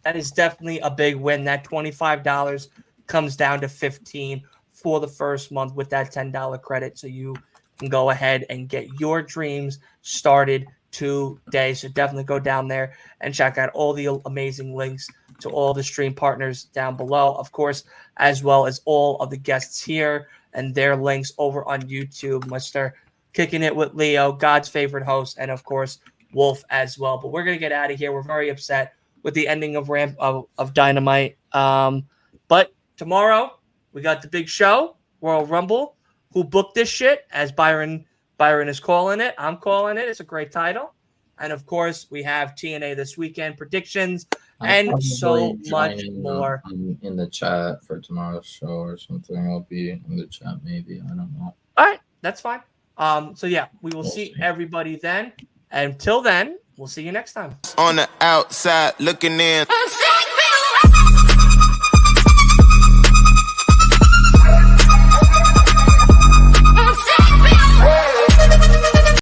that is definitely a big win. That $25 comes down to $15 for the first month with that $10 credit. So you can go ahead and get your dreams started today. So definitely go down there and check out all the amazing links to all the stream partners down below, of course, as well as all of the guests here and their links over on YouTube. Mr. Kicking It with Leo, God's favorite host, and of course, Wolf as well. But we're going to get out of here. We're very upset with the ending of Dynamite. But tomorrow, we got the big show, Royal Rumble. Who booked this shit? As Byron is calling it. I'm calling it. It's a great title. And of course, we have TNA this weekend, predictions, and so much more. In the chat for tomorrow's show or something. I'll be in the chat maybe. I don't know. All right, that's fine. So yeah, we will see everybody then. Until then, we'll see you next time. On the outside looking in.